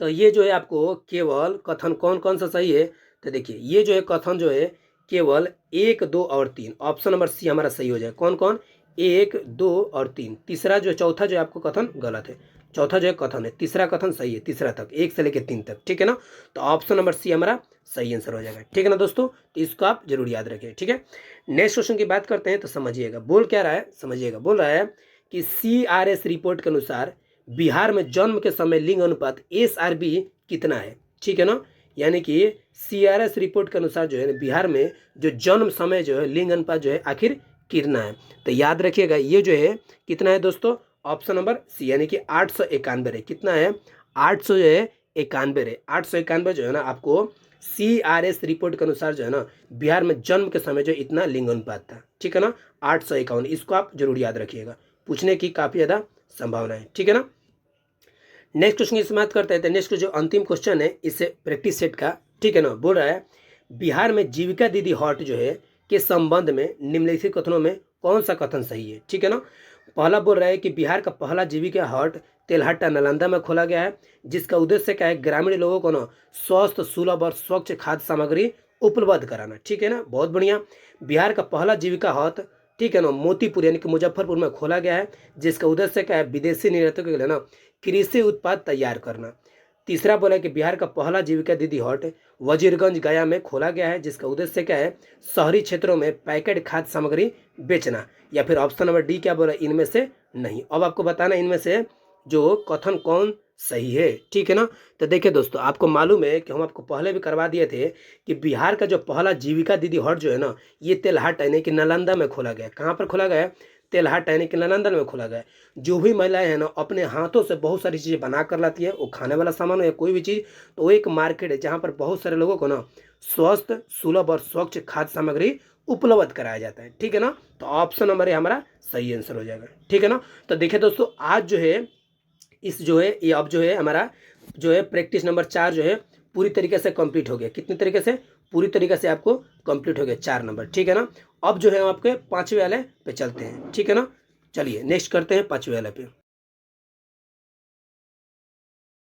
तो ये जो है आपको केवल कथन कौन कौन सा सही है, तो देखिए ये जो है कथन जो है केवल 1, 2 और 3, ऑप्शन नंबर सी हमारा सही हो जाए। कौन कौन, 1, 2 और 3। तीसरा जो चौथा जो है आपको कथन गलत है। चौथा जो है कथन है, तीसरा कथन सही है, तीसरा तक 1 से लेकर 3 तक, ठीक है ना। तो ऑप्शन नंबर सी हमारा सही आंसर हो जाएगा, ठीक है ना दोस्तों। तो इसको आप जरूर याद रखें, ठीक है। नेक्स्ट क्वेश्चन की बात करते हैं, तो समझिएगा बोल क्या रहा है, समझिएगा। बोल रहा है कि CRS रिपोर्ट के अनुसार बिहार में जन्म के समय लिंग अनुपात SRB कितना है, ठीक है ना। यानी कि CRS रिपोर्ट के अनुसार जो है बिहार में जो जन्म समय जो है लिंग अनुपात जो है आखिर कितना है, तो याद रखिएगा ये जो है कितना है दोस्तों, ऑप्शन नंबर सी, यानी कि 891 है। कितना है, 800 जो है 91 है। 891 जो है ना आपको CRS रिपोर्ट के अनुसार जो है ना बिहार में जन्म के समय जो इतना लिंग अनुपात था, ठीक है ना, 851। इसको आप जरूर याद रखिएगा, पूछने की काफ़ी ज़्यादा संभावना है, ठीक है ना। नेक्स्ट क्वेश्चन की समाप्त करते हैं। नेक्स्ट जो अंतिम क्वेश्चन है इससे प्रैक्टिस सेट का, ठीक है ना। बोल रहा है बिहार में जीविका दीदी हॉट जो है के संबंध में निम्नलिखित कथनों में कौन सा कथन सही है, ठीक है ना। पहला बोल रहा है कि बिहार का पहला जीविका हॉट तेलहट्टा नालंदा में खोला गया है, जिसका उद्देश्य क्या है, ग्रामीण लोगों को ना स्वस्थ सुलभ और स्वच्छ खाद्य सामग्री उपलब्ध कराना, ठीक है ना, बहुत बढ़िया। बिहार का पहला जीविका हॉट, ठीक है ना, मोतीपुर यानी कि मुजफ्फरपुर में खोला गया है, जिसका उद्देश्य क्या है, विदेशी निर्यातकों के लिए ना कृषि उत्पाद तैयार करना। तीसरा बोला कि बिहार का पहला जीविका दीदी हॉट वजीरगंज गया में खोला गया है, जिसका उद्देश्य क्या है, शहरी क्षेत्रों में पैकेट खाद्य सामग्री बेचना। या फिर ऑप्शन नंबर डी क्या बोला, इनमें से नहीं। अब आपको बताना इनमें से जो कथन कौन सही है, ठीक है ना। तो देखिए दोस्तों, आपको मालूम है कि हम आपको पहले भी करवा दिए थे कि बिहार का जो पहला जीविका दीदी हॉट जो है ना ये तेलहट्टा यानी कि नालंदा में खोला गया। कहाँ पर खोला गया है, तेलहट्टा यानी कि नालंदा में खोला गया है। जो भी महिलाएं हैं ना अपने हाथों से बहुत सारी चीज़ें बना कर लाती है, वो खाने वाला सामान हो या कोई भी चीज़, तो वो एक मार्केट है जहाँ पर बहुत सारे लोगों को ना स्वस्थ सुलभ और स्वच्छ खाद्य सामग्री उपलब्ध कराया जाता है, ठीक है ना। तो ऑप्शन नंबर हमारा सही आंसर हो जाएगा, ठीक है ना। तो देखिए दोस्तों, आज जो है इस जो है ये अब जो है हमारा जो है प्रैक्टिस नंबर 4 जो है पूरी तरीके से कंप्लीट हो गया। कितने तरीके से, पूरी तरीके से आपको कंप्लीट हो गया 4 नंबर, ठीक है ना। अब जो है हम आपके 5वें वाले पे चलते हैं, ठीक है ना। चलिए नेक्स्ट करते हैं 5वें वाले पे।